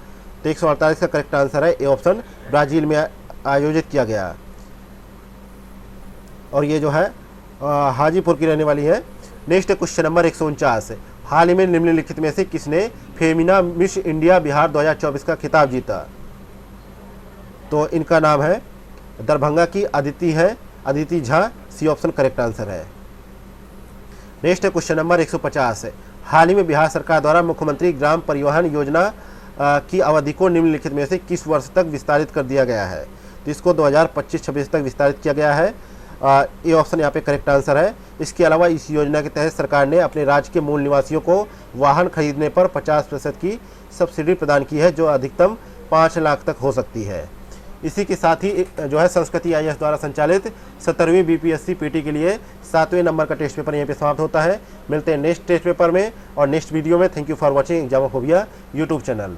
A: तो 148 का करेक्ट आंसर है ए ऑप्शन ब्राजील में आयोजित किया गया और ये जो है हाजीपुर की रहने वाली है। नेक्स्ट है क्वेश्चन नंबर 149 है। हाल ही में निम्नलिखित में से किसने फेमिना मिस इंडिया बिहार 2024 का खिताब जीता? तो इनका नाम है दरभंगा की Aditi Jha. C option correct answer है। नेक्स्ट है क्वेश्चन नंबर 150 है। हाल ही में बिहार सरकार द्वारा मुख्यमंत्री ग्राम परिवहन योजना की अवधि को निम्नलिखित में से किस वर्ष तक विस्तारित कर दिया गया है? तो इसको 2025-26 तक विस्तारित किया गया है। ये ऑप्शन यहाँ पे करेक्ट आंसर है। इसके अलावा इस योजना के तहत सरकार ने अपने राज्य के मूल निवासियों को वाहन खरीदने पर 50% की सब्सिडी प्रदान की है जो अधिकतम 5 लाख तक हो सकती है। इसी के साथ ही जो है संस्कृति IAS द्वारा संचालित 17वीं BPSC PT के लिए 7वें नंबर का टेस्ट पेपर यहीं पे समाप्त होता है। मिलते हैं नेक्स्ट टेस्ट पेपर में और नेक्स्ट वीडियो में। Thank you for watching Examophobia YouTube channel.